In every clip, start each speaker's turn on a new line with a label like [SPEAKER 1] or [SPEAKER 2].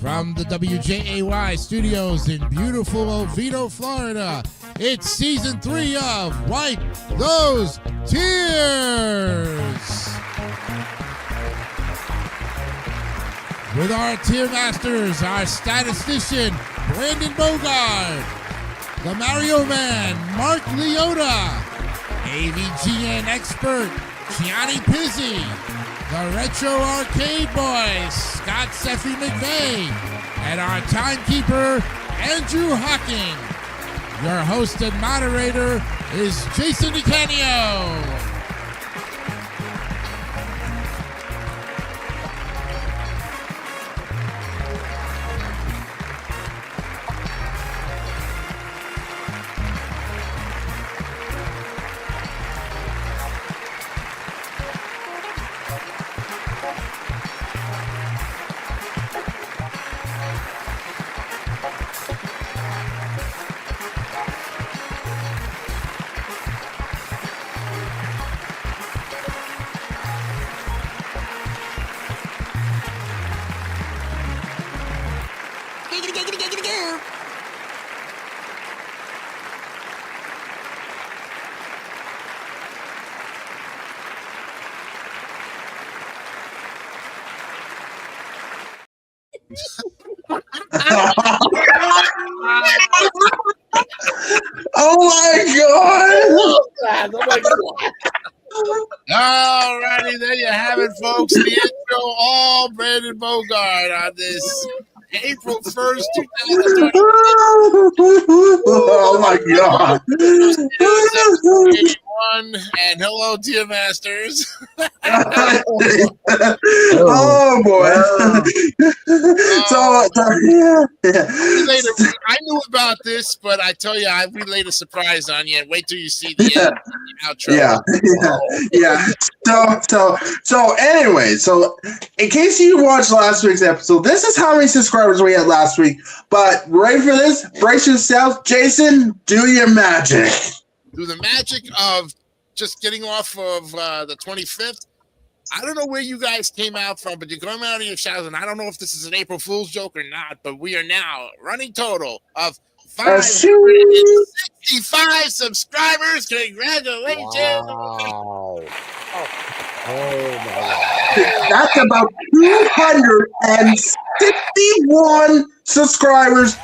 [SPEAKER 1] From the WJAY studios in beautiful Oviedo, Florida, it's season 3 of Wipe Those Tears! With our tier masters, our statistician, Brandon Bogard, the Mario Man, Mark Leota, AVGN expert, Gianni Pizzi, the Retro Arcade Boy, Scott Seffy McVeigh, and our timekeeper, Andrew Hocking. Your host and moderator is Jason DiCanio.
[SPEAKER 2] Oh my God!
[SPEAKER 3] Oh my God!
[SPEAKER 1] Alrighty, there you have it, folks. The intro, all Brandon Bogard on this April 1st, 2020.
[SPEAKER 2] Oh my God!
[SPEAKER 1] And hello, Tier Masters.
[SPEAKER 2] Oh boy!
[SPEAKER 1] I knew about this, but I tell you, we laid a surprise on you. Wait till you see the outro.
[SPEAKER 2] Yeah. So anyway, in case you watched last week's episode, this is how many subscribers we had last week. But ready for this? Brace yourself, Jason. Do your magic.
[SPEAKER 1] Do the magic of just getting off of the 25th. I don't know where you guys came out from, but you're going out of your showers, and I don't know if this is an April Fool's joke or not, but we are now running total of 565 subscribers. Congratulations.
[SPEAKER 3] Wow. Oh my God.
[SPEAKER 2] That's about 261 subscribers,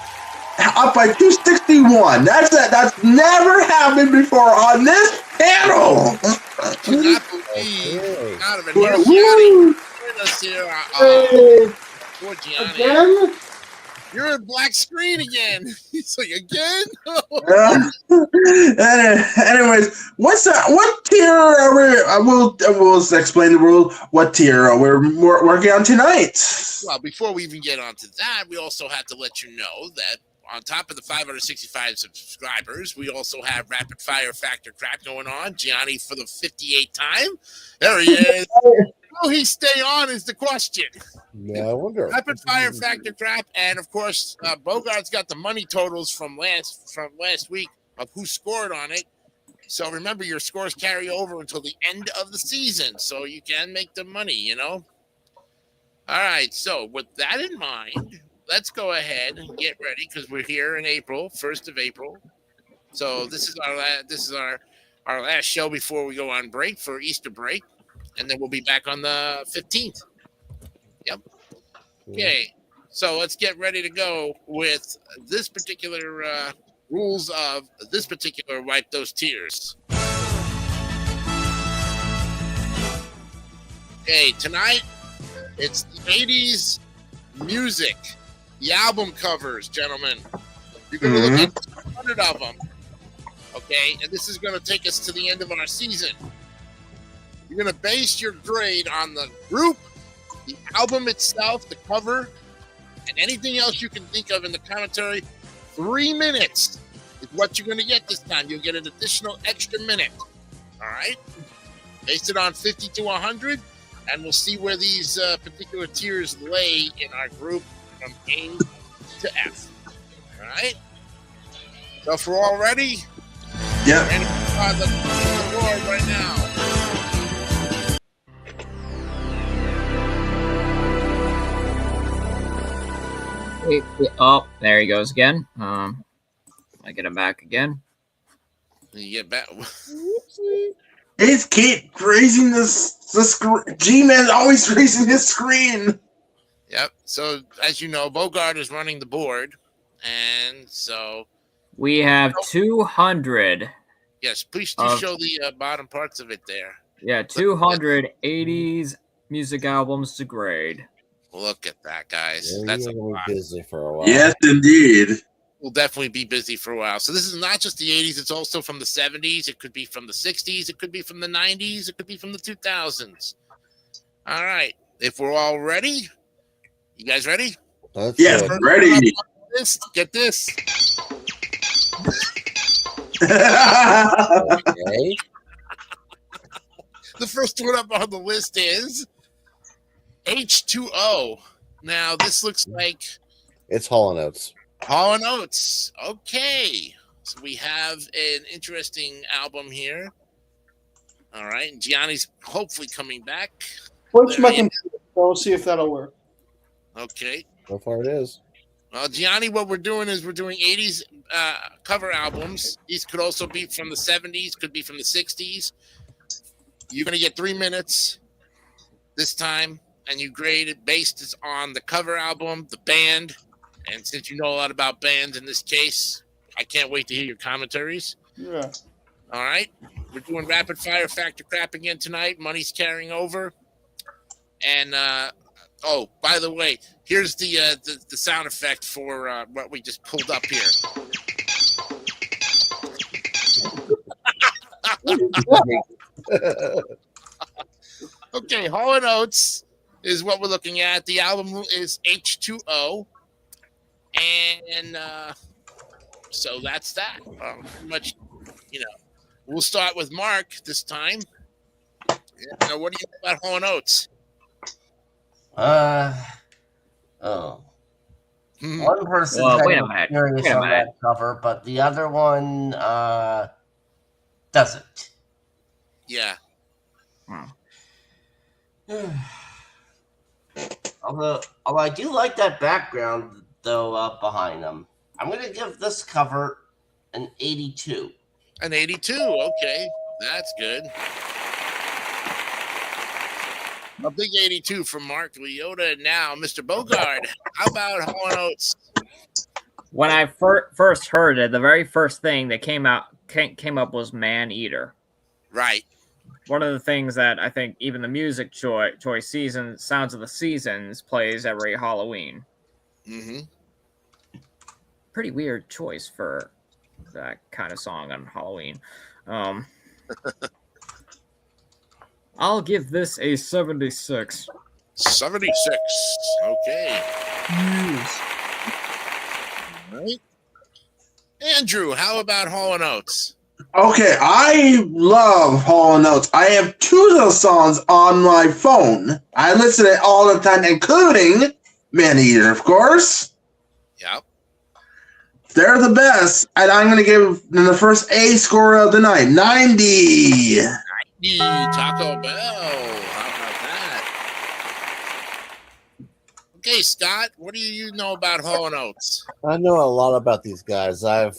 [SPEAKER 2] up by 261. That's never happened before on this panel.
[SPEAKER 1] I cannot believe out of it. Here's Gianni with us here. Poor Gianni.
[SPEAKER 2] Again?
[SPEAKER 1] You're in black screen again. He's like, again?
[SPEAKER 2] Anyways, what tier are we? We'll explain the rule. What tier are we working on tonight?
[SPEAKER 1] Well, before we even get onto that, we also have to let you know that on top of the 565 subscribers, we also have Rapid Fire Factor Crap going on. Gianni for the 58th time. There he is. Will he stay on is the question.
[SPEAKER 3] Yeah, I wonder.
[SPEAKER 1] Rapid Fire Factor Crap, and of course, Bogart's got the money totals from last week of who scored on it. So remember, your scores carry over until the end of the season, so you can make the money, you know. All right, so with that in mind, let's go ahead and get ready because we're here in April, 1st of April. So this is our last show before we go on break for Easter break, and then we'll be back on the 15th. Yep. Okay, so let's get ready to go with this particular rules of this particular Wipe Those Tears. Okay, tonight it's the 80s music, the album covers, gentlemen. You're going to look at 200 of them, okay? And this is going to take us to the end of our season. You're going to base your grade on the group, the album itself, the cover, and anything else you can think of in the commentary. 3 minutes is what you're going to get this time. You'll get an additional extra minute, all right? Base it on 50 to 100, and we'll see where these particular tiers lay in our group from A to F. All right? So if we're all ready,
[SPEAKER 2] Yep.
[SPEAKER 1] let's go to the board right now.
[SPEAKER 4] Oh, there he goes again. I get him back again.
[SPEAKER 1] You get back.
[SPEAKER 2] He's keep raising the screen. G-Man's always raising his screen.
[SPEAKER 1] Yep. So as you know, Bogart is running the board, and so
[SPEAKER 4] we have 200.
[SPEAKER 1] Yes, please do show the bottom parts of it there.
[SPEAKER 4] Yeah, 200 80s music albums to grade.
[SPEAKER 1] Look at that, guys.
[SPEAKER 3] Yeah,
[SPEAKER 1] That's
[SPEAKER 3] gonna be busy for a while.
[SPEAKER 2] Yes, indeed.
[SPEAKER 1] We'll definitely be busy for a while. So this is not just the 80s, it's also from the 70s. It could be from the 60s. It could be from the 90s. It could be from the 2000s. All right. If we're all ready, you guys ready?
[SPEAKER 2] Yes, ready.
[SPEAKER 1] Get this.
[SPEAKER 3] Okay.
[SPEAKER 1] The first one up on the list is H2O. Now, this looks like...
[SPEAKER 3] It's Hall & Oates.
[SPEAKER 1] Hall & Oates. Okay. So we have an interesting album here. All right. And Gianni's hopefully coming back.
[SPEAKER 5] Which my computer, so we'll see if that'll work.
[SPEAKER 1] Okay.
[SPEAKER 3] So far it is.
[SPEAKER 1] Well, Gianni, what we're doing is we're doing 80s cover albums. These could also be from the 70s, could be from the 60s. You're going to get 3 minutes this time, and you grade it based on the cover album, the band, and since you know a lot about bands in this case, I can't wait to hear your commentaries.
[SPEAKER 5] Yeah.
[SPEAKER 1] All right. We're doing rapid fire factor crap again tonight. Money's carrying over. And, oh, by the way, here's the sound effect for what we just pulled up here. Okay, Hall & Oates is what we're looking at. The album is H2O. And so that's that. Pretty much, you know. We'll start with Mark this time. Yeah, what do you know about Hall & Oates?
[SPEAKER 6] One person
[SPEAKER 4] wait a minute.
[SPEAKER 6] curious
[SPEAKER 4] Wait a
[SPEAKER 6] on
[SPEAKER 4] minute.
[SPEAKER 6] that cover, but the other one doesn't.
[SPEAKER 1] Yeah.
[SPEAKER 6] Although I do like that background though behind them. I'm gonna give this cover an 82.
[SPEAKER 1] An 82. Okay, that's good. A big 82 from Mark Leota. Now, Mr. Bogard, how about Hall & Oates?
[SPEAKER 4] When I first heard it, the very first thing that came up was Man Eater.
[SPEAKER 1] Right.
[SPEAKER 4] One of the things that I think even the music choice season, Sounds of the Seasons, plays every Halloween.
[SPEAKER 1] Mm-hmm.
[SPEAKER 4] Pretty weird choice for that kind of song on Halloween. I'll give this a 76.
[SPEAKER 1] 76. Okay.
[SPEAKER 4] Yes.
[SPEAKER 1] All right. Andrew, how about Hall & Oates?
[SPEAKER 2] Okay, I love Hall & Oates. I have 2 of those songs on my phone. I listen to it all the time, including Man Eater, of course.
[SPEAKER 1] Yep.
[SPEAKER 2] They're the best, and I'm going to give them the first A score of the night, 90.
[SPEAKER 1] Taco Bell. How about that? Okay, Scott, what do you know about Hall & Oates?
[SPEAKER 3] I know a lot about these guys. I've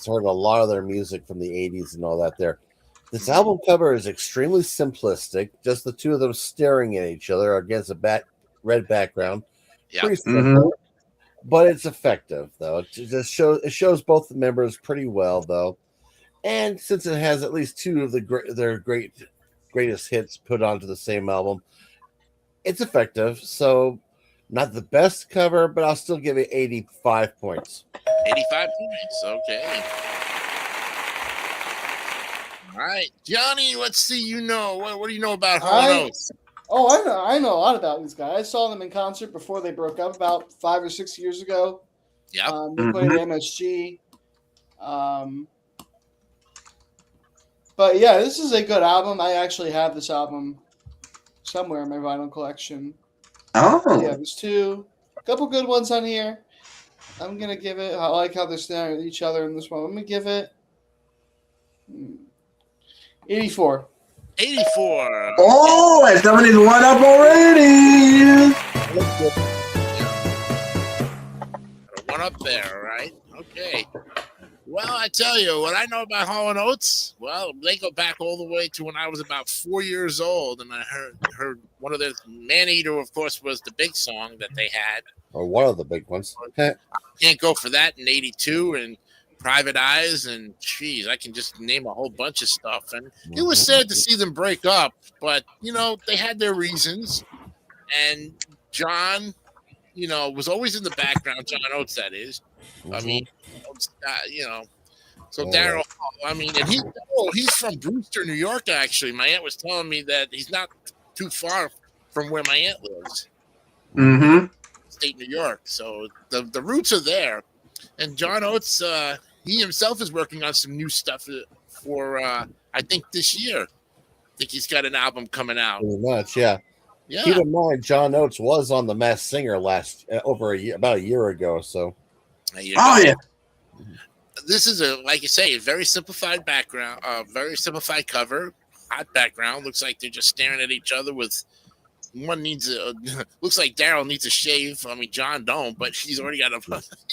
[SPEAKER 3] heard a lot of their music from the 80s and all that there. This album cover is extremely simplistic, just the 2 of them staring at each other against a red background.
[SPEAKER 1] Yep.
[SPEAKER 3] Pretty simple, but it's effective, though. It shows both the members pretty well, though. And since it has at least 2 of their greatest hits put onto the same album, it's effective. So, not the best cover, but I'll still give it 85 points.
[SPEAKER 1] 85 points. Okay. All right, Johnny. Let's see. You know what do you know about Hall & Oates?
[SPEAKER 5] Oh, I know a lot about these guys. I saw them in concert before they broke up about 5 or 6 years ago.
[SPEAKER 1] Yep.
[SPEAKER 5] They played at MSG. But yeah, this is a good album. I actually have this album somewhere in my vinyl collection.
[SPEAKER 2] Oh.
[SPEAKER 5] Yeah, there's a couple good ones on here. I'm going to give it, I like how they're staring at each other in this one. I'm going to give it 84.
[SPEAKER 1] 84.
[SPEAKER 2] Oh, and somebody's one up already.
[SPEAKER 1] up there, right? Okay. Well, I tell you, what I know about Hall & Oates, well, they go back all the way to when I was about 4 years old, and I heard one of their Man-Eater, of course, was the big song that they had.
[SPEAKER 3] Or one of the big ones.
[SPEAKER 1] Can't go for that in 82 and Private Eyes, and geez, I can just name a whole bunch of stuff. And it was sad to see them break up, but, you know, they had their reasons. And John, you know, was always in the background. John Oates, that is. I mean, you know, so Daryl, I mean, and he's from Brewster, New York, actually. My aunt was telling me that he's not too far from where my aunt lives. State New York. So the roots are there. And John Oates, he himself is working on some new stuff for, I think, this year. I think he's got an album coming out.
[SPEAKER 3] Pretty much, yeah.
[SPEAKER 1] Yeah.
[SPEAKER 3] Keep in mind, John Oates was on The Masked Singer about a year ago. So,
[SPEAKER 2] yeah.
[SPEAKER 1] This is like you say, a very simplified background, very simplified cover, hot background. Looks like they're just staring at each other with. One needs looks like Daryl needs a shave. I mean, John don't, but he's already got a.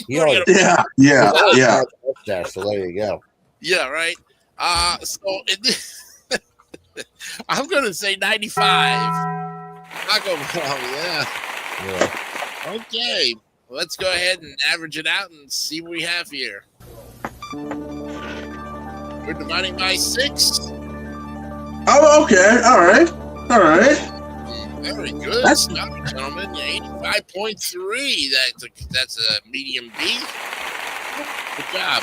[SPEAKER 2] Yeah.
[SPEAKER 3] So there you go.
[SPEAKER 1] Yeah, right. I'm gonna say 95. Yeah. Okay. Let's go ahead and average it out and see what we have here. We're dividing by 6.
[SPEAKER 2] Oh, okay. All right.
[SPEAKER 1] Very good, gentlemen. 85.3. That's a medium B. Good job.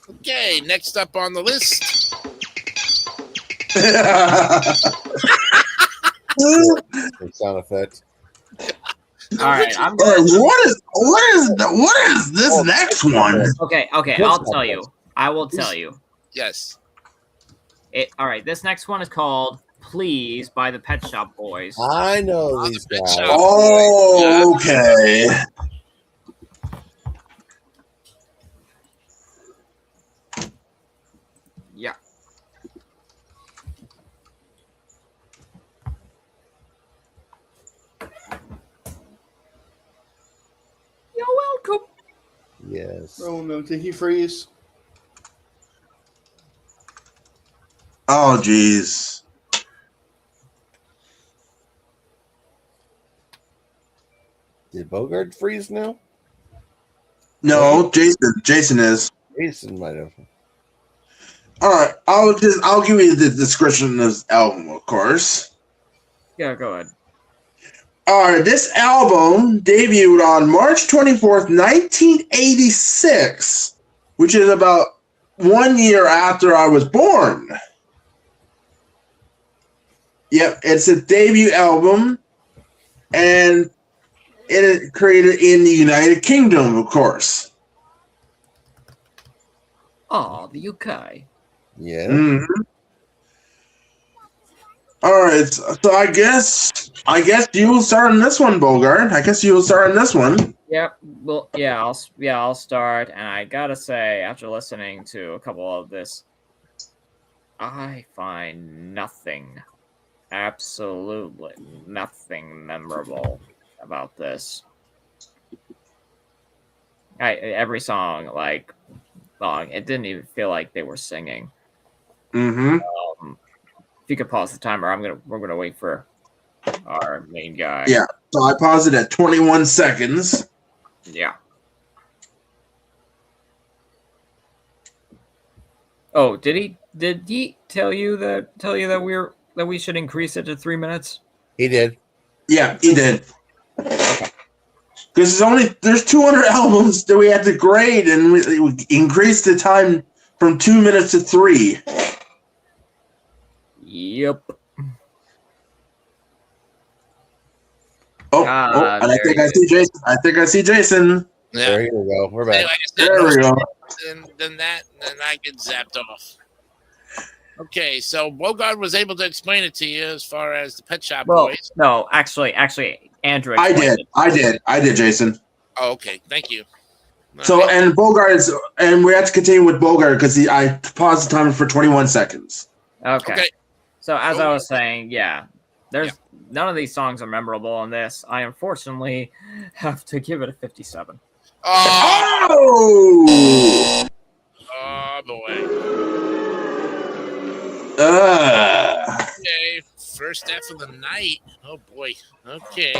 [SPEAKER 1] Okay, next up on the list.
[SPEAKER 3] Sound effects.
[SPEAKER 4] All right,
[SPEAKER 2] what is this next one?
[SPEAKER 4] Okay, I'll tell you. I will tell you.
[SPEAKER 1] Yes.
[SPEAKER 4] All right, this next one is called Please by the Pet Shop Boys.
[SPEAKER 3] I know these guys.
[SPEAKER 2] Oh, okay.
[SPEAKER 4] Yeah. You're welcome.
[SPEAKER 3] Yes.
[SPEAKER 5] Oh no, did he freeze?
[SPEAKER 2] Oh, geez.
[SPEAKER 3] Did Bogart freeze now?
[SPEAKER 2] No, Jason is.
[SPEAKER 3] Jason might have.
[SPEAKER 2] All right, I'll give you the description of this album, of course.
[SPEAKER 4] Yeah, go ahead.
[SPEAKER 2] All right, this album debuted on March 24th, 1986, which is about 1 year after I was born. Yep, it's a debut album, and it is created in the United Kingdom, of course.
[SPEAKER 4] Oh, the UK.
[SPEAKER 3] Yeah.
[SPEAKER 2] Mm-hmm. All right, so I guess you will start on this one, Bogart. I guess you will start on this one.
[SPEAKER 4] Yep. Well, I'll start. And I gotta say, after listening to a couple of this, I find nothing, absolutely nothing memorable about this. Every song, it didn't even feel like they were singing.
[SPEAKER 2] Mm-hmm.
[SPEAKER 4] If you could pause the timer, we're gonna wait for our main guy.
[SPEAKER 2] Yeah. So I paused it at 21 seconds.
[SPEAKER 4] Yeah. Oh, did he tell you that we should increase it to 3 minutes?
[SPEAKER 3] He did.
[SPEAKER 2] Yeah, he did. Because there's 200 albums that we had to grade, and we increased the time from 2 minutes to 3.
[SPEAKER 4] Yep.
[SPEAKER 2] And I think I see Jason.
[SPEAKER 1] Yeah.
[SPEAKER 3] There you go. We're back.
[SPEAKER 1] Anyway,
[SPEAKER 2] There we go.
[SPEAKER 1] Then I get zapped off. Okay, so Bogart was able to explain it to you as far as the Pet Shop Boys.
[SPEAKER 4] No, actually, Andrew.
[SPEAKER 2] I did, Jason.
[SPEAKER 1] Oh, okay. Thank you.
[SPEAKER 2] So,
[SPEAKER 1] All right.
[SPEAKER 2] and we have to continue with Bogart because I paused the timer for 21 seconds.
[SPEAKER 4] Okay. So as I was saying, none of these songs are memorable on this. I unfortunately have to give it a 57.
[SPEAKER 1] Oh,
[SPEAKER 2] Oh!
[SPEAKER 1] boy. Okay, first F of the night. Oh boy. Okay.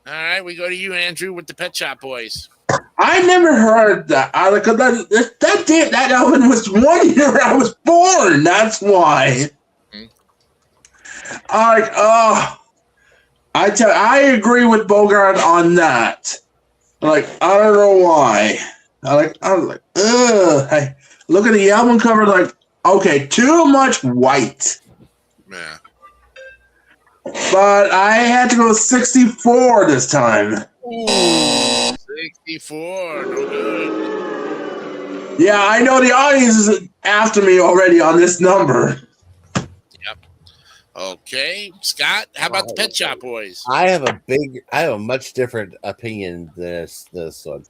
[SPEAKER 1] All right, we go to you, Andrew, with the Pet Shop Boys.
[SPEAKER 2] I never heard that. That album was 1 year I was born. That's why. I agree with Bogart on that. Like, I don't know why. I was like, ugh. I look at the album cover, like, okay, too much white.
[SPEAKER 1] Yeah.
[SPEAKER 2] But I had to go 64 this time.
[SPEAKER 1] Ooh, 64. No good.
[SPEAKER 2] Yeah, I know the audience is after me already on this number.
[SPEAKER 1] Yep. Okay, Scott, how about the Pet Shop Boys?
[SPEAKER 3] I have a much different opinion than this one.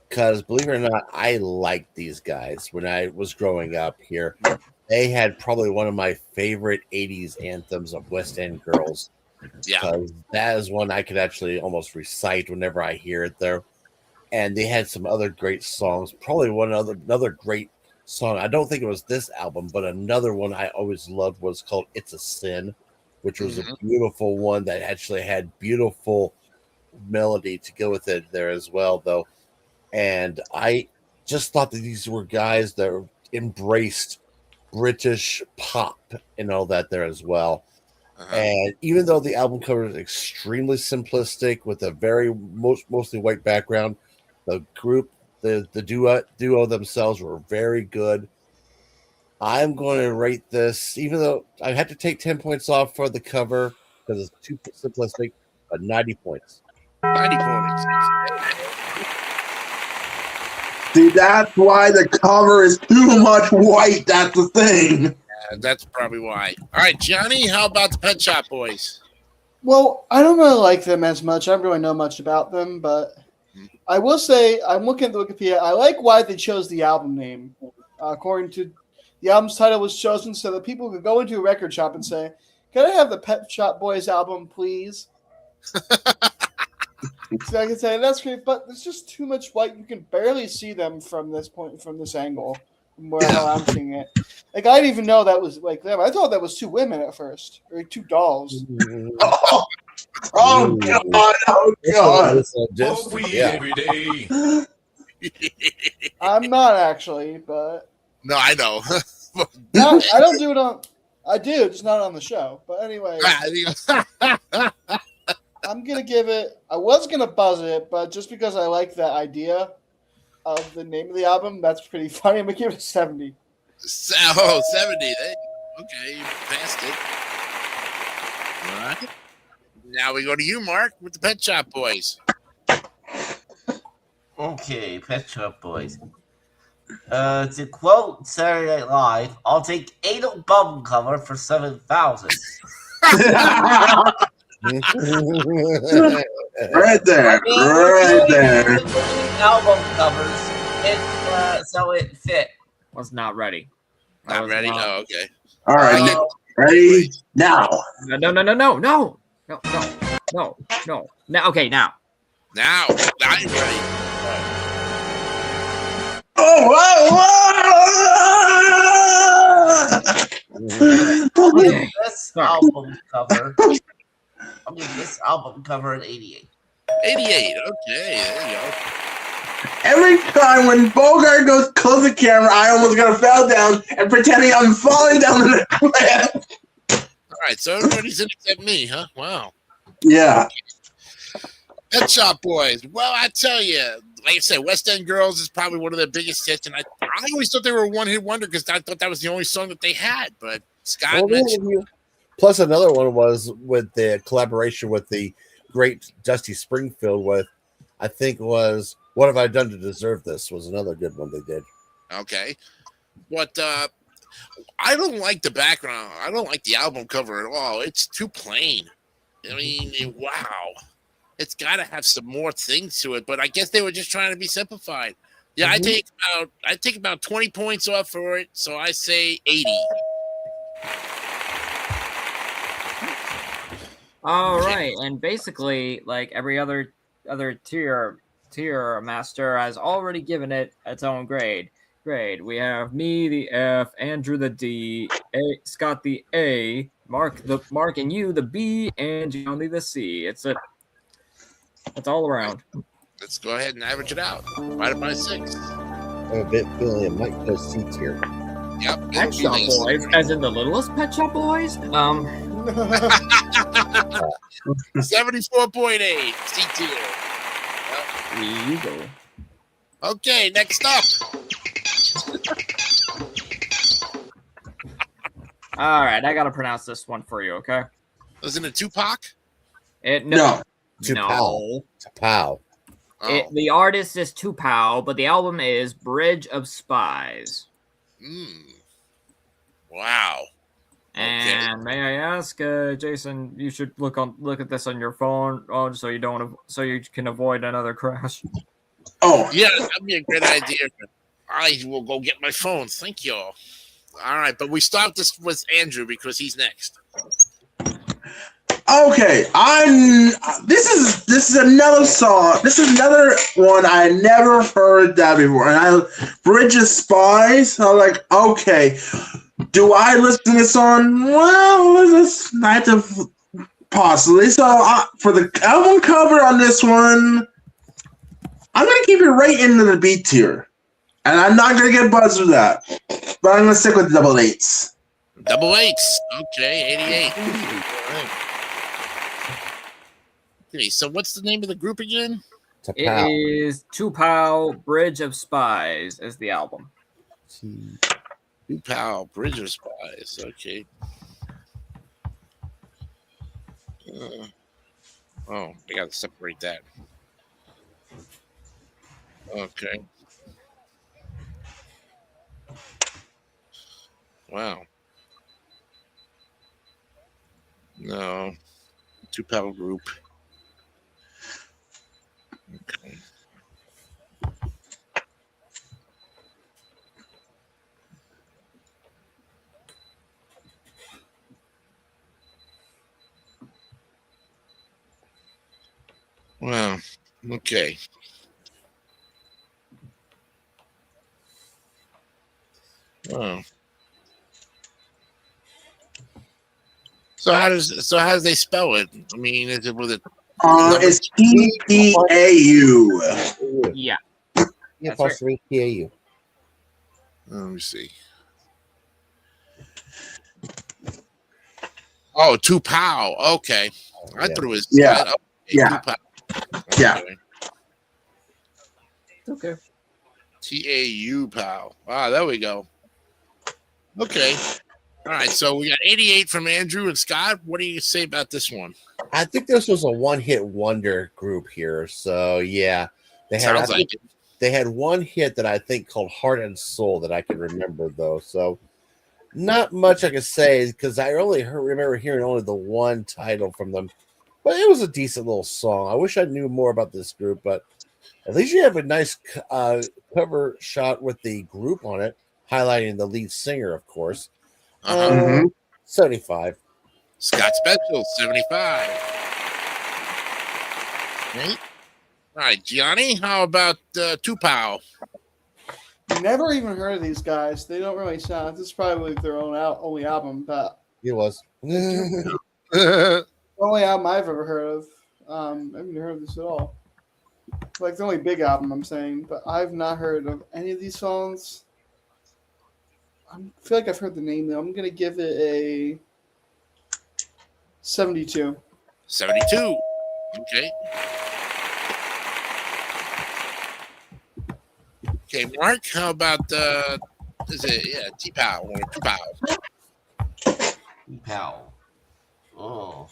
[SPEAKER 3] Because believe it or not, I liked these guys when I was growing up here. They had probably one of my favorite 80s anthems of West End Girls.
[SPEAKER 1] Yeah.
[SPEAKER 3] Because that is one I could actually almost recite whenever I hear it there. And they had some other great songs. Probably another great song. I don't think it was this album, but another one I always loved was called It's a Sin, which was a beautiful one that actually had beautiful melody to go with it there as well, though. And I just thought that these were guys that embraced British pop and all that there as well. And even though the album cover is extremely simplistic with a very mostly white background, the group, the duo themselves were very good. I'm going to rate this, even though I had to take 10 points off for the cover because it's too simplistic, but 90 points.
[SPEAKER 1] 90 points.
[SPEAKER 2] See, that's why the cover is too much white. That's the thing.
[SPEAKER 1] Yeah, that's probably why. All right, Johnny, how about the Pet Shop Boys?
[SPEAKER 5] Well, I don't really like them as much. I don't really know much about them, but I will say I'm looking at the Wikipedia. I like why they chose the album name. According to the album's title was chosen so that people could go into a record shop and say, "Can I have the Pet Shop Boys album, please?" So I can say that's great, but there's just too much white. You can barely see them from this point, from this angle, from where how I'm seeing it. Like I didn't even know that was like them. I thought that was two women at first, or two dolls.
[SPEAKER 2] Oh God! Oh God!
[SPEAKER 7] Every day.
[SPEAKER 5] I'm not actually, but
[SPEAKER 1] No, I know.
[SPEAKER 5] I don't do it on. I do, just not on the show. But anyway, I'm gonna give it. I was gonna buzz it, but just because I like the idea of the name of the album, that's pretty funny. I'm gonna give it a 70.
[SPEAKER 1] 70. Okay, you passed it. All right. Now we go to you, Mark, with the Pet Shop Boys.
[SPEAKER 6] Okay, Pet Shop Boys. To quote Saturday Night Live, I'll take 8 album cover for 7,000.
[SPEAKER 2] Right there, right there.
[SPEAKER 6] Album covers, so it fit.
[SPEAKER 4] Was not ready.
[SPEAKER 1] Not ready? Oh, okay.
[SPEAKER 2] All right, Nick, ready now.
[SPEAKER 4] No. Now, okay, now.
[SPEAKER 1] Now you're ready.
[SPEAKER 6] This album cover. I'll give this album cover an 88.
[SPEAKER 1] 88. Okay, there you go.
[SPEAKER 2] Every time when Bogart goes close the camera, I almost got fell down and pretending I'm falling down the cliff.
[SPEAKER 1] All right, so everybody's in except me, huh? Wow.
[SPEAKER 2] Yeah.
[SPEAKER 1] Pet Shop Boys. Well, I tell you, like I said, West End Girls is probably one of their biggest hits, and I always thought they were a one-hit wonder because I thought that was the only song that they had. But Scott mentioned.
[SPEAKER 3] Plus, another one was with the collaboration with the great Dusty Springfield with, I think was What Have I Done to Deserve This was another good one they did.
[SPEAKER 1] Okay. But I don't like the background. I don't like the album cover at all. It's too plain. I mean, wow. It's got to have some more things to it, but I guess they were just trying to be simplified. Yeah, I take about 20 points off for it, so I say 80.
[SPEAKER 4] All right, and basically, like every other tier, tier master has already given it its own grade. We have me the F, Andrew the D, Scott the A, Mark and you the B, and Johnny the C. It's all around.
[SPEAKER 1] Let's go ahead and average it out. Divided by 6.
[SPEAKER 3] I'm a bit feeling it might go C tier.
[SPEAKER 1] Yep.
[SPEAKER 4] Pet Shop Boys, as in the littlest Pet Shop Boys.
[SPEAKER 1] 74.8. C tier.
[SPEAKER 4] There you go.
[SPEAKER 1] Okay, next up.
[SPEAKER 4] All right, I gotta pronounce this one for you, okay?
[SPEAKER 1] Wasn't it Tupac?
[SPEAKER 2] No.
[SPEAKER 3] Tupow.
[SPEAKER 1] Oh.
[SPEAKER 4] The artist is Tupow, but the album is Bridge of Spies.
[SPEAKER 1] Wow.
[SPEAKER 4] And may I ask, Jason, you should look at this on your phone, so you can avoid another crash.
[SPEAKER 2] Oh,
[SPEAKER 1] Yeah, that'd be a great idea. I will go get my phone. Thank you. All right, but we stopped this with Andrew because he's next.
[SPEAKER 2] okay. This is another song. This is another one I never heard that before. And Bridge of Spies. I'm like, okay. Do I listen to this song? Well, it's not possibly. So for the album cover on this one, I'm gonna keep it right into the B tier. And I'm not going to get buzzed with that. But I'm going to stick with double 8s.
[SPEAKER 1] Double 8s. Okay, 88. All right. Okay, so what's the name of the group again?
[SPEAKER 4] It is Tupow, Bridge of Spies is the album.
[SPEAKER 1] Tupow, Bridge of Spies. Okay. I got to separate that. Okay. Wow. No. Tupow group. Okay. Wow. Okay. Wow. So how does they spell it? I mean, is it with it?
[SPEAKER 2] It's T-P-A-U.
[SPEAKER 4] Yeah.
[SPEAKER 3] Yeah,
[SPEAKER 4] That's right.
[SPEAKER 3] possibly PAU.
[SPEAKER 1] Let me see. Oh, Tupow. Okay. I thought it was
[SPEAKER 2] Yeah. Yeah.
[SPEAKER 1] Tupow.
[SPEAKER 2] Yeah.
[SPEAKER 1] Okay. T-A-U Pow. Wow, there we go. Okay. All right, so we got 88 from Andrew and Scott. What do you say about this one?
[SPEAKER 3] I think this was a one-hit wonder group here. So yeah, they had they had one hit that I think called Heart and Soul that I can remember though. So not much I could say because I only remember hearing only the one title from them, but it was a decent little song. I wish I knew more about this group, but at least you have a nice cover shot with the group on it, highlighting the lead singer, of course. 75.
[SPEAKER 1] Scott Special, 75. Okay. All right, Gianni, how about Tupow?
[SPEAKER 5] Never even heard of these guys. They don't really sound. This is probably their only album, but
[SPEAKER 3] It was.
[SPEAKER 5] only album I've ever heard of. I haven't heard of this at all. Like the only big album I'm saying, but I've not heard of any of these songs. I feel like I've heard the name though. I'm gonna give it a 72.
[SPEAKER 1] 72. Okay. Okay, Mark, how about T-Pow or Tupow?
[SPEAKER 6] T-Pow. Oh.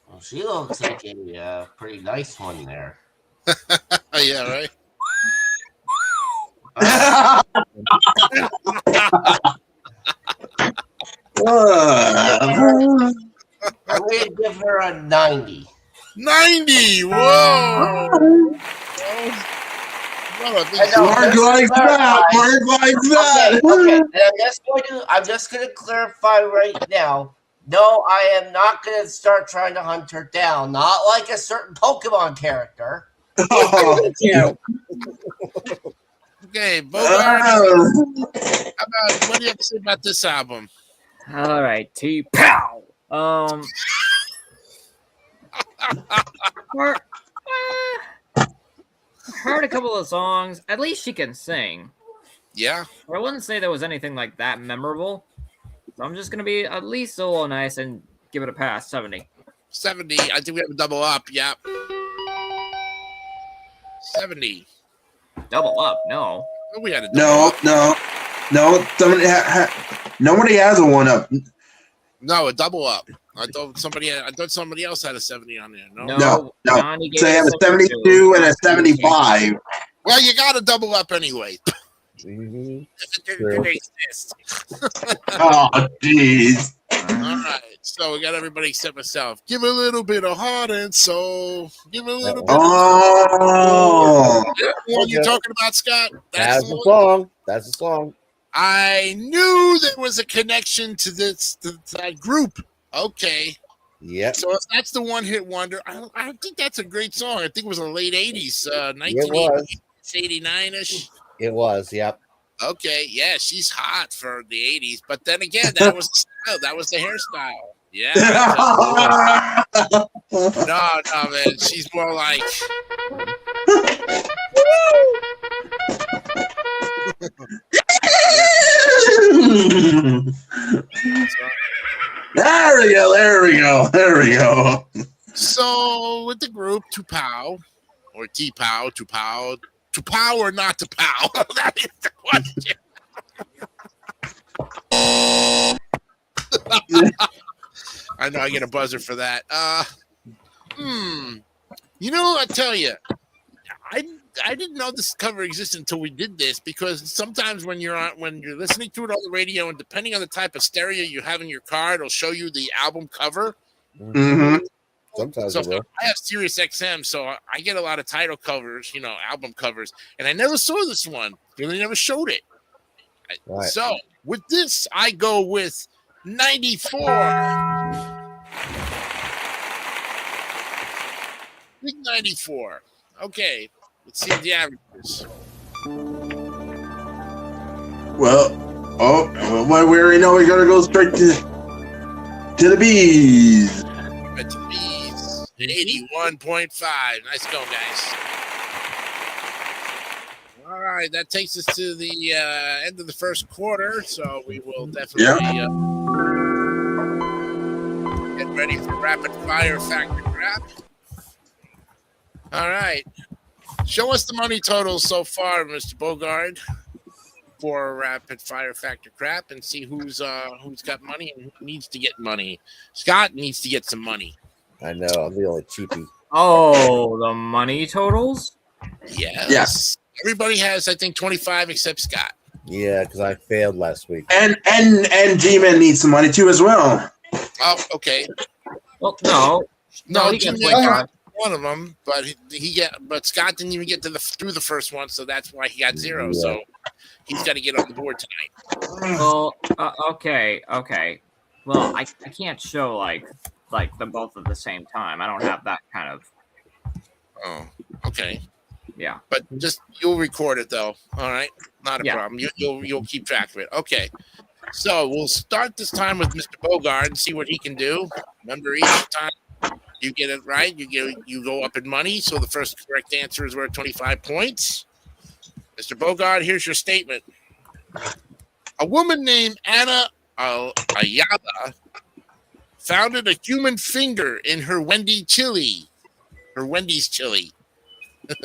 [SPEAKER 6] Well, she looks like a pretty nice one there.
[SPEAKER 1] Yeah, right?
[SPEAKER 6] I'm going to give her a 90.
[SPEAKER 1] 90! Whoa!
[SPEAKER 2] Mark likes that. Mark likes that.
[SPEAKER 6] Okay. And I'm just going to clarify right now. No, I am not going to start trying to hunt her down. Not like a certain Pokemon character.
[SPEAKER 2] Oh,
[SPEAKER 1] Okay, Bogart. What do you have to say about this album?
[SPEAKER 4] All right, T-Pow. Her- heard a couple of songs. At least she can sing.
[SPEAKER 1] Yeah.
[SPEAKER 4] I wouldn't say there was anything like that memorable. So I'm just gonna be at least a little nice and give it a pass. 70.
[SPEAKER 1] 70. I think we have a double up. Yep. 70.
[SPEAKER 4] Double up? No.
[SPEAKER 1] Oh, we had a double up.
[SPEAKER 2] No. Nobody has a one up.
[SPEAKER 1] No, a double up. I thought somebody else had a 70 on there. No.
[SPEAKER 2] No.
[SPEAKER 4] Johnny gave
[SPEAKER 2] So they
[SPEAKER 4] it
[SPEAKER 2] have a 72 and a 75.
[SPEAKER 1] Well, you got a double up anyway.
[SPEAKER 3] Mhm.
[SPEAKER 1] They exist.
[SPEAKER 2] Oh, jeez.
[SPEAKER 1] All right. So we got everybody except myself. Give a little bit of heart and soul. Give a little bit.
[SPEAKER 2] Oh.
[SPEAKER 1] That's the one you're talking about, Scott?
[SPEAKER 3] That's
[SPEAKER 1] the
[SPEAKER 3] the
[SPEAKER 1] one?
[SPEAKER 3] song. That's the song.
[SPEAKER 1] I knew there was a connection to that group. Okay.
[SPEAKER 3] Yep.
[SPEAKER 1] So if that's the one hit wonder, I think that's a great song. I think it was in the late 80s,
[SPEAKER 3] It was.
[SPEAKER 1] 1989-ish.
[SPEAKER 3] It was. Yep.
[SPEAKER 1] Okay, yeah, she's hot for the 80s. But then again, that was the style. That was the hairstyle. Yeah. No, man. She's more like.
[SPEAKER 2] There we go.
[SPEAKER 1] So with the group Tupow or T-Pow, Tupow or not to pow? That is the question. I know I get a buzzer for that. You know, I tell you, I didn't know this cover existed until we did this, because sometimes when you're listening to it on the radio, and depending on the type of stereo you have in your car, it'll show you the album cover.
[SPEAKER 2] Mm-hmm.
[SPEAKER 3] Sometimes
[SPEAKER 1] So
[SPEAKER 3] it will.
[SPEAKER 1] I have Sirius XM, so I get a lot of title covers, album covers, and I never saw this one. They never showed it.
[SPEAKER 3] Right.
[SPEAKER 1] So with this, I go with 94. Big 94. Okay, let's see the averages.
[SPEAKER 2] Well, we already know we gotta go straight to the bees.
[SPEAKER 1] Right to the bees. 81.5. Nice going, guys. All right, that takes us to the end of the first quarter, so we will definitely get ready for rapid fire factor crap. All right, show us the money totals so far, Mr. Bogard, for rapid fire factor crap, and see who's got money and who needs to get money. Scott needs to get some money.
[SPEAKER 3] I know. I'm the only cheapie.
[SPEAKER 4] Oh, the money totals?
[SPEAKER 1] Yes.
[SPEAKER 2] Yes.
[SPEAKER 1] Everybody has, I think, 25 except Scott.
[SPEAKER 3] Yeah, because I failed last week.
[SPEAKER 2] And G-Man needs some money too as well.
[SPEAKER 1] Oh, okay.
[SPEAKER 4] Well, no.
[SPEAKER 1] No,
[SPEAKER 4] he gets
[SPEAKER 1] Jimmy
[SPEAKER 4] 25.
[SPEAKER 1] got one of them, but Scott didn't even get through the first one, so that's why he got 0.
[SPEAKER 3] Yeah.
[SPEAKER 1] So he's got to get on the board tonight.
[SPEAKER 4] Well, okay. Well, I can't show like them both at the same time. I don't have that kind of.
[SPEAKER 1] Oh, okay.
[SPEAKER 4] Yeah.
[SPEAKER 1] But just you'll record it though. All right, not a
[SPEAKER 4] Yeah.
[SPEAKER 1] problem. You'll keep track of it. Okay. So we'll start this time with Mr. Bogard and see what he can do. Remember, each time you get it right, you go up in money. So the first correct answer is worth 25 points. Mr. Bogard, here's your statement. A woman named Anna Ayala founded a human finger in her Wendy's chili.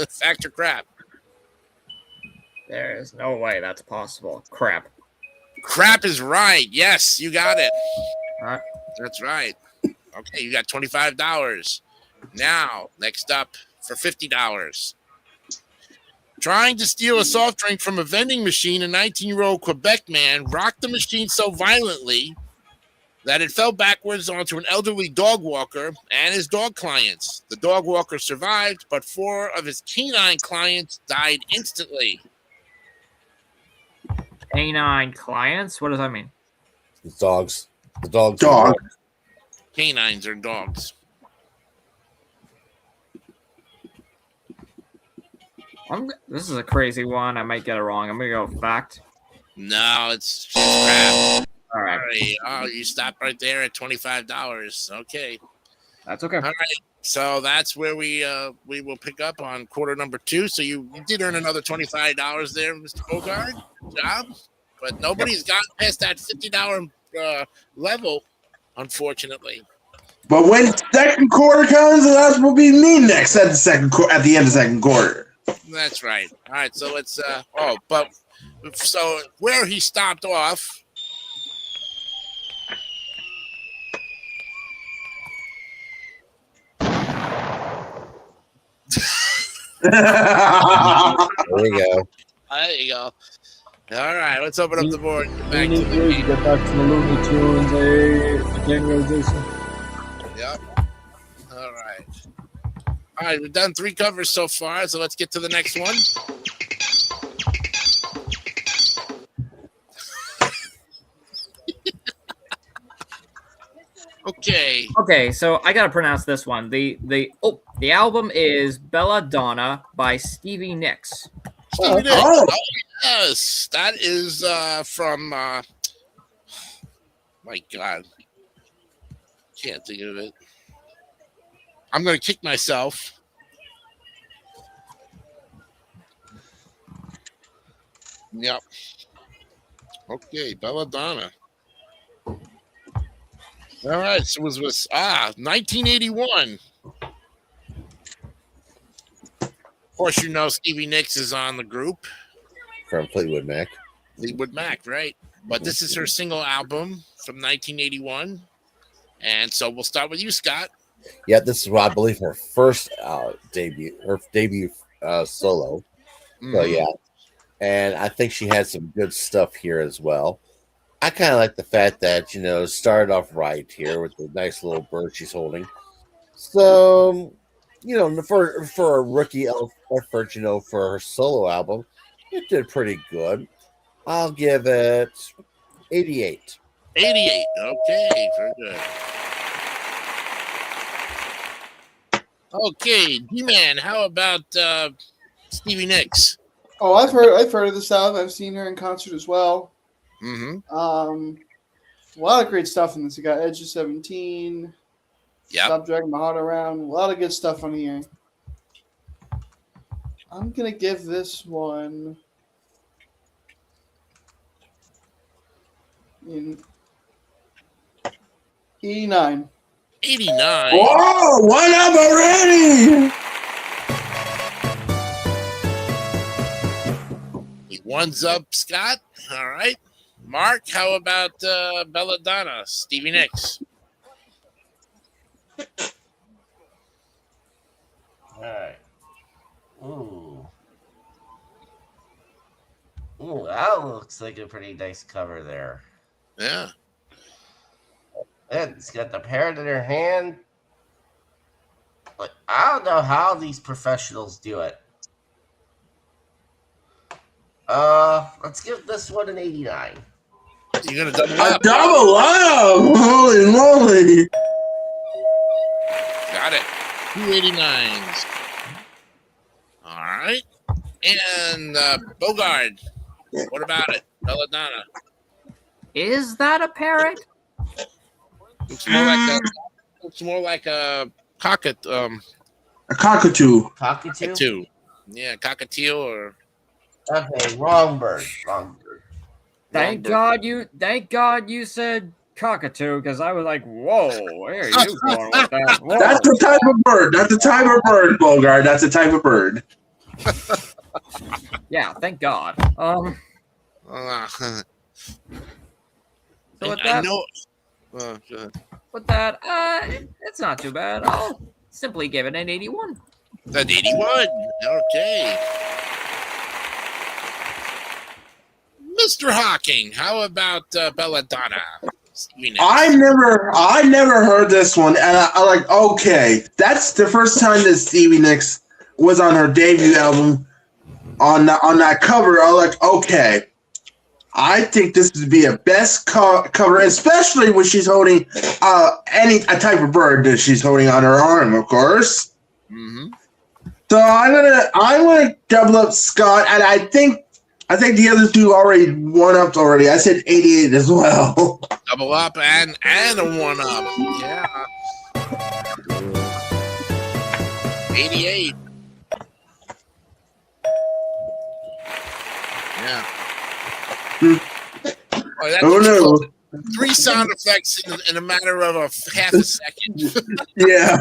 [SPEAKER 1] Fact or crap?
[SPEAKER 4] There is no way that's possible. Crap.
[SPEAKER 1] Crap is right. Yes, you got it.
[SPEAKER 4] All right.
[SPEAKER 1] That's right. Okay, you got $25. Now, next up for $50. Trying to steal a soft drink from a vending machine, a 19-year-old Quebec man rocked the machine so violently that it fell backwards onto an elderly dog walker and his dog clients. The dog walker survived, but 4 of his canine clients died instantly.
[SPEAKER 4] Canine clients? What does that mean?
[SPEAKER 3] The dogs. The dogs.
[SPEAKER 2] Dog.
[SPEAKER 1] Canines are dogs.
[SPEAKER 4] This is a crazy one. I might get it wrong. I'm gonna go fact.
[SPEAKER 1] No, it's crap.
[SPEAKER 4] All right,
[SPEAKER 1] Oh, you stopped right there at $25. Okay.
[SPEAKER 4] that's okay.
[SPEAKER 1] All right. So that's where we will pick up on quarter number 2. So you did earn another $25 there, Mr. Bogart. Good job. But nobody's gotten past that $50 level, unfortunately.
[SPEAKER 2] But when second quarter comes, that's what will be me next at the end of second quarter.
[SPEAKER 1] That's right. All right. So let's. So where he stopped off.
[SPEAKER 3] There we go.
[SPEAKER 1] There you go. All right, let's open up the board.
[SPEAKER 8] We need to get back to the Looney Tunes. I can't really do so.
[SPEAKER 1] Yep. All right. All right, we've done 3 covers so far, so let's get to the next one. Okay.
[SPEAKER 4] Okay, so I gotta pronounce this one. The album is Belladonna by Stevie Nicks.
[SPEAKER 1] Stevie Nicks. Oh, yes, that is from. My God, can't think of it. I'm gonna kick myself. Yep. Okay, Belladonna. All right, so it was 1981. Of course, you know Stevie Nicks is on the group.
[SPEAKER 3] From Fleetwood Mac.
[SPEAKER 1] Fleetwood Mac, right? But this is her single album from 1981. And so we'll start with you, Scott.
[SPEAKER 3] Yeah, this is, I believe, her first debut solo.
[SPEAKER 1] Mm-hmm.
[SPEAKER 3] So, yeah. And I think she had some good stuff here as well. I kind of like the fact that, started off right here with the nice little bird she's holding. So, for a rookie effort, for her solo album, it did pretty good. I'll give it 88.
[SPEAKER 1] 88. Okay, very good. Okay, D-Man, how about Stevie Nicks?
[SPEAKER 5] Oh, I've heard of this album. I've seen her in concert as well.
[SPEAKER 1] Mm-hmm.
[SPEAKER 5] A lot of great stuff in this. You got Edge of 17.
[SPEAKER 1] Yeah.
[SPEAKER 5] Stop Dragging My Heart Around. A lot of good stuff on here. I'm gonna give this one in 89.
[SPEAKER 1] 89.
[SPEAKER 2] Whoa, one up already!
[SPEAKER 1] One's up, Scott. All right. Mark, how about Belladonna, Stevie Nicks?
[SPEAKER 6] All right. Ooh, that looks like a pretty nice cover there.
[SPEAKER 1] Yeah.
[SPEAKER 6] And it's got the parrot in her hand. But I don't know how these professionals do it. Let's give this one an 89.
[SPEAKER 1] You're gonna double
[SPEAKER 2] A
[SPEAKER 1] up.
[SPEAKER 2] double up! Holy moly!
[SPEAKER 1] Got it. 289s. All right. And Bogard, what about it? Belladonna.
[SPEAKER 4] Is that a parrot?
[SPEAKER 1] Looks more like a cockatoo.
[SPEAKER 2] A cockatoo.
[SPEAKER 6] Cockatoo?
[SPEAKER 1] Yeah, cockatiel or.
[SPEAKER 6] Okay, wrong bird.
[SPEAKER 4] Thank God you said cockatoo, because I was like, whoa, where are you going with that? Whoa.
[SPEAKER 2] That's the type of bird. That's the type of bird, Bogart. That's the type of bird.
[SPEAKER 4] Yeah, thank God. So with
[SPEAKER 1] I
[SPEAKER 4] that,
[SPEAKER 1] know.
[SPEAKER 4] with that, it's not too bad. I'll simply give it an 81.
[SPEAKER 1] An 81. Okay. Mr. Hawking, how about Belladonna?
[SPEAKER 2] I never heard this one, and I like. Okay, that's the first time that Stevie Nicks was on her debut album. On that cover, I was like, okay, I think this would be a best cover, especially when she's holding a type of bird that she's holding on her arm, of course.
[SPEAKER 1] Mm-hmm.
[SPEAKER 2] So I'm gonna double up Scott, and I think the other two already one upped already. I said 88 as well.
[SPEAKER 1] Double up and a 1-up. Yeah. 88. Yeah.
[SPEAKER 2] Oh no!
[SPEAKER 1] 3 sound effects in a matter of half a second.
[SPEAKER 2] Yeah.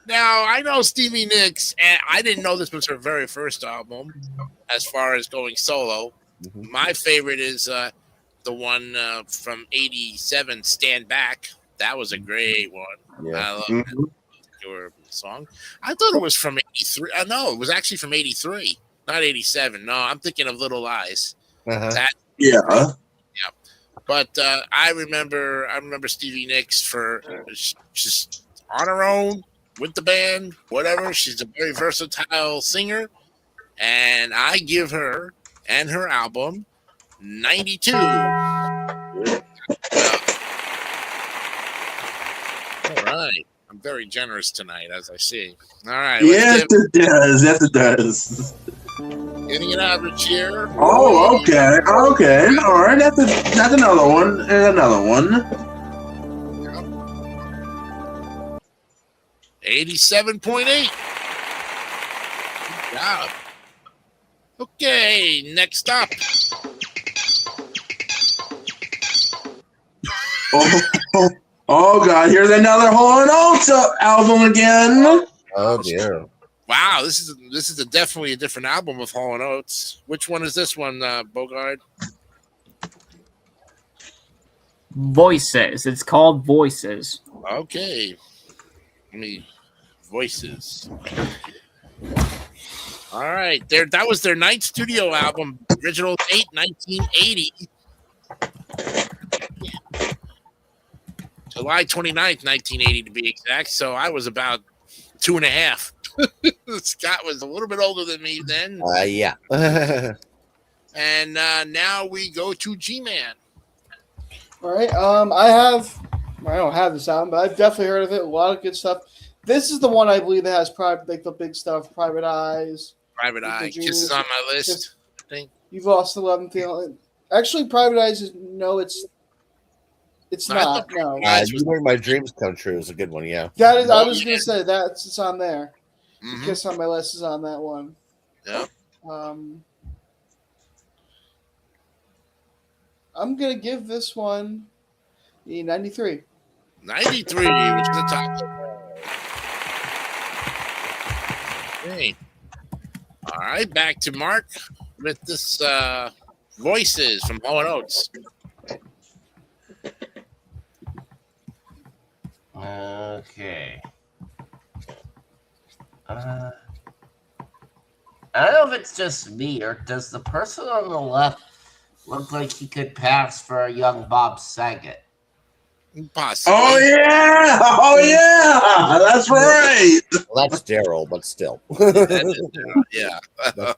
[SPEAKER 1] Now, I know Stevie Nicks, and I didn't know this was her very first album as far as going solo.
[SPEAKER 3] Mhm.
[SPEAKER 1] My favorite is the one from 87, Stand Back. That was a great one.
[SPEAKER 3] Yeah.
[SPEAKER 1] I love that particular song. I thought it was from 83. No, it was actually from 83, not 87. No, I'm thinking of Little Lies.
[SPEAKER 3] Uh-huh.
[SPEAKER 2] Yeah.
[SPEAKER 1] But I remember Stevie Nicks for just on her own with the band, whatever. She's a very versatile singer, and I give her and her album 92. All right, I'm very generous tonight, as I see. All right,
[SPEAKER 2] Yes, it does. Yes, it does.
[SPEAKER 1] getting an average here.
[SPEAKER 2] Oh, okay. Okay. All right. That's another one. And another one.
[SPEAKER 1] 87.8. Good job. Okay, next up.
[SPEAKER 2] Oh God! Here's another Hall & Oates album again.
[SPEAKER 3] Oh dear.
[SPEAKER 1] Wow, this is definitely a different album of Hall & Oates. Which one is this one, Bogard?
[SPEAKER 4] Voices. It's called Voices.
[SPEAKER 1] Okay. Voices. All right. That was their 9th studio album, original date 1980. July 29th, 1980 to be exact. So I was about 2.5. Scott was a little bit older than me then.
[SPEAKER 3] Yeah.
[SPEAKER 1] And now we go to G-Man.
[SPEAKER 5] All right. I don't have this album, but I've definitely heard of it. A lot of good stuff. This is the one I believe that has the big stuff. Private Eyes.
[SPEAKER 1] Private Eye. Kiss is on my list, I think.
[SPEAKER 5] You've lost the love and feeling. Actually, Private Eyes is it's not. No.
[SPEAKER 3] You Make My Dreams Come True is a good one. Yeah.
[SPEAKER 5] That is. I was gonna say it's on there.
[SPEAKER 1] Mhm.
[SPEAKER 5] Kiss on My List is on that one.
[SPEAKER 1] Yeah.
[SPEAKER 5] I'm gonna give this one the 93.
[SPEAKER 1] 93, which is the top. Okay. All right, back to Mark with this Voices from Hall & Oates.
[SPEAKER 6] Okay. I don't know if it's just me, or does the person on the left look like he could pass for a young Bob Saget?
[SPEAKER 1] Possibly.
[SPEAKER 2] Oh yeah! Oh yeah! That's right.
[SPEAKER 3] Well, that's Daryl, but still.
[SPEAKER 1] Yeah.
[SPEAKER 6] All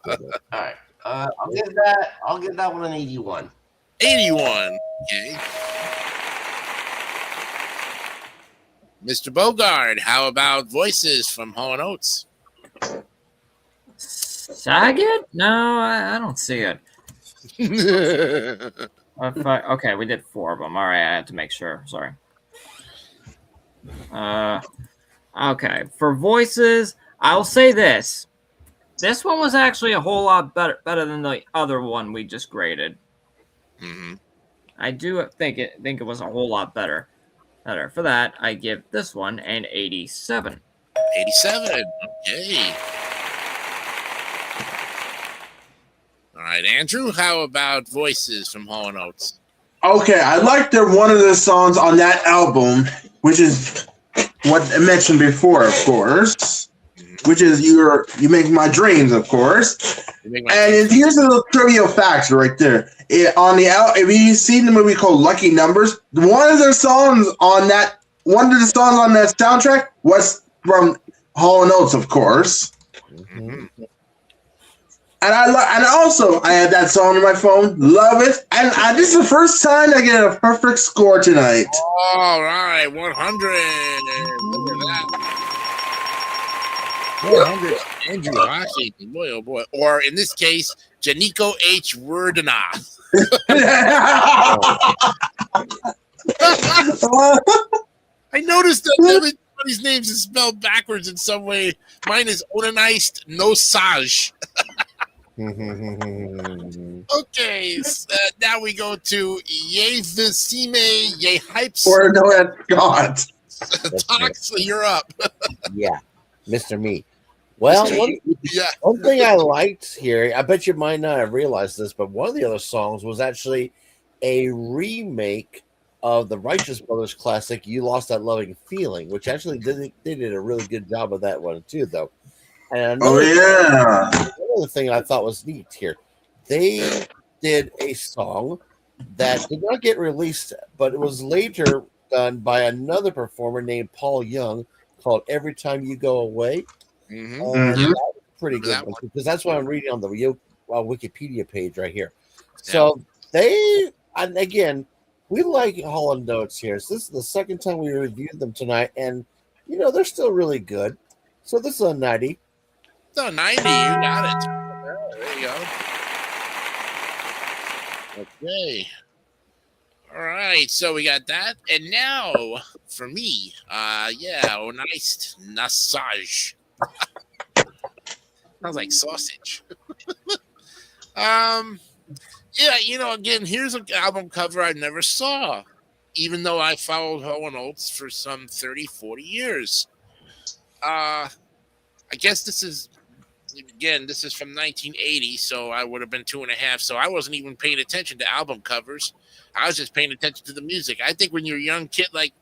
[SPEAKER 6] right. I'll give that one an 81.
[SPEAKER 1] 81. Okay. Mr. Bogard, how about Voices from Hall & Oates?
[SPEAKER 4] Saget? No, I don't see it. Okay, we did 4 of them. All right, I had to make sure. Sorry. Okay, for Voices, I'll say this. This one was actually a whole lot better than the other one we just graded.
[SPEAKER 1] Mm-hmm.
[SPEAKER 4] I do think it was a whole lot better. For that, I give this one an 87.
[SPEAKER 1] 87. Okay. All right, Andrew, how about Voices from Hall & Oates?
[SPEAKER 2] Okay, I like one of the songs on that album, which is what I mentioned before, of course, which is You Make My Dreams, of course. And here's a little trivia fact right there. If you've seen the movie called Lucky Numbers, one of the songs on that soundtrack was from Hall & Oates, of course.
[SPEAKER 1] Mm-hmm.
[SPEAKER 2] And I have that song on my phone. Love it. And this is the first time I get a perfect score tonight.
[SPEAKER 1] All right, 100. Look at that. 400 Andrew Hockey. Boy, oh boy. Or in this case, Janiko H. Wordena. I noticed that everybody's names is spelled backwards in some way. Mine is Onanized Nosage. Okay, now we go to Ye Visime Ye Hypes.
[SPEAKER 2] Or no, that's God.
[SPEAKER 1] Tox, you're up.
[SPEAKER 3] Yeah, Mr. Me. Well,
[SPEAKER 1] Yeah.
[SPEAKER 3] one thing I liked here, I bet you might not have realized this, but one of the other songs was actually a remake of the Righteous Brothers classic, You Lost That Loving Feeling, which actually they did a really good job of that one too, though. And another thing I thought was neat here, they did a song that did not get released, but it was later done by another performer named Paul Young called Every Time You Go Away.
[SPEAKER 1] Mm-hmm.
[SPEAKER 3] That was pretty good one, because that's what I'm reading on the Wikipedia page right here. So and again, we like Hall & Notes here. So this is the second time we reviewed them tonight, and they're still really good. So this is a 90.
[SPEAKER 1] No, 90, you got it. There you go. Okay. All right, so we got that. And now for me, nice massage. Sounds like sausage. Again, here's an album cover I never saw, even though I followed Hall & Oates for some 30, 40 years. I guess this is from 1980, so I would have been 2.5. So I wasn't even paying attention to album covers. I was just paying attention to the music. I think when you're a young kid like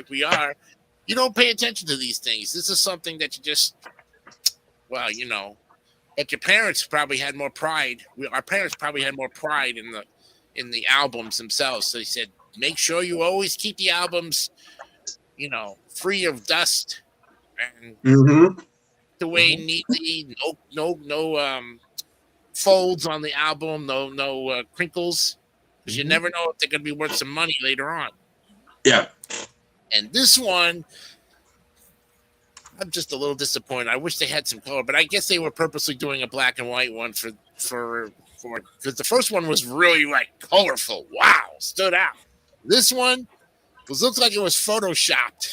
[SPEAKER 1] we are, you don't pay attention to these things. This is something that you just, but your parents probably had more pride. Our parents probably had more pride in the albums themselves. So they said, make sure you always keep the albums, free of dust and away neatly. No folds on the album. No crinkles, because you never know if they're going to be worth some money later on.
[SPEAKER 2] Yeah.
[SPEAKER 1] And this one, I'm just a little disappointed. I wish they had some color, but I guess they were purposely doing a black and white one for because the first one was really colorful. Wow, stood out. This one looks like it was photoshopped.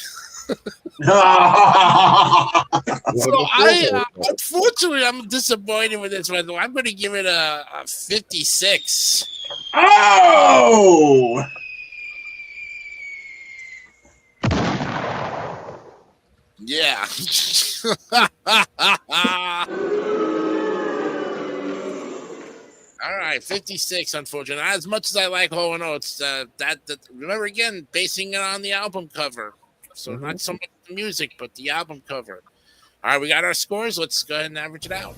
[SPEAKER 1] So unfortunately, I'm disappointed with this one. I'm going to give it a 56.
[SPEAKER 2] Oh!
[SPEAKER 1] Yeah. All right, 56. Unfortunately, as much as I like Hall & Oates, that remember again, basing it on the album cover. So not so much the music, but the album cover. All right, we got our scores. Let's go ahead and average it out.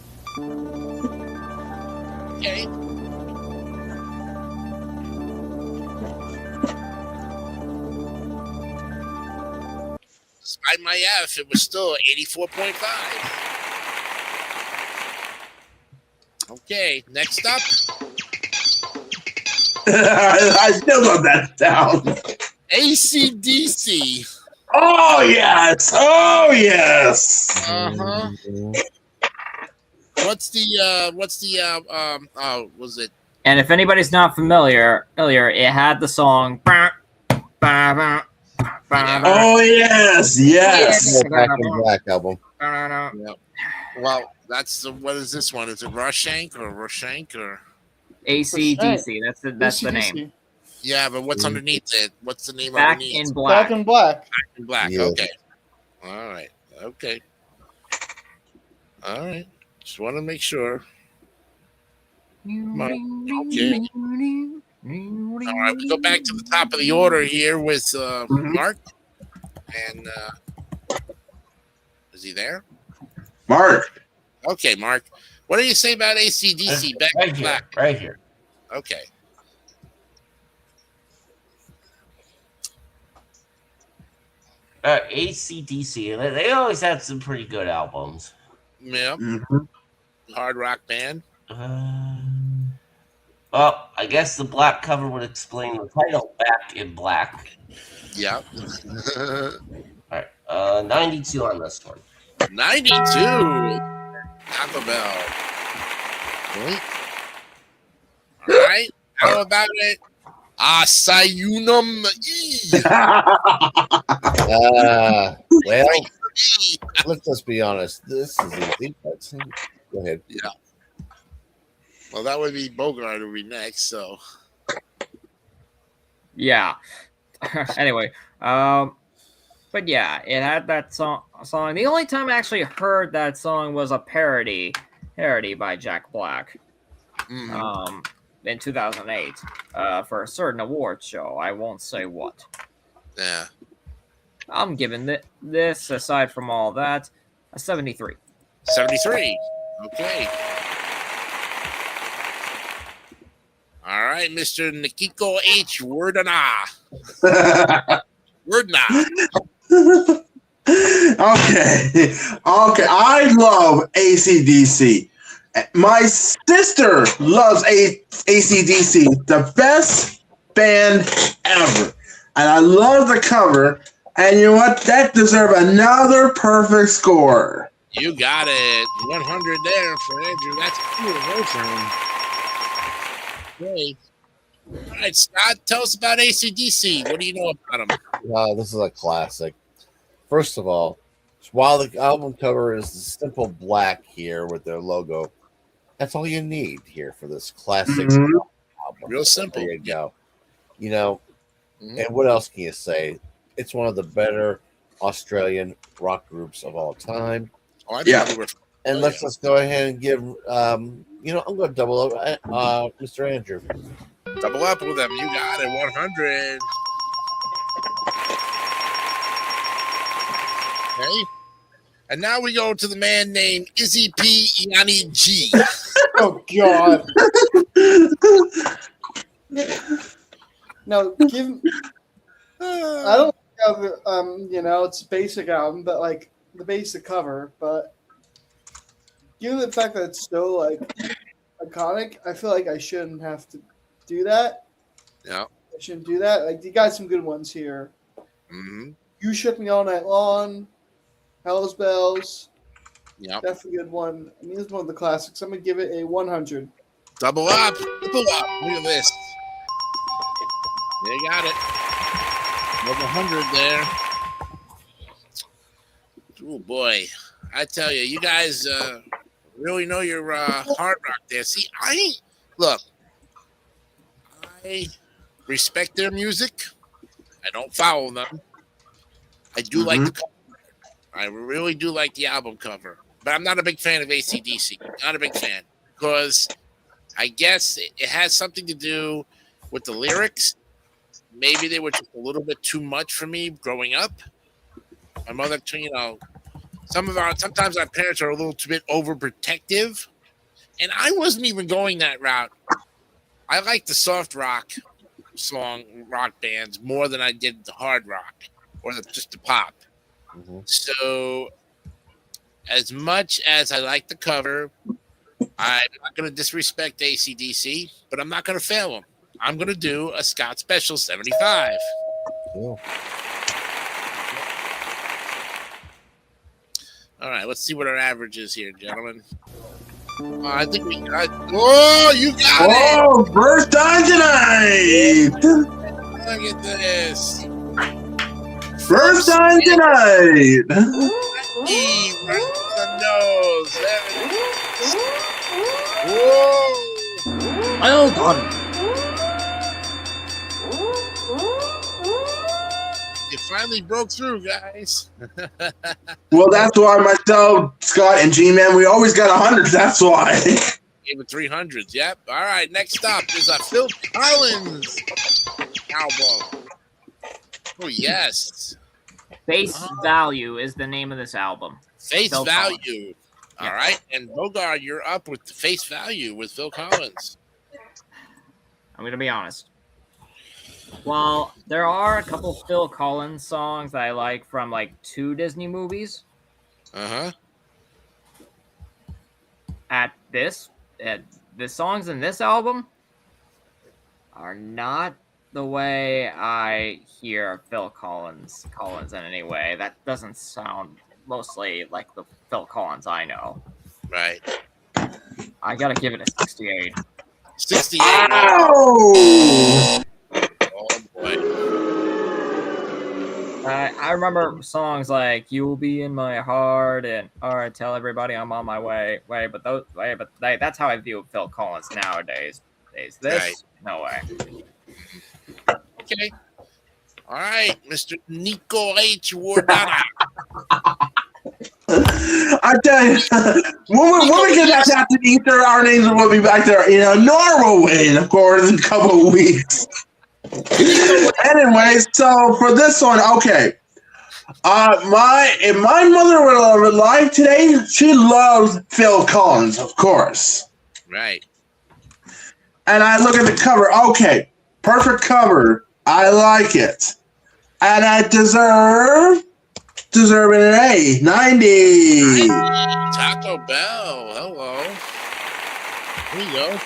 [SPEAKER 1] Okay. Despite my F, it was still 84.5. Okay, next up.
[SPEAKER 2] I still got that down.
[SPEAKER 1] AC/DC.
[SPEAKER 2] Oh yes! Oh yes!
[SPEAKER 1] Uh-huh. Was it?
[SPEAKER 4] And if anybody's not familiar, it had the song.
[SPEAKER 2] Oh yes, yes.
[SPEAKER 3] Back in Black album.
[SPEAKER 1] Yeah. Well, what is this one? Is it Roshank or
[SPEAKER 4] AC/DC? That's the name.
[SPEAKER 1] Yeah, but what's underneath it? What's the name
[SPEAKER 4] Back
[SPEAKER 1] underneath?
[SPEAKER 4] in Black.
[SPEAKER 5] Back in Black.
[SPEAKER 1] Back in Black.
[SPEAKER 3] Yeah.
[SPEAKER 1] Okay. All right. Okay. All right. Just want to make sure. Okay. All right. We go back to the top of the order here with Mark. And is he there?
[SPEAKER 2] Mark.
[SPEAKER 1] Okay, Mark. What do you say about AC/DC? Back in Black.
[SPEAKER 6] Right here.
[SPEAKER 1] Okay.
[SPEAKER 6] AC/DC. They always had some pretty good albums.
[SPEAKER 1] Yeah. Hard rock band.
[SPEAKER 6] Well, I guess the black cover would explain the title, Back in Black.
[SPEAKER 1] Yeah.
[SPEAKER 6] All right. 92 on this one.
[SPEAKER 1] 92. Taco Bell. Right. All right. How about it? Asayunum E.
[SPEAKER 3] Well, let's just be honest. This is easy. Go ahead.
[SPEAKER 1] Yeah. Well, that would be Bogart would be next. So.
[SPEAKER 4] Yeah. Anyway, but yeah, it had that song. The only time I actually heard that song was a parody by Jack Black. In 2008, for a certain award show. I won't say what.
[SPEAKER 1] Yeah.
[SPEAKER 4] I'm giving this, aside from all that, a 73.
[SPEAKER 1] 73. Okay. All right, Mr. Nikiko H. Word and Word
[SPEAKER 2] Okay. I love AC/DC. My sister loves AC/DC, the best band ever. And I love the cover. And you know what? That deserves another perfect score.
[SPEAKER 1] You got it. 100 there for Andrew. That's cool. Okay. All right, Scott, tell us about AC/DC. What do you know about them?
[SPEAKER 3] This is a classic. First of all, while the album cover is the simple black here with their logo, that's all you need here for this classic album.
[SPEAKER 1] Real simple.
[SPEAKER 3] There you go. You know, and what else can you say? It's one of the better Australian rock groups of all time.
[SPEAKER 1] Oh,
[SPEAKER 3] and let's just go ahead and give, I'm going to double up Mr. Andrew.
[SPEAKER 1] Double up with them. You got it. 100. Okay. And now we go to the man named Izzy P. Iani G.
[SPEAKER 5] Oh, God. No, I don't have, it's a basic album, but, like, the basic cover, but given the fact that it's so, like, iconic, I feel like I shouldn't have to do that.
[SPEAKER 1] Yeah.
[SPEAKER 5] I shouldn't do that. Like, you got some good ones here.
[SPEAKER 1] Mm-hmm.
[SPEAKER 5] You Shook Me All Night Long, Hell's Bells.
[SPEAKER 1] Yeah.
[SPEAKER 5] That's a good one. I mean, it's one of the classics. I'm going to give it a 100.
[SPEAKER 1] Double up. Triple up. Look at this. You got it. Another 100 there. Oh, boy. I tell you, you guys really know your hard rock there. See, I respect their music. I don't follow them. I do like the cover. I really do like the album cover. But I'm not a big fan of AC/DC. Not a big fan. Because I guess it has something to do with the lyrics. Maybe they were just a little bit too much for me growing up. My mother, sometimes our parents are a little bit overprotective. And I wasn't even going that route. I like the soft rock bands more than I did the hard rock or just the pop. Mm-hmm. So as much as I like the cover, I'm not going to disrespect AC/DC, but I'm not going to fail them. I'm going to do a Scott Special 75. Cool. All right, let's see what our average is here, gentlemen. I think we got. Oh, you got it!
[SPEAKER 2] Oh, first time tonight!
[SPEAKER 1] Look at this.
[SPEAKER 2] First time tonight!
[SPEAKER 1] Right the nose. Whoa!
[SPEAKER 4] Well done.
[SPEAKER 1] You finally broke through, guys.
[SPEAKER 2] Well, that's why myself, Scott, and G-Man, we always got 100. That's why.
[SPEAKER 1] Gave it 300s. Yep. All right. Next up is a Phil Collins album. Oh, yes.
[SPEAKER 4] Face Value is the name of this album.
[SPEAKER 1] Face
[SPEAKER 4] Phil
[SPEAKER 1] Value.
[SPEAKER 4] Collins.
[SPEAKER 1] All right. And Bogart, you're up with the Face Value with Phil Collins.
[SPEAKER 4] I'm going to be honest. While there are a couple Phil Collins songs that I like from like 2 Disney movies.
[SPEAKER 1] Uh-huh.
[SPEAKER 4] The songs in this album are not the way I hear Phil Collins in any way. That doesn't sound mostly like the Phil Collins I know.
[SPEAKER 1] Right.
[SPEAKER 4] I gotta give it a 68.
[SPEAKER 1] 68.
[SPEAKER 2] Ow!
[SPEAKER 1] Oh boy.
[SPEAKER 4] I remember songs like "You Will Be in My Heart" and "All Right, Tell Everybody I'm on My Way." That's how I view Phil Collins nowadays. This,
[SPEAKER 1] Right.
[SPEAKER 4] no way.
[SPEAKER 1] Okay. All right, Mr. Nico H. Wardana.
[SPEAKER 2] I tell you, when we get back after Easter, our names will be back there in a normal way, of course, in a couple of weeks. Anyway, so for this one, okay. If my mother were alive today, she loves Phil Collins, of course.
[SPEAKER 1] Right.
[SPEAKER 2] And I look at the cover, okay, perfect cover. I like it. And I deserve an A, 90.
[SPEAKER 1] Taco Bell. Hello. There you go.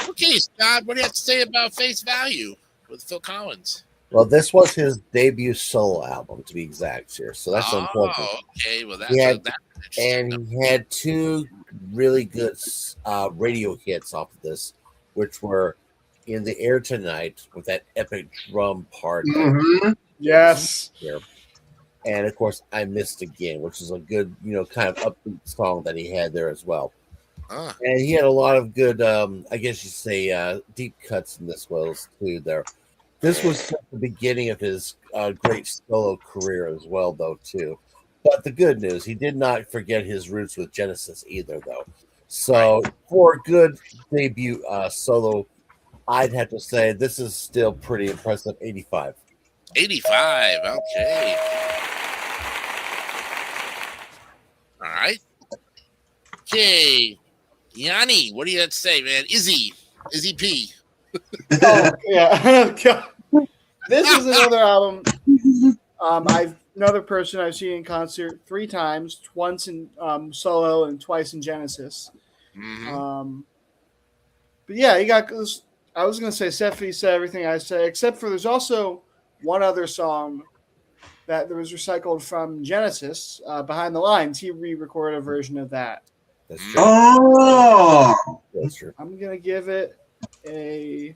[SPEAKER 1] Okay, Scott, what do you have to say about Face Value with Phil Collins?
[SPEAKER 3] Well, this was his debut solo album, to be exact here. So that's important.
[SPEAKER 1] Oh, okay. Well,
[SPEAKER 3] He had-
[SPEAKER 1] that's
[SPEAKER 3] And he had two really good radio hits off of this, which were "In the Air Tonight" with that epic drum part.
[SPEAKER 2] Mm-hmm.
[SPEAKER 5] Yes.
[SPEAKER 3] Here. And of course, "I Missed Again," which is a good, kind of upbeat song that he had there as well. And he had a lot of good, I guess you say, deep cuts in this was too. This was just the beginning of his great solo career as well, though too. But the good news, he did not forget his roots with Genesis either, though. So for a good debut solo, I'd have to say this is still pretty impressive. 85.
[SPEAKER 1] 85. Okay. All right. Okay. Yanni, what do you have to say, man? Izzy P.
[SPEAKER 5] Oh, yeah. This is another album. Another person I've seen in concert 3 times, once in solo and twice in Genesis.
[SPEAKER 1] Mm-hmm.
[SPEAKER 5] But yeah, he got. I was gonna say Sephi said everything I say, except for there's also one other song that was recycled from Genesis, "Behind the Lines." He re-recorded a version of that.
[SPEAKER 3] That's true.
[SPEAKER 2] Oh,
[SPEAKER 3] That's true.
[SPEAKER 5] I'm gonna give it a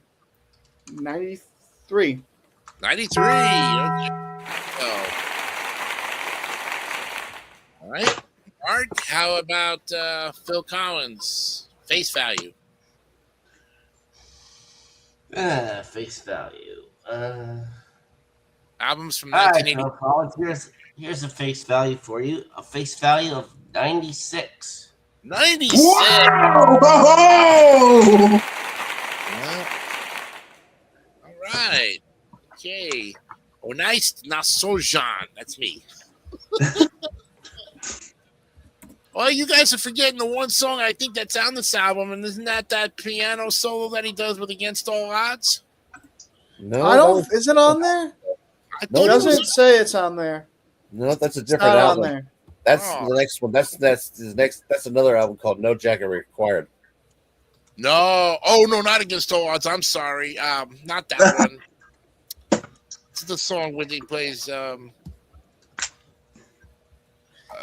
[SPEAKER 5] 93.
[SPEAKER 1] 93. Okay. All right. Mark, how about Phil Collins? Face Value.
[SPEAKER 6] Face Value.
[SPEAKER 1] Albums from
[SPEAKER 6] All right,
[SPEAKER 1] 1980.
[SPEAKER 6] Phil Collins. Here's a face value for you. A face value of 96.
[SPEAKER 1] 96.
[SPEAKER 2] wow!
[SPEAKER 1] Well, all right. Okay. Oh, nice. Nasojan. That's me. Well, you guys are forgetting the one song I think that's on this album, and isn't that piano solo that he does with "Against All Odds"?
[SPEAKER 3] No,
[SPEAKER 5] I don't. Is it on there?
[SPEAKER 1] I
[SPEAKER 3] No,
[SPEAKER 5] It
[SPEAKER 1] thought it
[SPEAKER 5] doesn't
[SPEAKER 1] was.
[SPEAKER 5] say it's on there.
[SPEAKER 3] no, that's a
[SPEAKER 5] It's
[SPEAKER 3] different
[SPEAKER 5] not on
[SPEAKER 3] album.
[SPEAKER 5] there.
[SPEAKER 3] That's
[SPEAKER 1] Oh.
[SPEAKER 3] the next one. That's his next. That's another album called "No Jacket Required."
[SPEAKER 1] No. Oh no, not "Against All Odds." I'm sorry. Not that one. It's the song when he plays.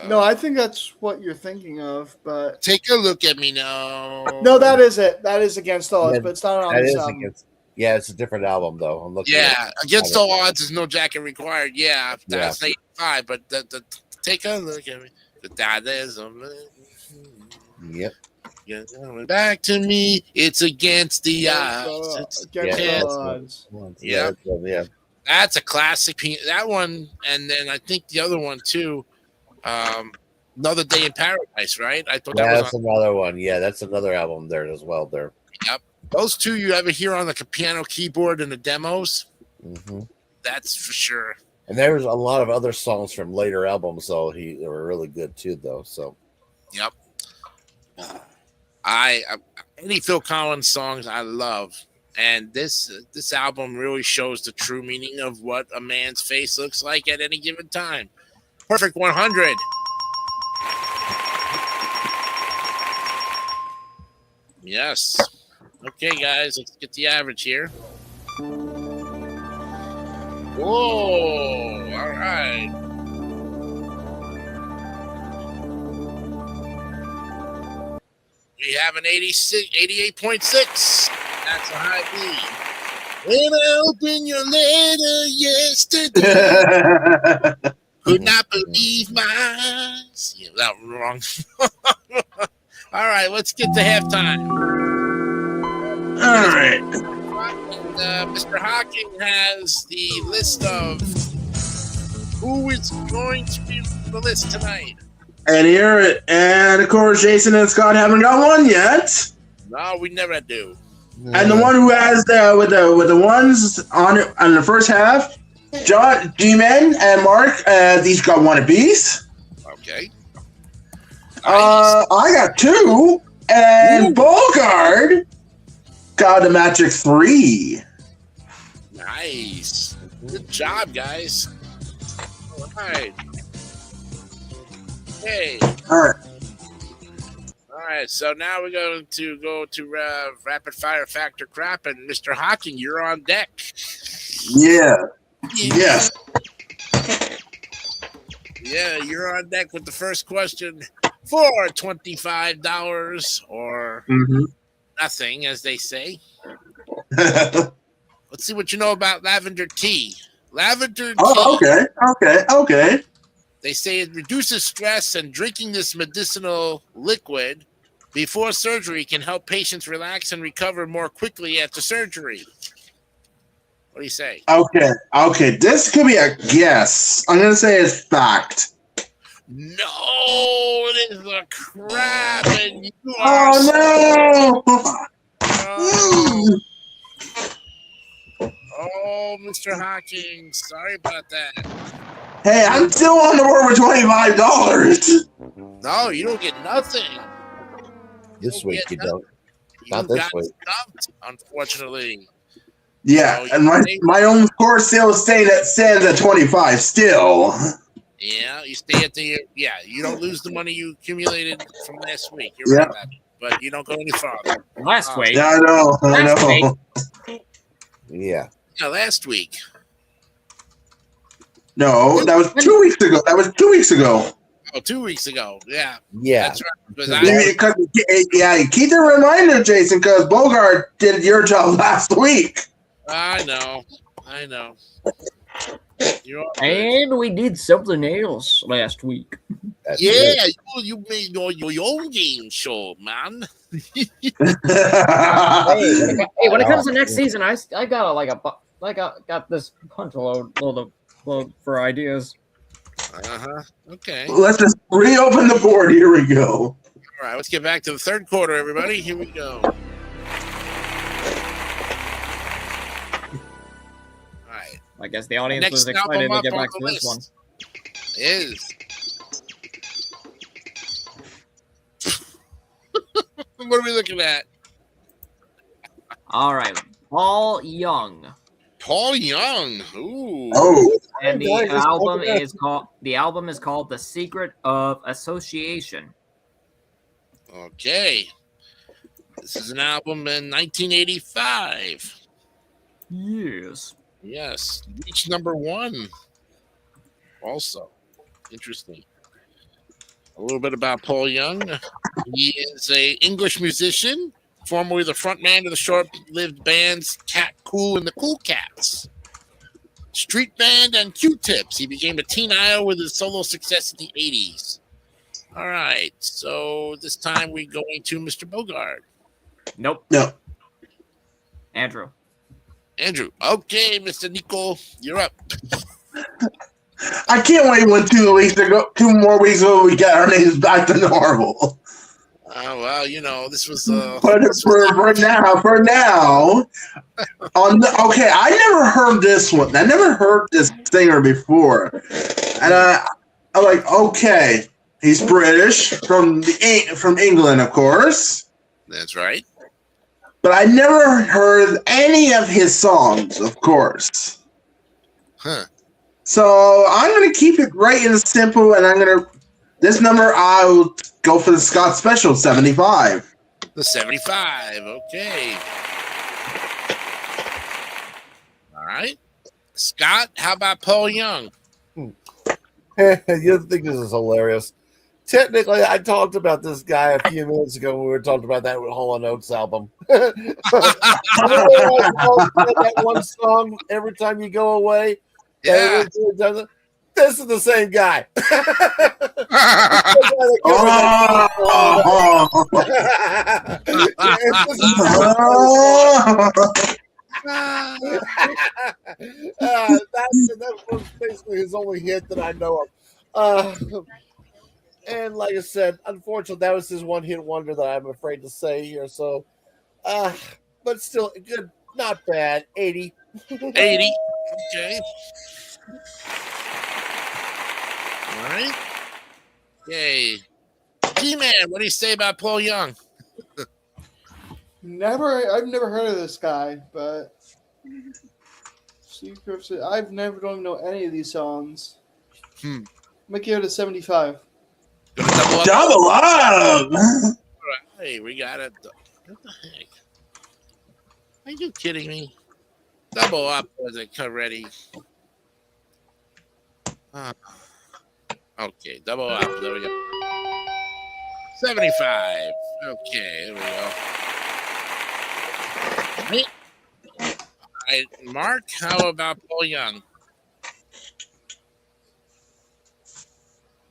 [SPEAKER 5] No, I think that's what you're thinking of, but
[SPEAKER 1] Take a look at me now.
[SPEAKER 5] no, that is it. That is Against All Odds,
[SPEAKER 3] Yeah,
[SPEAKER 5] but it's not on
[SPEAKER 3] That
[SPEAKER 5] this
[SPEAKER 3] is
[SPEAKER 5] album.
[SPEAKER 3] against. Yeah, it's a different album though. I'm looking.
[SPEAKER 1] Yeah,
[SPEAKER 3] at
[SPEAKER 1] "Against All Odds" is "No Jacket Required." Yeah, that's
[SPEAKER 3] Yeah.
[SPEAKER 1] 85. But the take a look at me. That is
[SPEAKER 3] Yep.
[SPEAKER 1] you're coming back to me. It's against the odds.
[SPEAKER 5] Against
[SPEAKER 3] Yeah,
[SPEAKER 5] All
[SPEAKER 3] that's
[SPEAKER 5] Odds.
[SPEAKER 1] Yeah.
[SPEAKER 3] that's one, yeah.
[SPEAKER 1] That's a classic. That one, and then I think the other one too. Another Day in Paradise, right? I thought that was
[SPEAKER 3] That's another one. Yeah, that's another album there as well. There.
[SPEAKER 1] those two you ever hear on the piano keyboard in the demos.
[SPEAKER 3] hmm
[SPEAKER 1] That's for sure.
[SPEAKER 3] And there's a lot of other songs from later albums, though. They were really good too, though. So
[SPEAKER 1] Yep. I any Phil Collins songs I love, and this album really shows the true meaning of what a man's face looks like at any given time. Perfect 100. Yes. Okay, guys, let's get the average here. Whoa! All right. We have an 88.6. That's a high B. When I opened your letter yesterday, could not believe my eyes. Yeah, that was wrong. All right, let's get to halftime.
[SPEAKER 2] All right.
[SPEAKER 1] Mr. Hawking has the list of who is going to be on the list tonight.
[SPEAKER 2] And of course, Jason and Scott haven't got one yet.
[SPEAKER 1] No, we never do.
[SPEAKER 2] And the one who has with the ones on the first half, John, G-Man, and Mark, these got one apiece.
[SPEAKER 1] Okay.
[SPEAKER 2] I got two, and Bogard got a magic 3.
[SPEAKER 1] Nice. Good job, guys. All right. Okay.
[SPEAKER 2] All
[SPEAKER 1] right. So now we're going to go to Rapid Fire Factor Crap, and Mr. Hawking, you're on deck.
[SPEAKER 2] Yeah. Yes.
[SPEAKER 1] Yeah, you're on deck with the first question for $25 or nothing, as they say. Let's see what you know about lavender tea. Lavender tea.
[SPEAKER 2] Oh, okay.
[SPEAKER 1] They say it reduces stress, and drinking this medicinal liquid before surgery can help patients relax and recover more quickly after surgery. What do you say?
[SPEAKER 2] Okay. This could be a guess. I'm gonna say it's fact.
[SPEAKER 1] No, it is a crap, and you
[SPEAKER 2] are.
[SPEAKER 1] Oh, Mr. Hawking, sorry about that.
[SPEAKER 2] Hey, I'm still on the board with $25.
[SPEAKER 1] No, you don't get nothing.
[SPEAKER 3] This week you don't. Not this week.
[SPEAKER 1] Stumped, unfortunately.
[SPEAKER 2] Yeah, and my own score still stands at 25 still.
[SPEAKER 1] Yeah, you stay at the you don't lose the money you accumulated from last week. You're right about it, but you don't go any farther.
[SPEAKER 4] Last week.
[SPEAKER 2] Yeah, I know.
[SPEAKER 3] Yeah.
[SPEAKER 1] Yeah, last week.
[SPEAKER 2] No, that was 2 weeks ago.
[SPEAKER 1] Oh, 2 weeks ago. Yeah.
[SPEAKER 3] Yeah.
[SPEAKER 1] That's right.
[SPEAKER 2] Keep the reminder, Jason, because Bogart did your job last week.
[SPEAKER 1] I know.
[SPEAKER 4] And we did something else last week.
[SPEAKER 1] You made your own game show, man.
[SPEAKER 4] Hey, when it comes to next season, I got this bunch load for ideas.
[SPEAKER 1] Okay.
[SPEAKER 2] Let's just reopen the board. Here we go.
[SPEAKER 1] All right, let's get back to the third quarter, everybody. Here we go. All right.
[SPEAKER 4] I guess the audience was excited to get back to this one.
[SPEAKER 1] Is. What are we looking at?
[SPEAKER 4] All right, Paul Young.
[SPEAKER 1] Paul Young. Ooh.
[SPEAKER 2] Oh.
[SPEAKER 4] And the album is called The Secret of Association.
[SPEAKER 1] Okay. This is an album in 1985.
[SPEAKER 4] Yes.
[SPEAKER 1] Yes. Reached #1. Also. Interesting. A little bit about Paul Young. He is an English musician, formerly the frontman of the short-lived bands Cat Cool and the Cool Cats, Street Band, and Q-Tips. He became a teen idol with his solo success in the 80s. All right, so this time we're going to Mr. Bogard.
[SPEAKER 4] Nope.
[SPEAKER 2] No.
[SPEAKER 4] Andrew.
[SPEAKER 1] Okay, Mr. Nico, you're up.
[SPEAKER 2] I can't wait when 2 more weeks ago we get our names back to normal.
[SPEAKER 1] Well, this was.
[SPEAKER 2] But for now. I never heard this one. I never heard this singer before, and I'm like, okay, he's British from England, of course.
[SPEAKER 1] That's right.
[SPEAKER 2] But I never heard any of his songs, of course.
[SPEAKER 1] Huh.
[SPEAKER 2] So I'm going to keep it right and simple, and this number, I'll go for the Scott Special, 75.
[SPEAKER 1] The 75, okay. All right. Scott, how about Paul Young?
[SPEAKER 3] You think this is hilarious? Technically, I talked about this guy a few minutes ago when we were talking about that Hall & Oates album. That one song, Every Time You Go Away.
[SPEAKER 1] Yeah.
[SPEAKER 3] This is the same guy. That was basically his only hit that I know of. And like I said, unfortunately, that was his one hit wonder that I'm afraid to say here. So, but still good, not bad. 80.
[SPEAKER 1] 80. Okay. All right. Yay. G-Man, what do you say about Paul Young?
[SPEAKER 5] I've never heard of this guy, but I've never don't even know any of these songs. I'm gonna give it a 75.
[SPEAKER 2] Double up!
[SPEAKER 1] Hey, we got it. What the heck? Are you kidding me? Double up was it already? Okay, double up. There we go. 75. Okay, there we go. All right, Mark, how about Paul Young?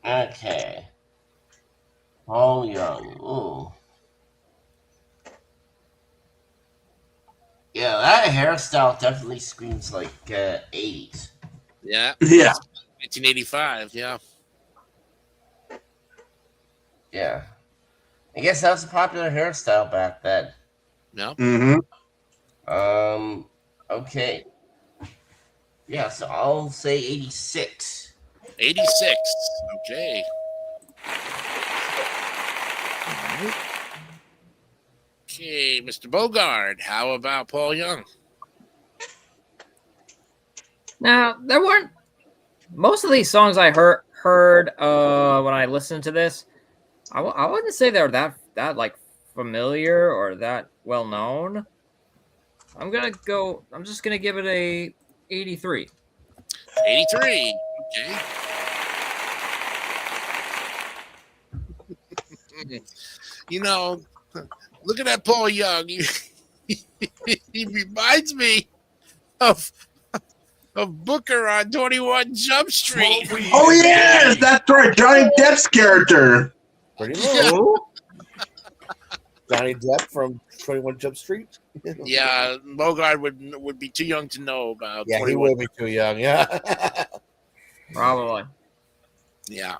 [SPEAKER 6] Okay. Paul Young. Ooh. Yeah, that hairstyle definitely screams like 80s.
[SPEAKER 1] Yeah.
[SPEAKER 2] Yeah.
[SPEAKER 1] 1985, yeah.
[SPEAKER 6] Yeah. I guess that was a popular hairstyle back then.
[SPEAKER 1] No.
[SPEAKER 2] Mm-hmm.
[SPEAKER 6] Okay. Yeah, so I'll say 86.
[SPEAKER 1] 86. Okay. Okay, Mr. Bogard, how about Paul Young?
[SPEAKER 4] Now, there weren't most of these songs I heard when I listened to this. I wouldn't say they're that like familiar or that well known. I'm just gonna give it a 83.
[SPEAKER 1] 83. Okay. You know, look at that Paul Young. He reminds me of Booker on 21 Jump Street.
[SPEAKER 2] Oh yes, that's right, Johnny Depp's character.
[SPEAKER 3] Pretty low. Johnny Depp from 21 Jump Street.
[SPEAKER 1] Yeah, Bogard would be too young to know about.
[SPEAKER 3] Yeah,
[SPEAKER 1] 21.
[SPEAKER 3] he will be too young. Yeah,
[SPEAKER 4] Probably.
[SPEAKER 1] Yeah,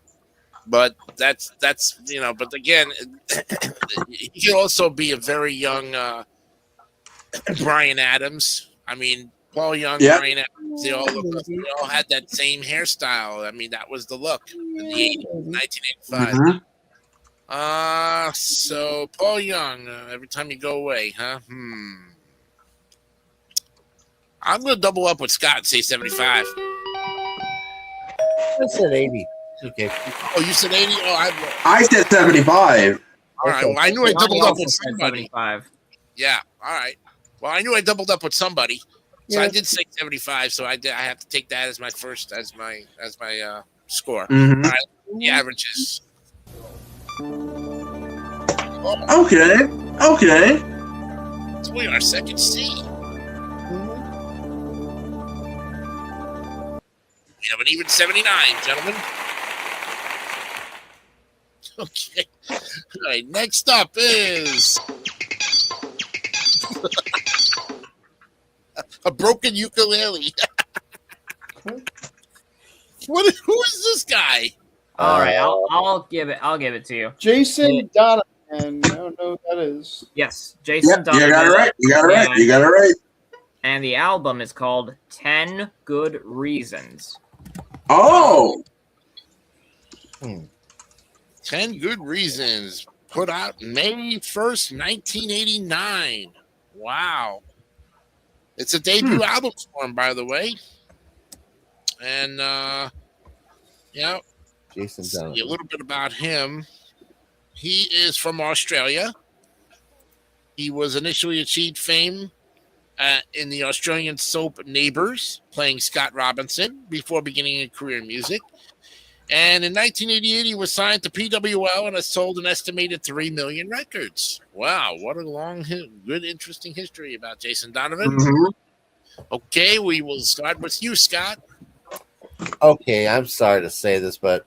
[SPEAKER 1] but that's But again, he could also be a very young Brian Adams. I mean, Paul Young,
[SPEAKER 2] Yep.
[SPEAKER 1] Brian Adams. They all had that same hairstyle. I mean, that was the look in the 80s, 1985. So Paul Young, Every Time You Go Away, huh? I'm gonna double up with Scott and say 75.
[SPEAKER 3] I said 80. Okay.
[SPEAKER 1] Oh, you said 80? Oh,
[SPEAKER 2] I said 75.
[SPEAKER 1] all right. Well, I knew I doubled up with somebody.
[SPEAKER 4] 75.
[SPEAKER 1] Yeah. All right. Well, I knew I doubled up with somebody, so
[SPEAKER 5] Yeah.
[SPEAKER 1] I did say 75. So I have to take that as my first, as my score.
[SPEAKER 2] Mhm.
[SPEAKER 1] All right. The averages.
[SPEAKER 2] Okay.
[SPEAKER 1] So we are second seed. We have an even 79, gentlemen. Okay. All right. Next up is a broken ukulele. Who is this guy?
[SPEAKER 4] All right, I'll give it to you.
[SPEAKER 5] Jason Donovan. I don't know who that is.
[SPEAKER 4] Yes, Jason
[SPEAKER 2] Yep,
[SPEAKER 4] Donovan.
[SPEAKER 2] you got it right.
[SPEAKER 4] And the album is called 10 Good Reasons.
[SPEAKER 2] Oh.
[SPEAKER 1] 10 Good Reasons, put out May 1st, 1989. Wow. It's a debut album for him, by the way. And, yeah,
[SPEAKER 3] Jason
[SPEAKER 1] see
[SPEAKER 3] Donovan.
[SPEAKER 1] a little bit about him. He is from Australia. He was initially achieved fame in the Australian soap Neighbours, playing Scott Robinson before beginning a career in music. And in 1988, he was signed to PWL and has sold an estimated 3 million records. Wow, what a long, good, interesting history about Jason Donovan.
[SPEAKER 2] Mhm.
[SPEAKER 1] Okay, we will start with you, Scott.
[SPEAKER 3] Okay, I'm sorry to say this, but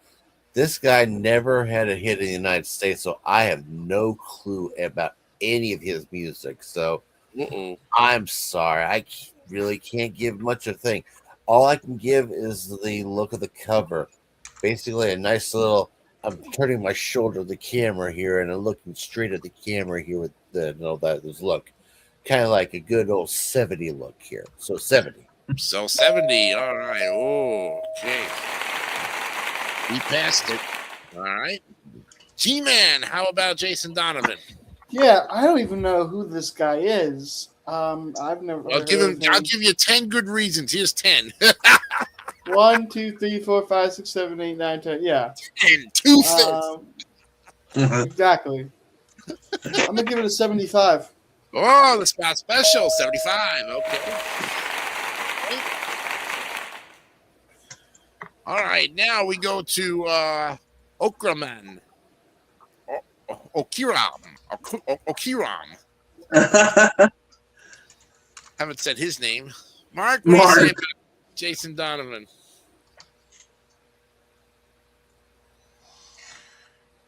[SPEAKER 3] this guy never had a hit in the United States, so I have no clue about any of his music. So I'm sorry. I really can't give much of a thing. All I can give is the look of the cover. Basically, a nice little. I'm turning my shoulder to the camera here, and I'm looking straight at the camera here with this look, kind of like a good old 70 look here. So 70.
[SPEAKER 1] So 70. All right. Oh, okay. We passed it. All right. G-Man, how about Jason Donovan?
[SPEAKER 5] Yeah, I don't even know who this guy is. I've never.
[SPEAKER 1] I'll give you 10 good reasons. Here's 10.
[SPEAKER 5] 1, 2, 3, 4, 5, 6, 7, 8, 9, 10. Yeah.
[SPEAKER 1] 10. 2/5.
[SPEAKER 5] Exactly. I'm gonna give it a 75.
[SPEAKER 1] Oh, the spot special, 75. Okay. All right, now we go to Okraman. Okiram. Haven't said his name. Mark, what do you say about Jason Donovan?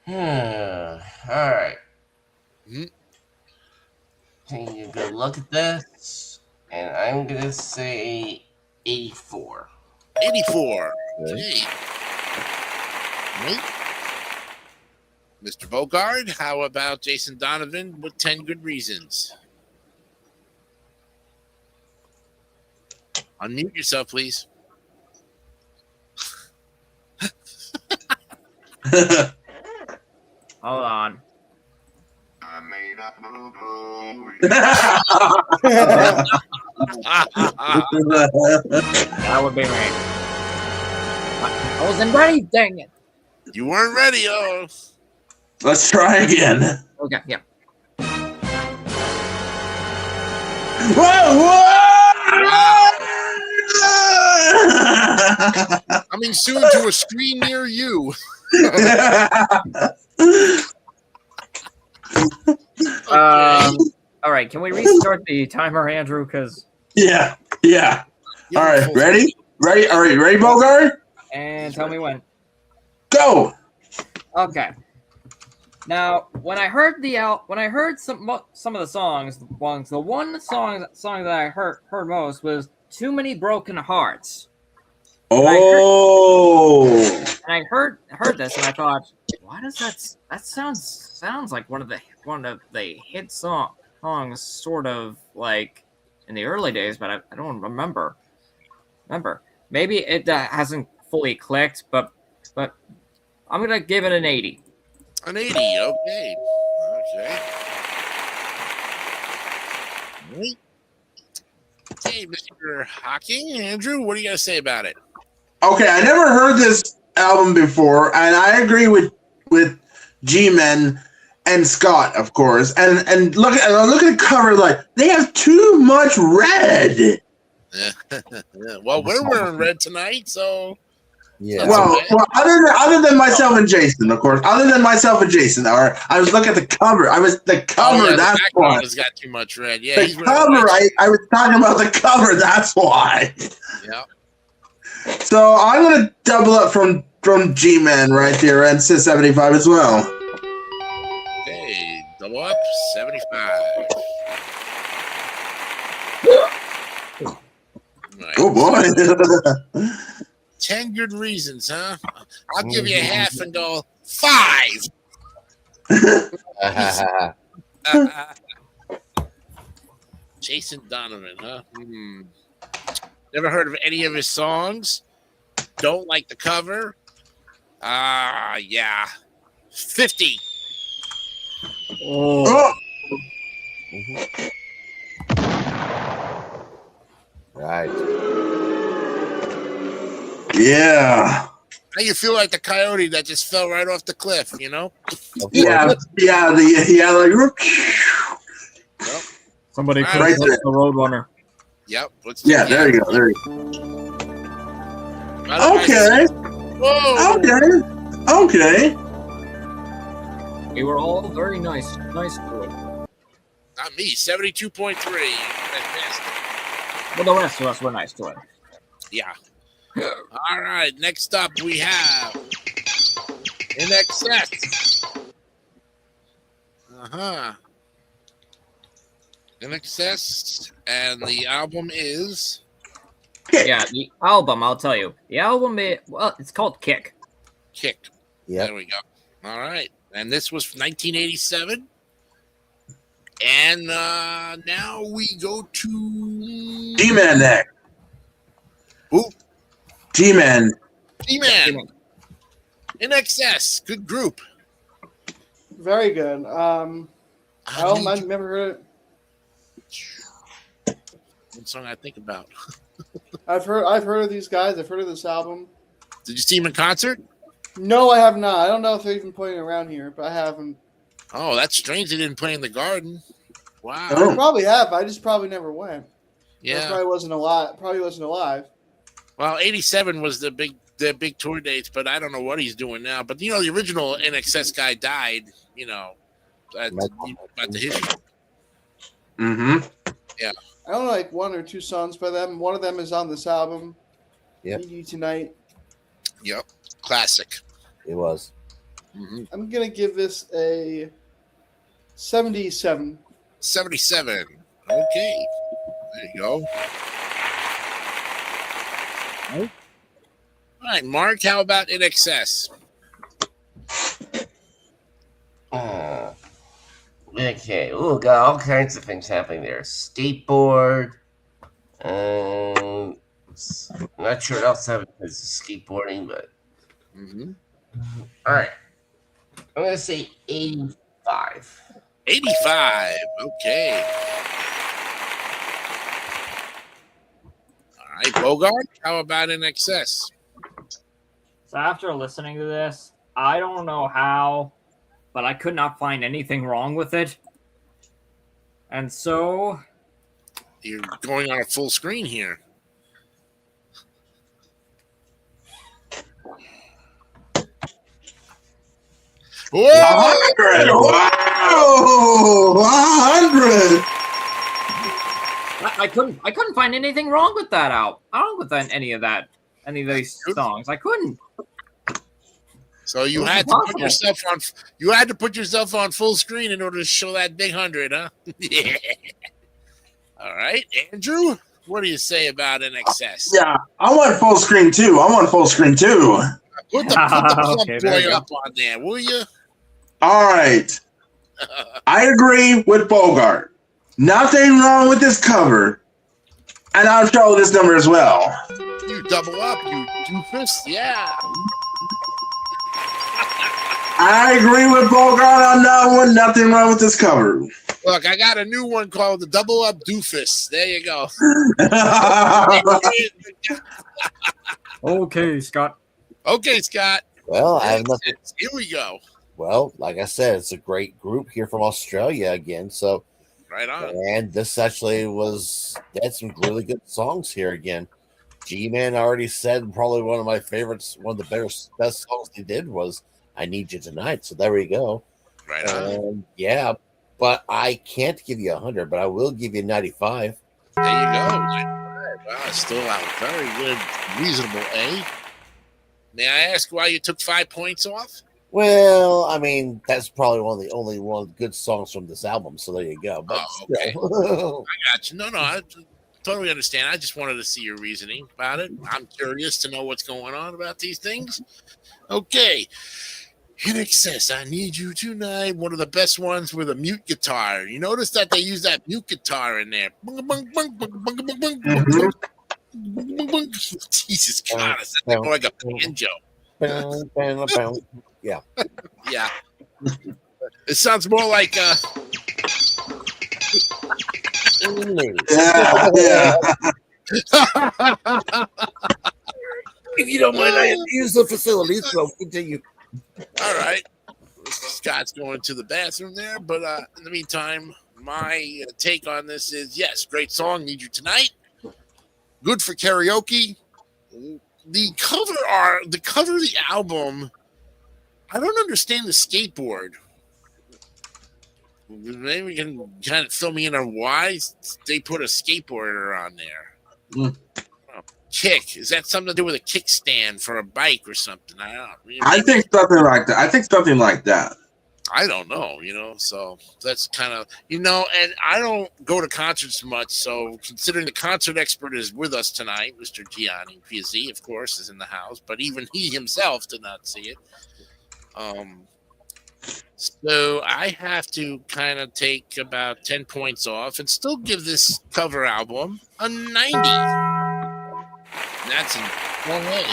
[SPEAKER 6] All right. Taking a good look at this, and I'm gonna say 84.
[SPEAKER 1] 84. Okay. Right. Mr. Bogard, how about Jason Donovan with 10 good reasons? Unmute yourself, please.
[SPEAKER 4] Hold on.
[SPEAKER 7] I made a boo-boo.
[SPEAKER 4] That would be right. I wasn't ready, dang it.
[SPEAKER 1] You weren't ready, oh.
[SPEAKER 2] Let's try again.
[SPEAKER 4] Okay, yeah.
[SPEAKER 2] Whoa!
[SPEAKER 1] Coming soon to a screen near you.
[SPEAKER 4] All right, can we restart the timer, Andrew? Because
[SPEAKER 2] Yeah. All right, ready? All right, ready, Bogart?
[SPEAKER 4] and tell me when.
[SPEAKER 2] Go.
[SPEAKER 4] Okay. Now, when I heard some of the songs, the one song that I heard most was "Too Many Broken Hearts."
[SPEAKER 2] Oh.
[SPEAKER 4] And I heard this, and I thought, why does that sounds like one of the hit songs, sort of like in the early days, but I don't remember. Maybe it hasn't fully clicked, but I'm gonna give it an 80.
[SPEAKER 1] An 80, okay. Right. Okay, Mr. Hawking, Andrew, what do you got to say about it?
[SPEAKER 2] Okay, I never heard this album before, and I agree with G-Men and Scott, of course. And look at the cover, like they have too much red.
[SPEAKER 1] Well, we're wearing red tonight, so
[SPEAKER 3] Yeah.
[SPEAKER 2] Well, other than myself and Jason, of course. Other than myself and Jason, or I was looking at the cover. The cover. That's
[SPEAKER 1] the
[SPEAKER 2] why.
[SPEAKER 1] has got too much red. Yeah,
[SPEAKER 2] The cover. I was talking about the cover. That's why.
[SPEAKER 1] Yeah.
[SPEAKER 2] So I'm gonna double up from G-Man right there and say 75 as well.
[SPEAKER 1] Okay, double up, 75. Nice.
[SPEAKER 2] Oh boy.
[SPEAKER 1] 10 good reasons, huh? I'll give you half and go 5. Jason Donovan, huh? Never heard of any of his songs. Don't like the cover. Yeah. 50.
[SPEAKER 2] Oh.
[SPEAKER 3] Right.
[SPEAKER 2] Yeah.
[SPEAKER 1] Now you feel like the coyote that just fell right off the cliff, you know?
[SPEAKER 2] Yeah. Like.
[SPEAKER 1] Yep.
[SPEAKER 8] Somebody
[SPEAKER 1] Right
[SPEAKER 8] put
[SPEAKER 2] there.
[SPEAKER 8] the Roadrunner.
[SPEAKER 1] Yep. Let's
[SPEAKER 2] Yeah. There you go. There you go. Okay.
[SPEAKER 1] Whoa!
[SPEAKER 2] Okay.
[SPEAKER 4] We were all very nice to it.
[SPEAKER 1] Not me. 72.3. Fantastic.
[SPEAKER 4] Well, the rest of us were nice to it.
[SPEAKER 1] Yeah. All right. Next up, we have In Excess. In Excess, and the album is
[SPEAKER 4] Yeah, the album, I'll tell you. The album, it's called Kick.
[SPEAKER 1] Kick.
[SPEAKER 3] Yeah.
[SPEAKER 1] There we go. All right. And this was 1987. And now we go to
[SPEAKER 2] D-Man next.
[SPEAKER 1] Who?
[SPEAKER 2] D-Man.
[SPEAKER 1] D-Man. In Excess. Good group.
[SPEAKER 5] Very good. I've never heard it.
[SPEAKER 1] One song I think about.
[SPEAKER 5] I've heard of these guys. I've heard of this album.
[SPEAKER 1] Did you see them in concert?
[SPEAKER 5] No, I have not. I don't know if they're even playing around here, but I haven't.
[SPEAKER 1] Oh, that's strange. They didn't play in the Garden. Wow.
[SPEAKER 2] Oh.
[SPEAKER 5] I probably have. I just probably never went.
[SPEAKER 1] Yeah.
[SPEAKER 5] I probably wasn't alive.
[SPEAKER 1] Well, 87 was the big tour dates, but I don't know what he's doing now. But the original In Excess guy died. At the history.
[SPEAKER 2] Mm-hmm.
[SPEAKER 1] Yeah.
[SPEAKER 5] I don't know, like one or two songs by them. One of them is on this album.
[SPEAKER 3] Yep.
[SPEAKER 5] Need You Tonight.
[SPEAKER 1] Yep. Classic.
[SPEAKER 3] It was.
[SPEAKER 1] Mm-hmm.
[SPEAKER 5] I'm gonna give this a 77.
[SPEAKER 1] 77. Okay. There you go. All right, Mark, how about In Excess?
[SPEAKER 6] Okay. Ooh, got all kinds of things happening there. Skateboard. I'm not sure what else happened because of skateboarding, but all right. I'm gonna say 85.
[SPEAKER 1] 85. Okay. All right, Bogart, how about In Excess?
[SPEAKER 4] So after listening to this, I don't know how, but I could not find anything wrong with it. And so
[SPEAKER 1] You're going on a full screen here. Whoa!
[SPEAKER 2] 100! Wow! 100!
[SPEAKER 4] I couldn't find anything wrong with that any of these songs. I couldn't.
[SPEAKER 1] So you had to put yourself on. You had to put yourself on full screen in order to show that big 100, huh? Yeah. All right, Andrew. What do you say about In Excess?
[SPEAKER 2] Yeah, I want full screen too.
[SPEAKER 1] Put the plump
[SPEAKER 4] Okay, there you
[SPEAKER 1] boy
[SPEAKER 4] go.
[SPEAKER 1] up on there, will you?
[SPEAKER 2] All right. I agree with Bogart. Nothing wrong with this cover. And I'll show this number as well.
[SPEAKER 1] You double up, you doofus. Yeah.
[SPEAKER 2] I agree with Bogart on that one. Nothing wrong with this cover.
[SPEAKER 1] Look, I got a new one called the Double Up Doofus. There you go.
[SPEAKER 4] Okay, Scott.
[SPEAKER 1] Okay, Scott.
[SPEAKER 3] Well, I have nothing.
[SPEAKER 1] Here we go.
[SPEAKER 3] Well, like I said, it's a great group here from Australia again. So,
[SPEAKER 1] Right on.
[SPEAKER 3] and this actually they had some really good songs here again. G-Man already said probably one of my favorites, one of the best songs they did was I Need You Tonight. So there we go.
[SPEAKER 1] Right on.
[SPEAKER 3] Yeah, but I can't give you 100, but I will give you 95.
[SPEAKER 1] There you go. Wow, still out. Very good. Reasonable, eh? May I ask why you took 5 points off?
[SPEAKER 3] Well, I mean, that's probably one of the only good songs from this album. So there you go. But
[SPEAKER 1] okay.
[SPEAKER 3] still.
[SPEAKER 1] I got you. No, I totally understand. I just wanted to see your reasoning about it. I'm curious to know what's going on about these things. Okay. In Excess, I Need You Tonight. One of the best ones with a mute guitar. You notice that they use that mute guitar in there. Jesus God, it sounds more like a banjo.
[SPEAKER 3] Yeah.
[SPEAKER 1] Yeah. It sounds more like
[SPEAKER 2] Yeah.
[SPEAKER 3] If you don't mind, I have to use the facility, so continue.
[SPEAKER 1] all right. Scott's going to the bathroom there, but in the meantime, my take on this is yes, great song, Need You Tonight. Good for karaoke. the cover of the album. I don't understand the skateboard. Maybe you can kind of fill me in on why they put a skateboarder on there. Kick, is that something to do with a kickstand for a bike or something? I don't know.
[SPEAKER 2] I think something like that. I think something like that.
[SPEAKER 1] I don't know, so that's kind of, and I don't go to concerts much, so considering the concert expert is with us tonight, Mr. Gianni PZ, of course, is in the house, but even he himself did not see it. So I have to kind of take about 10 points off and still give this cover album a 90. That's in one way.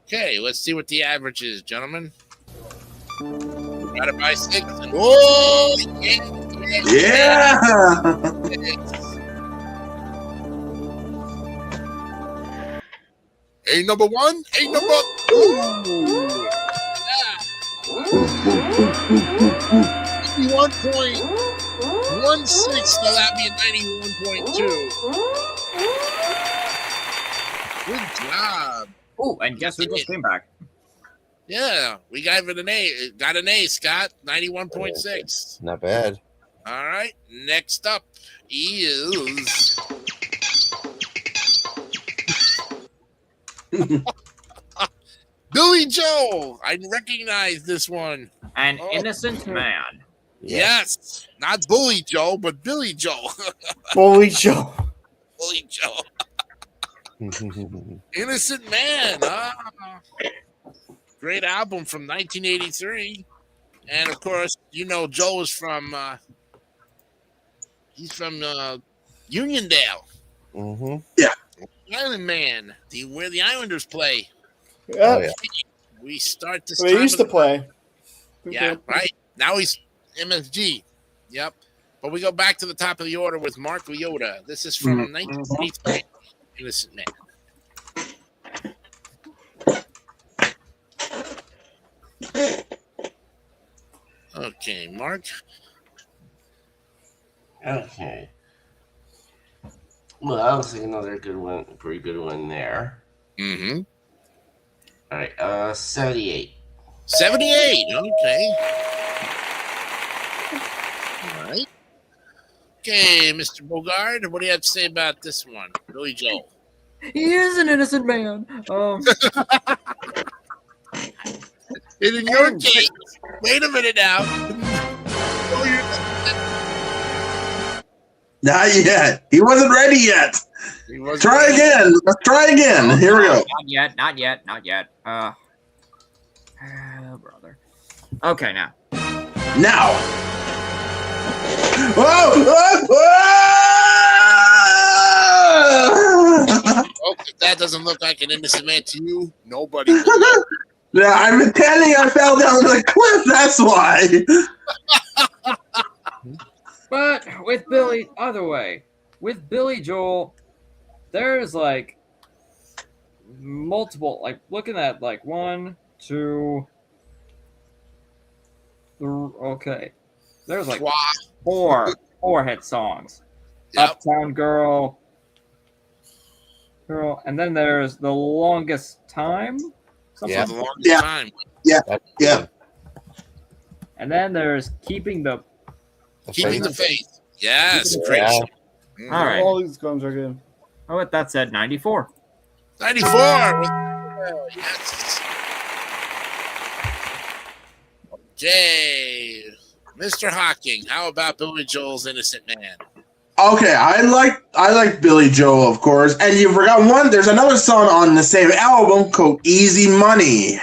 [SPEAKER 1] Okay, let's see what the average is, gentlemen. Divided by 6. And oh,
[SPEAKER 2] Yeah.
[SPEAKER 1] A number 1, A number 2. 91.16. So that'd be a 91.2. Good job.
[SPEAKER 4] Oh, and guess who just came back?
[SPEAKER 1] Yeah, we got an A. Got an A, Scott. 91.6.
[SPEAKER 3] Not bad.
[SPEAKER 1] All right. Next up is Billy Joel. I recognize this one.
[SPEAKER 4] An innocent man.
[SPEAKER 1] Yes. Not Bully Joe, but Billy Joel.
[SPEAKER 5] Bully Joe.
[SPEAKER 1] Bully Joel. Innocent Man. Great album from 1983. And of course, Joe is from he's from Uniondale.
[SPEAKER 3] Mm-hmm.
[SPEAKER 2] Yeah.
[SPEAKER 1] Island Man, where the Islanders play.
[SPEAKER 5] Yeah.
[SPEAKER 3] Oh, yeah.
[SPEAKER 1] We start this.
[SPEAKER 5] They used to play.
[SPEAKER 1] Yeah, right. Now he's MSG. Yep. But we go back to the top of the order with Mark Leota. This is from 1983. Innocent Man. Okay, Mark.
[SPEAKER 6] Okay. Well, that was another good one, pretty good one there.
[SPEAKER 1] Mm-hmm.
[SPEAKER 6] All right, 78.
[SPEAKER 1] 78. Okay. All right. Okay, Mr. Bogard, what do you have to say about this one? Billy Joel.
[SPEAKER 4] He is an innocent man.
[SPEAKER 1] And in your case, wait a minute now.
[SPEAKER 2] Not yet. He wasn't ready yet. Try again. Let's try again. Here we go.
[SPEAKER 4] Not yet. Brother. Okay, now.
[SPEAKER 2] Now. Whoa!
[SPEAKER 1] Oh, if that doesn't look like an innocent man to you, nobody will.
[SPEAKER 2] Yeah, I've been telling you I fell down the cliff. That's why.
[SPEAKER 4] But with Billy, other way. With Billy Joel, there's like multiple, like looking at like 1, 2, 3, okay. There's like four hit songs.
[SPEAKER 1] Yep.
[SPEAKER 4] Uptown Girl, and then there's The Longest Time.
[SPEAKER 1] Yeah, the longest time.
[SPEAKER 2] Yeah.
[SPEAKER 4] And then there's Keeping the
[SPEAKER 1] Faith. Yes, great.
[SPEAKER 3] Yeah.
[SPEAKER 4] All right.
[SPEAKER 5] All these guns are good.
[SPEAKER 4] Oh, with that said, 94.
[SPEAKER 1] 94. Yes. Okay. Mr. Hawking, how about Billy Joel's Innocent Man?
[SPEAKER 2] Okay, I like Billy Joel, of course, and you forgot one. There's another song on the same album called "Easy Money."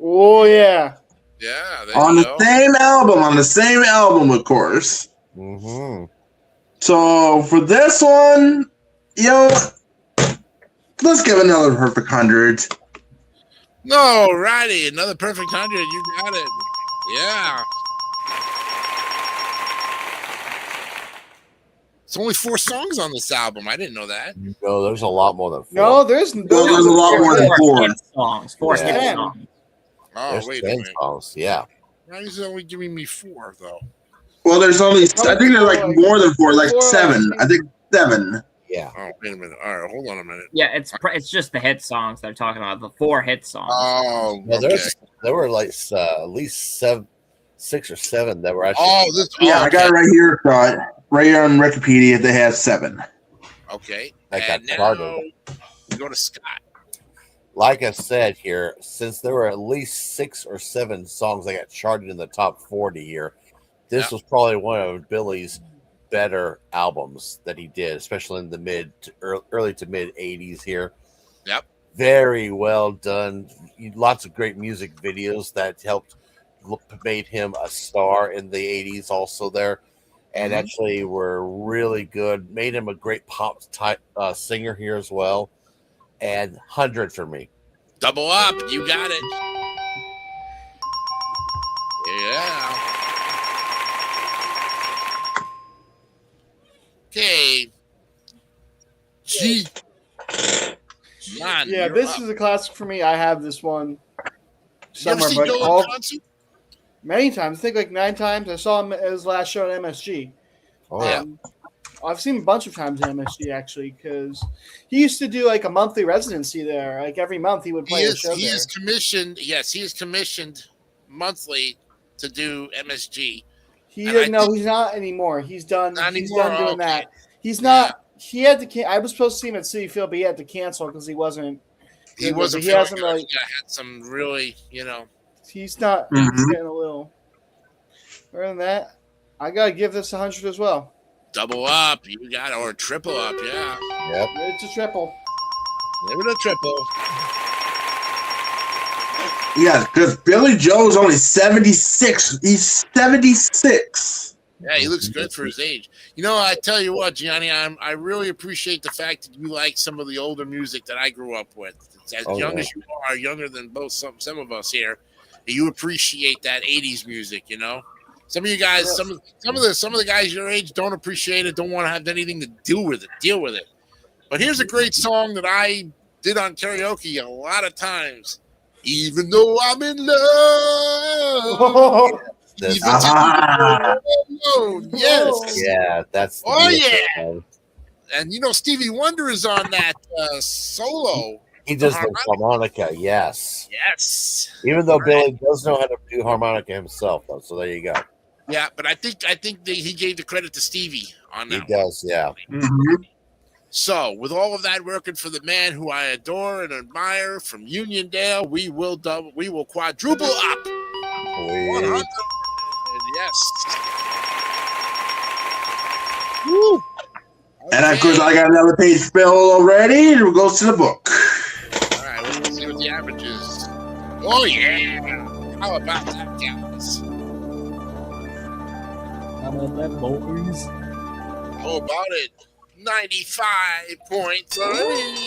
[SPEAKER 5] Oh yeah.
[SPEAKER 1] Yeah.
[SPEAKER 2] On the same album, of course.
[SPEAKER 3] Mm-hmm.
[SPEAKER 2] So for this one, let's give another perfect 100.
[SPEAKER 1] No, righty, another perfect 100. You got it. Yeah. It's only 4 songs on this album. I didn't know that.
[SPEAKER 3] No, there's a lot more than 4.
[SPEAKER 5] No, there's
[SPEAKER 2] There's a lot more than 4.
[SPEAKER 4] Songs.
[SPEAKER 5] Four
[SPEAKER 4] hit
[SPEAKER 5] hits.
[SPEAKER 4] songs.
[SPEAKER 1] Oh,
[SPEAKER 3] There's
[SPEAKER 1] wait a
[SPEAKER 3] 10
[SPEAKER 1] minute.
[SPEAKER 3] songs. Yeah.
[SPEAKER 1] Why is it only giving me 4, though?
[SPEAKER 2] Well, there's only, I think there's like more than 4, like 7. I think 7.
[SPEAKER 3] Yeah.
[SPEAKER 1] Oh, wait a minute. All right, hold on a minute.
[SPEAKER 4] Yeah, it's just the hit songs they're talking about. The 4 hit songs.
[SPEAKER 1] Oh,
[SPEAKER 3] Well,
[SPEAKER 1] okay.
[SPEAKER 3] there were like at least 6 or 7 that were actually.
[SPEAKER 1] Oh, this.
[SPEAKER 2] Yeah,
[SPEAKER 1] Oh,
[SPEAKER 2] I got it right here. Right here on Wikipedia, they have 7.
[SPEAKER 1] Okay.
[SPEAKER 3] That got
[SPEAKER 1] And now
[SPEAKER 3] charted.
[SPEAKER 1] we go to Scott.
[SPEAKER 3] Like I said here, since there were at least 6 or 7 songs that got charted in the top 40 here, this was probably one of Billy's better albums that he did, especially in the early to mid 80s here.
[SPEAKER 1] Yep.
[SPEAKER 3] Very well done. Lots of great music videos that made him a star in the 80s also there, and actually were really good. Made him a great pop type singer here as well. And 100 for me.
[SPEAKER 1] Double up. You got it. Yeah. Okay. Gee. Man,
[SPEAKER 5] Yeah, this is a classic for me. I have this one
[SPEAKER 1] You ever
[SPEAKER 5] somewhere,
[SPEAKER 1] see
[SPEAKER 5] but
[SPEAKER 1] Joe in concert?
[SPEAKER 5] many times. I think like 9 times. I saw him at his last show at MSG.
[SPEAKER 3] Oh yeah.
[SPEAKER 5] I've seen him a bunch of times at MSG actually, because he used to do like a monthly residency there. Like every month he would play a show
[SPEAKER 1] He
[SPEAKER 5] there.
[SPEAKER 1] is commissioned. Yes, he is commissioned monthly to do MSG.
[SPEAKER 5] He's not anymore. He's done.
[SPEAKER 1] Not
[SPEAKER 5] He's
[SPEAKER 1] anymore?
[SPEAKER 5] done doing
[SPEAKER 1] Okay.
[SPEAKER 5] that. He's not. He had to. I was supposed to see him at City Field, but he had to cancel because he wasn't.
[SPEAKER 1] He wasn't.
[SPEAKER 5] He hasn't
[SPEAKER 1] really.
[SPEAKER 5] really.
[SPEAKER 1] He had some really,
[SPEAKER 5] He's not. He's getting a little. Other than that, I gotta give this 100 as well.
[SPEAKER 1] double up. You got it, or triple up. Yeah.
[SPEAKER 3] Yep.
[SPEAKER 5] It's a triple.
[SPEAKER 1] Give it a triple.
[SPEAKER 2] Yeah, because Billy Joe's only 76. He's 76.
[SPEAKER 1] Yeah, he looks good for his age. I tell you what, Gianni, I really appreciate the fact that you like some of the older music that I grew up with. As young as you are, younger than both some of us here, you appreciate that 80s music. Some of you guys, some of the guys your age don't appreciate it, don't want to have anything to deal with it. But here's a great song that I did on karaoke a lot of times. Even though I'm in love. Yes.
[SPEAKER 3] Yeah, that's.
[SPEAKER 1] Yeah. And Stevie Wonder is on that solo.
[SPEAKER 3] He does the harmonica, yes.
[SPEAKER 1] Yes.
[SPEAKER 3] Even though Billy does know how to do harmonica himself, though. So there you go.
[SPEAKER 1] Yeah, but I think he gave the credit to Stevie on that.
[SPEAKER 3] He does, yeah.
[SPEAKER 2] Mm-hmm.
[SPEAKER 1] So, with all of that working for the man who I adore and admire from Uniondale, we will quadruple up. 100. Yes. Woo.
[SPEAKER 2] And of course, I got another page fill already, and it goes to the book.
[SPEAKER 1] All right, let's see what the average is. Oh, yeah. How about that, guys?
[SPEAKER 8] How about that, boys?
[SPEAKER 1] How about it? 95 points already.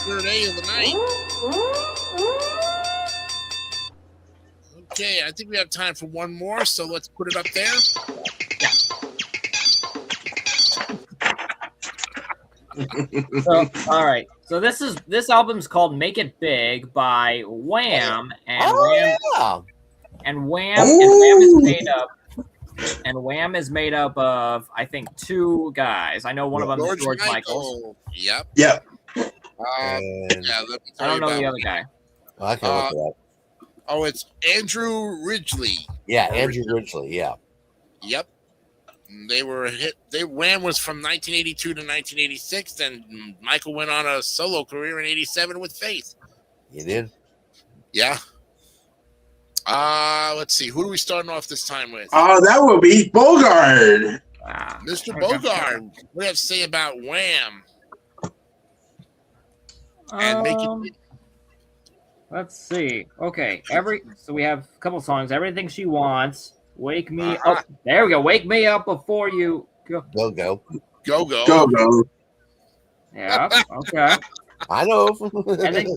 [SPEAKER 1] Third A of the night. Okay, I think we have time for one more, so let's put it up there.
[SPEAKER 4] So, all right. So this album's called "Make It Big" by Wham, and Wham is made up of I think 2 guys. I know one of them is George Michael.
[SPEAKER 1] Yep.
[SPEAKER 2] Yep.
[SPEAKER 1] Let me
[SPEAKER 4] I don't know the other guy.
[SPEAKER 3] I can look it up.
[SPEAKER 1] Oh, it's Andrew Ridgeley.
[SPEAKER 3] Yeah, Andrew Ridgeley. Yeah.
[SPEAKER 1] Yep. They were a hit. Wham was from 1982 to 1986. Then Michael went on a solo career in '87 with Faith.
[SPEAKER 3] You did?
[SPEAKER 1] Yeah. Let's see. Who are we starting off this time with?
[SPEAKER 2] That will be Bogart.
[SPEAKER 1] Mr. Bogart. What do you have to say about Wham? And make it.
[SPEAKER 4] Let's see. Okay, so we have a couple songs. Everything She Wants. Wake Me Up. There we go. Wake Me Up Before You Go.
[SPEAKER 3] Go.
[SPEAKER 4] Yeah. Okay.
[SPEAKER 3] I know.
[SPEAKER 4] And then,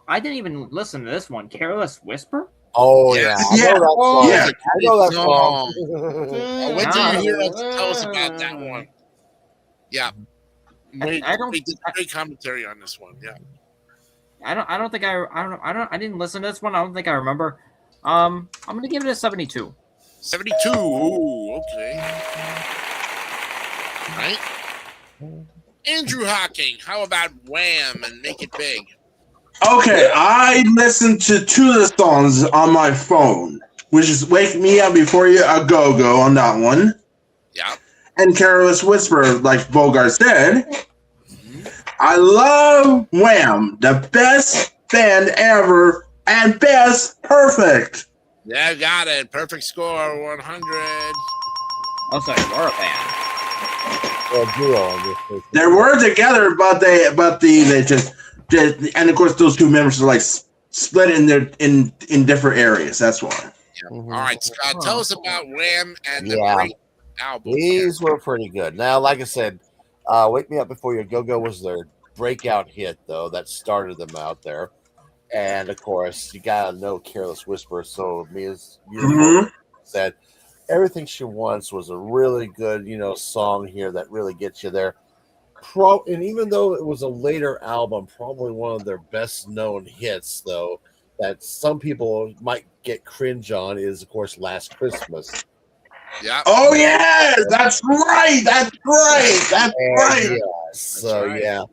[SPEAKER 4] I didn't even listen to this one. Careless Whisper.
[SPEAKER 3] Oh yeah. I know that song.
[SPEAKER 1] When do you hear us tell us about that one? Yeah. We did great commentary on this one. Yeah.
[SPEAKER 4] I didn't listen to this one. I don't think I remember. I'm gonna give it a 72.
[SPEAKER 1] 72. Ooh, okay. Right. Andrew Hawking, how about Wham and Make It Big?
[SPEAKER 2] Okay, I listened to 2 of the songs on my phone, which is Wake Me Up Before You a Go-Go on that one.
[SPEAKER 1] Yeah.
[SPEAKER 2] And Careless Whisper, like Bogart said. I love Wham, the best band ever, and best perfect.
[SPEAKER 1] Yeah, got it. Perfect score, 100.
[SPEAKER 4] Oh, sorry, we're a band.
[SPEAKER 3] Duo in this case.
[SPEAKER 2] They were together, but they just and of course those 2 members are like split in different areas. That's why.
[SPEAKER 1] All right, Scott, tell us about Wham and the
[SPEAKER 3] Yeah.
[SPEAKER 1] great album.
[SPEAKER 3] These were pretty good. Now, like I said, Wake Me Up Before You Go-Go was their breakout hit, though, that started them out there. And, of course, you got to know Careless Whisper. So, me as you said, Everything She Wants was a really good, song here that really gets you there. And even though it was a later album, probably one of their best-known hits, though, that some people might get cringe on is, of course, Last Christmas.
[SPEAKER 1] Yeah.
[SPEAKER 2] Oh yeah, that's right. That's right. That's right.
[SPEAKER 3] Yeah. So yeah,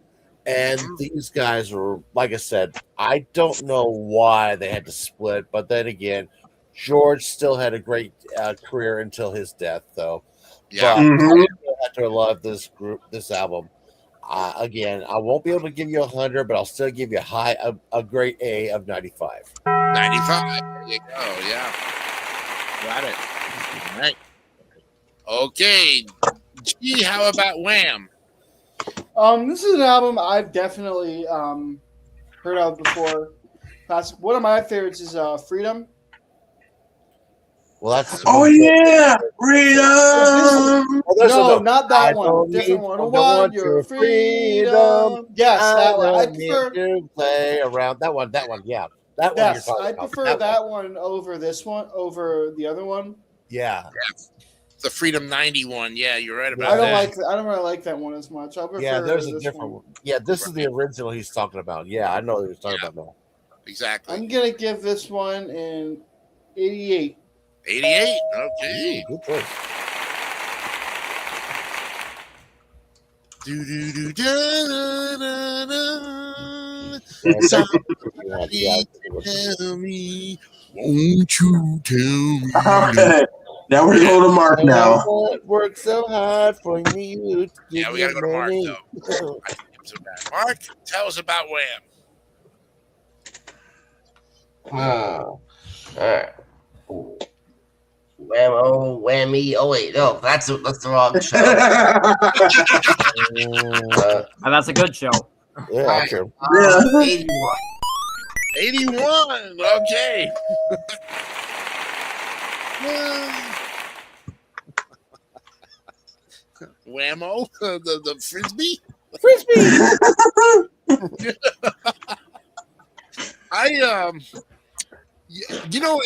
[SPEAKER 3] and these guys were, like I said, I don't know why they had to split, but then again, George still had a great career until his death, though.
[SPEAKER 1] Yeah.
[SPEAKER 3] But I still have to love this album. Again, I won't be able to give you 100, but I'll still give you a grade A of 95.
[SPEAKER 1] 95. There you go. Yeah. Got it. All right. Okay. G, how about Wham?
[SPEAKER 5] This is an album I've definitely heard of before. One of my favorites is Freedom.
[SPEAKER 3] Well, that's
[SPEAKER 2] yeah, Freedom.
[SPEAKER 5] No, not that one. Different one. I want your freedom. Yes, that one. I prefer
[SPEAKER 3] to play around that one. Yeah, that one.
[SPEAKER 5] Yes, I prefer that one over this one, over the other one.
[SPEAKER 3] Yeah.
[SPEAKER 1] The Freedom 91. Yeah, you're right about
[SPEAKER 5] I don't
[SPEAKER 1] that.
[SPEAKER 5] I don't really like that one as much. I prefer
[SPEAKER 3] There's a
[SPEAKER 5] this
[SPEAKER 3] different one. Yeah, this is the original he's talking about. Yeah, I know what he's talking about now.
[SPEAKER 1] Exactly.
[SPEAKER 5] I'm gonna give this one an 88.
[SPEAKER 1] 88. Okay.
[SPEAKER 3] Good choice.
[SPEAKER 1] Do do do da da da.
[SPEAKER 3] Yeah,
[SPEAKER 1] Somebody tell me, won't you tell me?
[SPEAKER 2] Okay, now we're going to Mark now.
[SPEAKER 3] Work so hard for you.
[SPEAKER 1] Yeah, we gotta go to Mark though. Mark, tell us about Wham.
[SPEAKER 6] All right. Whammo, whammy. Oh wait, no, that's the wrong show.
[SPEAKER 4] That's a good show.
[SPEAKER 3] Yeah, true.
[SPEAKER 6] 81.
[SPEAKER 1] 81. Okay. Whammo, the frisbee.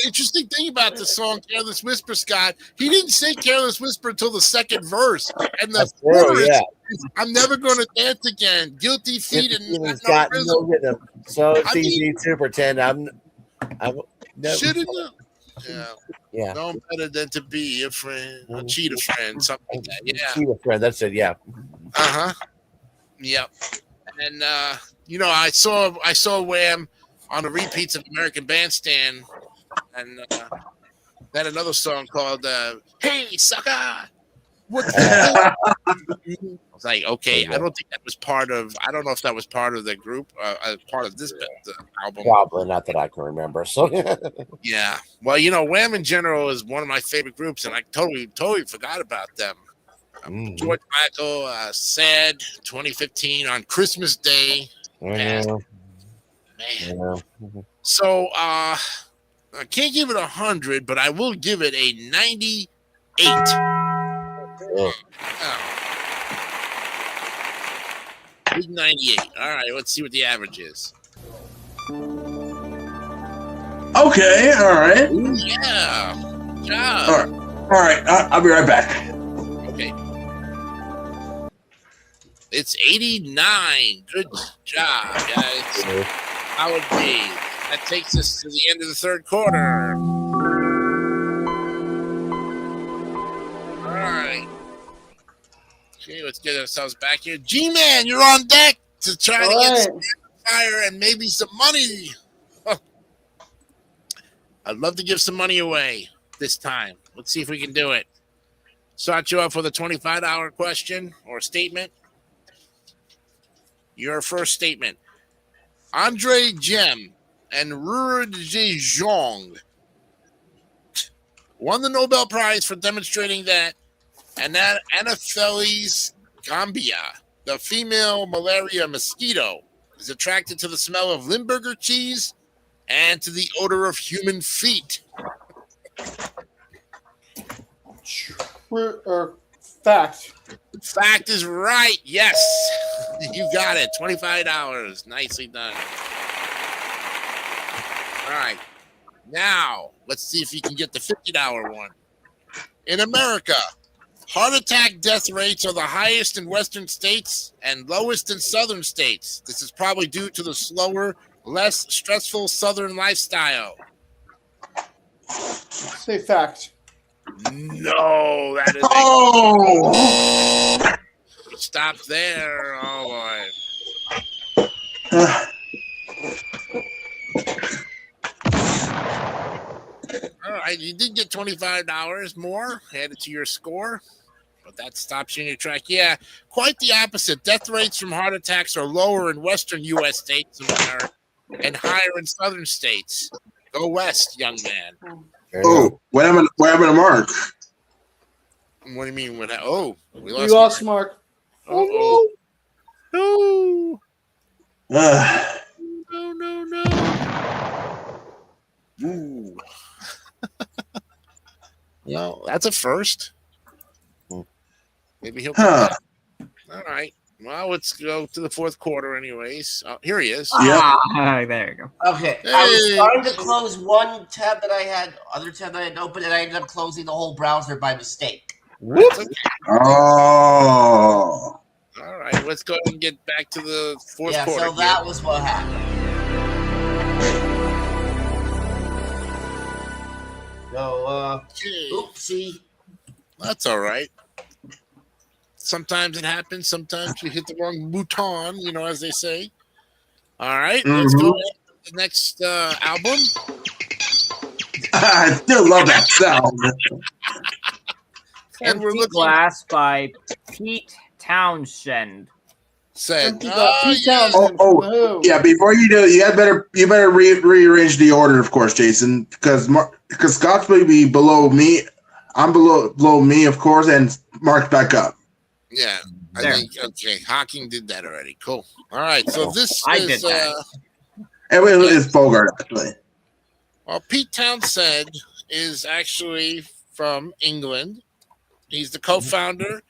[SPEAKER 1] Interesting thing about the song "Careless Whisper," Scott. He didn't say "Careless Whisper" until the second verse, and the chorus is, "I'm never going to dance again. Guilty feet and
[SPEAKER 3] got
[SPEAKER 1] no
[SPEAKER 3] no
[SPEAKER 1] rhythm."
[SPEAKER 3] rhythm. So it's easy to pretend I'm never.
[SPEAKER 1] Should have known.
[SPEAKER 3] Yeah.
[SPEAKER 1] No better than to be a friend, a cheetah friend, something like that. Yeah.
[SPEAKER 3] Cheetah friend. That's it. Yeah.
[SPEAKER 1] Yep. And I saw Wham on the repeats of American Bandstand, and they had another song called "Hey Sucker." What the hell? I was like, okay, I don't think that was part of. I don't know if that was part of the group, part of this album.
[SPEAKER 3] Probably not that I can remember. So
[SPEAKER 1] yeah, well, Wham in general is one of my favorite groups, and I totally forgot about them. George Michael, sad 2015 on Christmas Day. Man. So I can't give it 100, but I will give it a 98. Big 98. All right, let's see what the average is.
[SPEAKER 2] Okay, all right.
[SPEAKER 1] Ooh, yeah. Good job.
[SPEAKER 2] All right. I'll be right back.
[SPEAKER 1] Okay. It's 89. Good job, guys. How would be? That takes us to the end of the third quarter. ourselves back here. G-Man, you're on deck to try to
[SPEAKER 5] All
[SPEAKER 1] get
[SPEAKER 5] right.
[SPEAKER 1] some fire and maybe some money. Oh. I'd love to give some money away this time. Let's see if we can do it. Start you off with a $25 question or statement. Your first statement. Andre Gem and Ruji Zhong won the Nobel Prize for demonstrating that Anopheles gambia, the female malaria mosquito, is attracted to the smell of Limburger cheese and to the odor of human feet.
[SPEAKER 5] True or fact?
[SPEAKER 1] Fact is right. Yes. You got it. $25. Nicely done. All right. Now, let's see if you can get the $50 one. In America, heart attack death rates are the highest in western states and lowest in southern states. This is probably due to the slower, less stressful southern lifestyle.
[SPEAKER 5] Say fact.
[SPEAKER 1] No, that is
[SPEAKER 2] Oh!
[SPEAKER 1] stop there. Oh boy. All right, you did get $25 more added to your score, but that stops you in your track. Yeah, quite the opposite. Death rates from heart attacks are lower in western U.S. states and higher in southern states. Go west, young man.
[SPEAKER 2] Oh, what happened to Mark?
[SPEAKER 1] What do you mean? We
[SPEAKER 5] We lost Mark.
[SPEAKER 1] Oh no!
[SPEAKER 2] Uh,
[SPEAKER 1] No! Ooh. Well, that's a first. Maybe he'll come
[SPEAKER 2] huh.
[SPEAKER 1] back. All right. Well, let's go to the fourth quarter, anyways. Here he is.
[SPEAKER 5] Ah.
[SPEAKER 4] There you go.
[SPEAKER 6] Okay, I was starting to close one tab that I had, other tab that I had open, and I ended up closing the whole browser by mistake.
[SPEAKER 1] That's okay.
[SPEAKER 2] Oh.
[SPEAKER 1] All right. Let's go and get back to the fourth quarter.
[SPEAKER 6] So that was what happened. So,
[SPEAKER 1] Okay.
[SPEAKER 6] oopsie.
[SPEAKER 1] That's all right. Sometimes it happens. Sometimes you hit the wrong button, as they say. All right. Let's go to the next album.
[SPEAKER 2] I still love that sound.
[SPEAKER 1] And we're
[SPEAKER 4] Empty
[SPEAKER 1] looking-
[SPEAKER 4] Glass by Pete Townshend.
[SPEAKER 1] Said,
[SPEAKER 5] Pete
[SPEAKER 1] yeah.
[SPEAKER 5] Townsend.
[SPEAKER 2] Oh,
[SPEAKER 5] Woohoo.
[SPEAKER 2] Yeah, before you do, you better rearrange the order, of course, Jason, because Scott's may be below me. I'm below me, of course, and Mark's back up.
[SPEAKER 1] Yeah. I
[SPEAKER 4] There.
[SPEAKER 1] think, okay. Hawking did that already. Cool. All right. So this
[SPEAKER 4] I
[SPEAKER 1] is,
[SPEAKER 4] did that.
[SPEAKER 2] And it's Bogart, actually.
[SPEAKER 1] Well, Pete Townsend is actually from England. He's the co-founder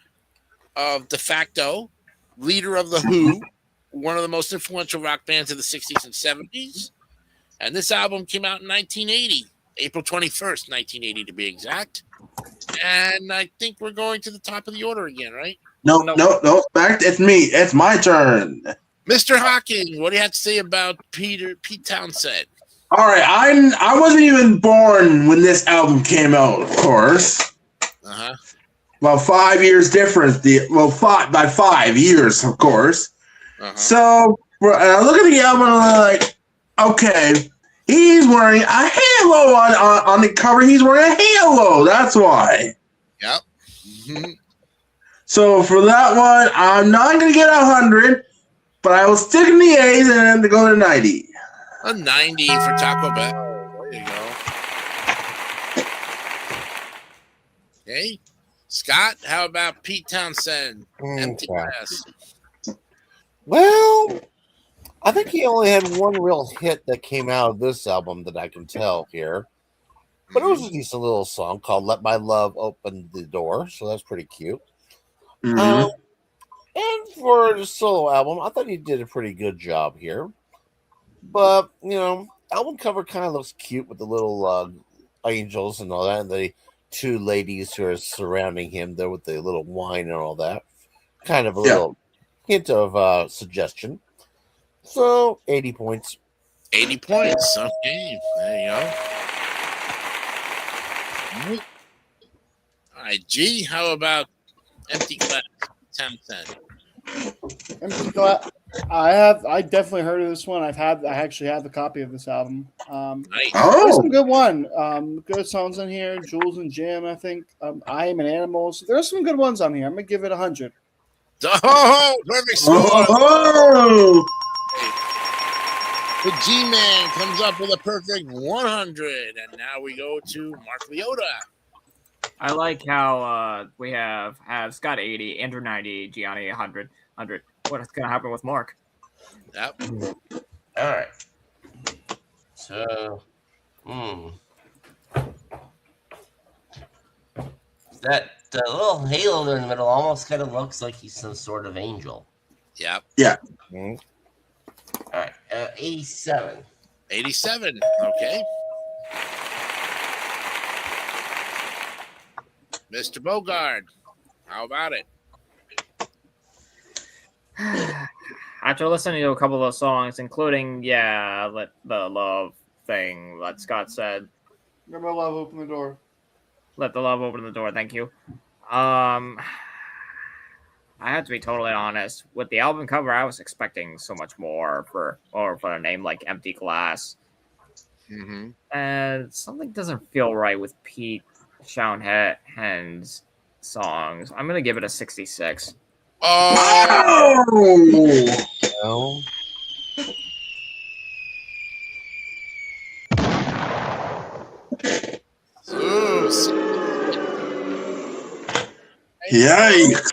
[SPEAKER 1] of De Facto, leader of The Who, one of the most influential rock bands of the 60s and 70s. And this album came out in 1980, April 21st, 1980 to be exact. And I think we're going to the top of the order again, right?
[SPEAKER 2] No. Back. It's me. It's my turn.
[SPEAKER 1] Mr. Hawking, what do you have to say about Pete Townsend?
[SPEAKER 2] All right, I wasn't even born when this album came out, of course.
[SPEAKER 1] Uh-huh.
[SPEAKER 2] Well, 5 years difference. By 5 years, of course.
[SPEAKER 1] Uh-huh.
[SPEAKER 2] So I look at the album and I'm like, okay, he's wearing a halo on the cover. He's wearing a halo. That's why.
[SPEAKER 1] Yep. Mm-hmm.
[SPEAKER 2] So for that one, I'm not gonna get 100, but I will stick in the A's and then go to 90.
[SPEAKER 1] A 90 for Taco Bell. There you go. Okay. Scott, how about Pete Townsend? Empty Glass.
[SPEAKER 3] Well, I think he only had one real hit that came out of this album that I can tell here. But it was a decent little song called Let My Love Open the Door. So that's pretty cute.
[SPEAKER 2] Mm-hmm.
[SPEAKER 3] And for the solo album, I thought he did a pretty good job here. But, album cover kind of looks cute with the little angels and all that. And the two ladies who are surrounding him there with the little wine and all that. Kind of a little hint of suggestion. So, 80 points.
[SPEAKER 1] 80 points. Okay. There you go. All right, G, how about Empty Glass? Townsend.
[SPEAKER 5] I definitely heard of this one. I actually have a copy of this album.
[SPEAKER 1] Nice.
[SPEAKER 5] There's
[SPEAKER 2] Oh,
[SPEAKER 5] some good one. Good songs on here. Jules and Jim, I think. I Am an Animal. So there's some good ones on here. I'm gonna give it 100.
[SPEAKER 1] Oh, perfect score.
[SPEAKER 2] oh,
[SPEAKER 1] The G-Man comes up with a perfect 100. And now we go to Mark Leota.
[SPEAKER 4] I like how we have Scott 80, Andrew 90, Gianni 100. What's going to happen with Mark?
[SPEAKER 1] Yep.
[SPEAKER 6] All right. So, that little halo in the middle almost kind of looks like he's some sort of angel.
[SPEAKER 1] Yep.
[SPEAKER 2] yeah.
[SPEAKER 3] Mhm.
[SPEAKER 6] All right, 87.
[SPEAKER 1] 87. Okay. Mr. Bogard, how about it?
[SPEAKER 4] After listening to a couple of those songs, including Let the Love thing that Scott said,
[SPEAKER 5] Remember, love, open the door.
[SPEAKER 4] Let the Love Open the Door, thank you. I have to be totally honest. With the album cover, I was expecting so much more for a name like Empty Glass.
[SPEAKER 1] Mm-hmm.
[SPEAKER 4] And something doesn't feel right with Pete Shanahan's songs. I'm going to give it a 66.
[SPEAKER 1] Oh,
[SPEAKER 2] Oh, yikes.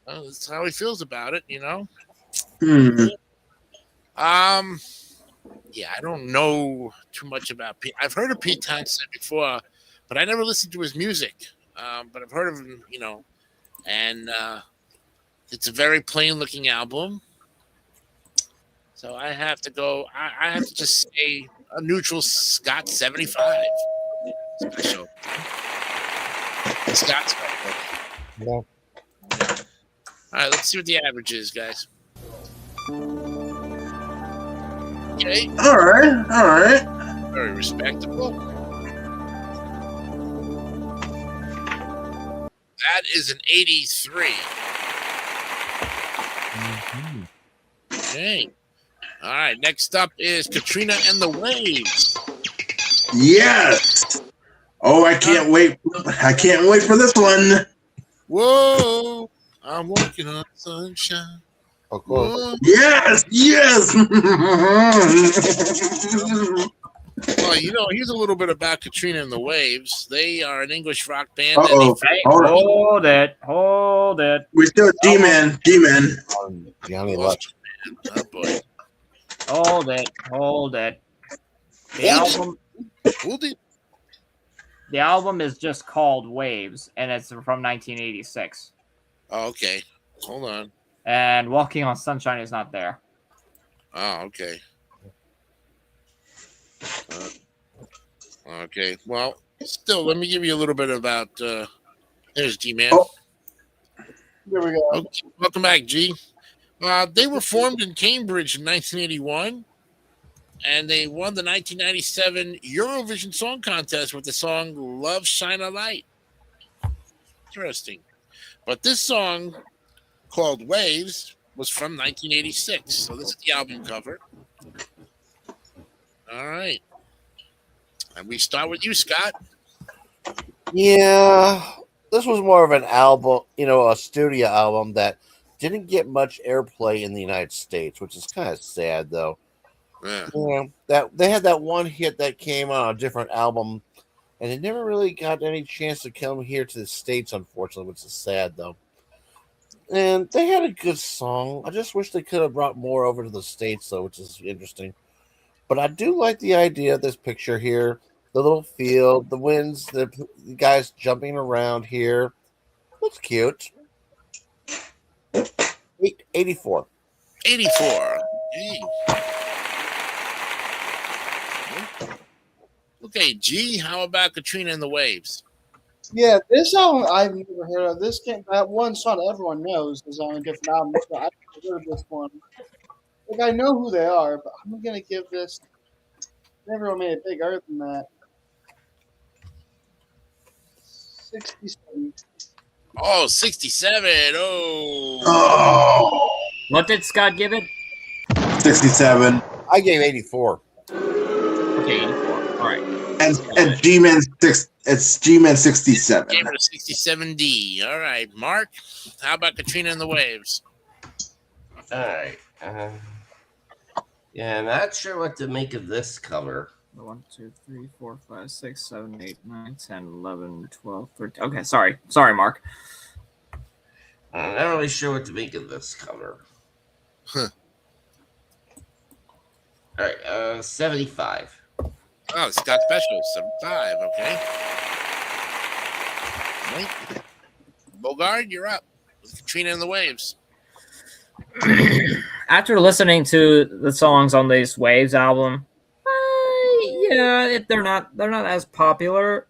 [SPEAKER 1] well, that's how he feels about it, you know.
[SPEAKER 2] Hmm.
[SPEAKER 1] Yeah, I don't know too much about Pete. I've heard of Pete Townsend before, but I never listened to his music. But I've heard of him, you know, and it's a very plain-looking album. So I have to go. I have to just say a neutral Scott 75 special. Scott special.
[SPEAKER 3] Yeah.
[SPEAKER 1] All right, let's see what the average is, guys. Okay,
[SPEAKER 2] All right.
[SPEAKER 1] very respectable. That is an 83.
[SPEAKER 3] Mhm.
[SPEAKER 1] Okay. All right, next up is Katrina and the Waves.
[SPEAKER 2] Yes. Oh, I can't wait. I can't wait for this one.
[SPEAKER 1] Whoa, I'm walking on sunshine.
[SPEAKER 3] Of course.
[SPEAKER 1] Whoa.
[SPEAKER 2] Yes, yes.
[SPEAKER 1] Well, you know, here's a little bit about Katrina and the Waves. They are an English rock band. And
[SPEAKER 2] Uh-oh.
[SPEAKER 4] Hey,
[SPEAKER 2] Hold on.
[SPEAKER 4] hold it.
[SPEAKER 2] We still D-Man.
[SPEAKER 3] Johnny
[SPEAKER 1] they,
[SPEAKER 3] Luck.
[SPEAKER 1] oh boy.
[SPEAKER 4] Hold it. The album
[SPEAKER 1] Hold it.
[SPEAKER 4] The album is just called Waves, and it's from 1986.
[SPEAKER 1] Oh, okay. Hold on.
[SPEAKER 4] And Walking on Sunshine is not there.
[SPEAKER 1] Oh, okay. Okay. Well, still, let me give you a little bit about. There's G-Man.
[SPEAKER 2] Oh.
[SPEAKER 5] There we go.
[SPEAKER 1] Okay, welcome back, G. They were formed in Cambridge in 1981, and they won the 1997 Eurovision Song Contest with the song "Love Shine a Light." Interesting. But this song, called "Waves," was from 1986. So this is the album cover. All right. And we start with you, Scott.
[SPEAKER 3] Yeah, this was more of an album, a studio album that didn't get much airplay in the United States, which is kind of sad, though.
[SPEAKER 1] Yeah.
[SPEAKER 3] Yeah, that they had that one hit that came on a different album, and it never really got any chance to come here to the States, unfortunately, which is sad, though. And they had a good song. I just wish they could have brought more over to the States, though, which is interesting. But I do like the idea of this picture here. The little field, the winds, the guys jumping around here. Looks cute. 84.
[SPEAKER 1] 84. Okay, G, how about Katrina and the Waves?
[SPEAKER 5] Yeah, this album I've never heard of. That one song everyone knows is on a different album. So I've never heard of this one. Like, I know who they are, but I'm gonna give this. Never made it bigger than that. 67.
[SPEAKER 1] Oh, 67. Oh.
[SPEAKER 2] Oh,
[SPEAKER 4] What did Scott give it?
[SPEAKER 2] 67.
[SPEAKER 3] I gave 84.
[SPEAKER 4] Okay, 84. All right.
[SPEAKER 2] And G-Man 6. It's G-Man 67.
[SPEAKER 1] Gave it a 67D. All right, Mark. How about Katrina and the Waves?
[SPEAKER 6] All right. Yeah, not sure what to make of this cover.
[SPEAKER 4] 1, 2, 3, 4, 5, 6, 7, 8, 9, 10, 11, 12, 13. Okay, sorry, Mark.
[SPEAKER 6] I'm not really sure what to make of this cover.
[SPEAKER 1] Huh.
[SPEAKER 6] All right, 75.
[SPEAKER 1] Oh, Scott Special, 75. Okay. Right. Bogard, you're up with Katrina and the Waves.
[SPEAKER 4] After listening to the songs on this Waves album, yeah, they're not as popular,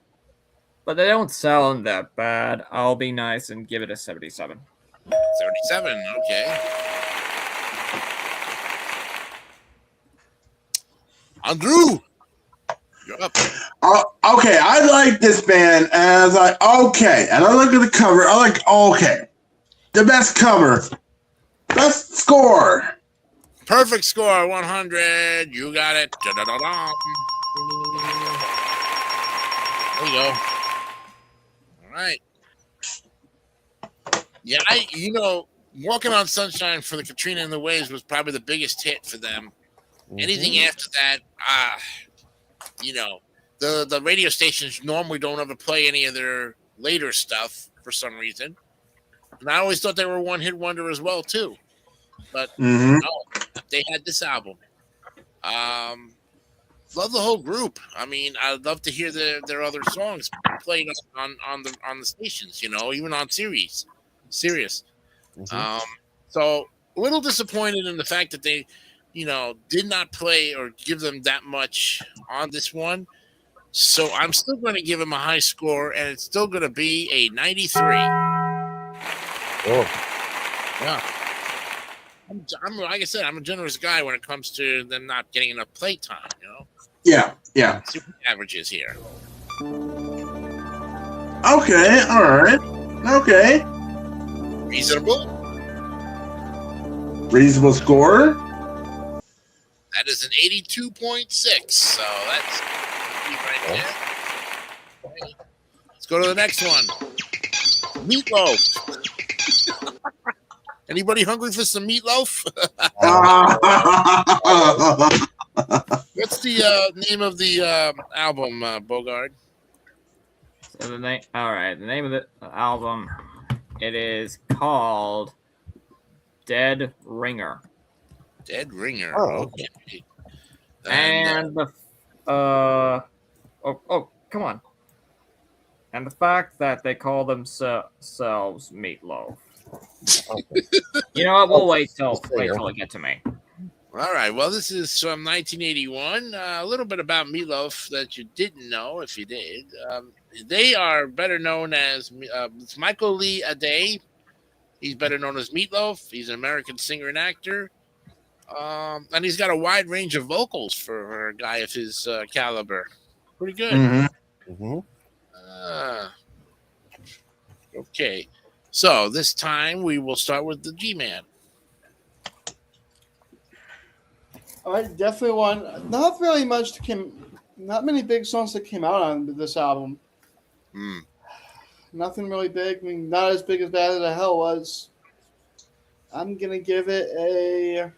[SPEAKER 4] but they don't sound that bad. I'll be nice and give it a 77.
[SPEAKER 1] 77. Okay. Andrew, you're up.
[SPEAKER 2] Okay, I like this band, and I was like, okay. And I look at the cover, I'm like, okay. The best cover. Best score.
[SPEAKER 1] Perfect score, 100. You got it. Da-da-da-da. There you go. All right. Yeah, Walking on Sunshine for the Katrina and the Waves was probably the biggest hit for them. Anything after that, the radio stations normally don't ever play any of their later stuff for some reason. And I always thought they were a one-hit wonder as well, too. But no, they had this album. Love the whole group. I mean, I'd love to hear their other songs played on the stations, even on Sirius. So a little disappointed in the fact that they, did not play or give them that much on this one. So I'm still going to give them a high score, and it's still going to be a 93.
[SPEAKER 3] Oh,
[SPEAKER 1] Yeah. I'm like I said, I'm a generous guy when it comes to them not getting enough play time,
[SPEAKER 2] Yeah.
[SPEAKER 1] See what the average is here.
[SPEAKER 2] Okay, alright. Okay.
[SPEAKER 1] Reasonable.
[SPEAKER 2] Reasonable score.
[SPEAKER 1] That is an 82.6. So that's right there. Okay. Let's go to the next one. Meatloaf. Anybody hungry for some meatloaf? What's the name of the album, Bogard?
[SPEAKER 4] So the name of the album, it is called Dead Ringer.
[SPEAKER 1] Dead Ringer.
[SPEAKER 3] Oh.
[SPEAKER 1] Okay.
[SPEAKER 4] And the come on. And the fact that they call themselves Meatloaf. You know what? We'll wait till it get to me.
[SPEAKER 1] All right. Well, this is from 1981. A little bit about Meatloaf that you didn't know, if you did. They are better known as it's Michael Lee Aday. He's better known as Meatloaf. He's an American singer and actor. And he's got a wide range of vocals for a guy of his caliber. Pretty good. Okay. So this time we will start with the G-Man.
[SPEAKER 5] All right, definitely one. Not really much not many big songs that came out on this album. Nothing really big. I mean, not as big as Bad as the Hell was. I'm gonna give it a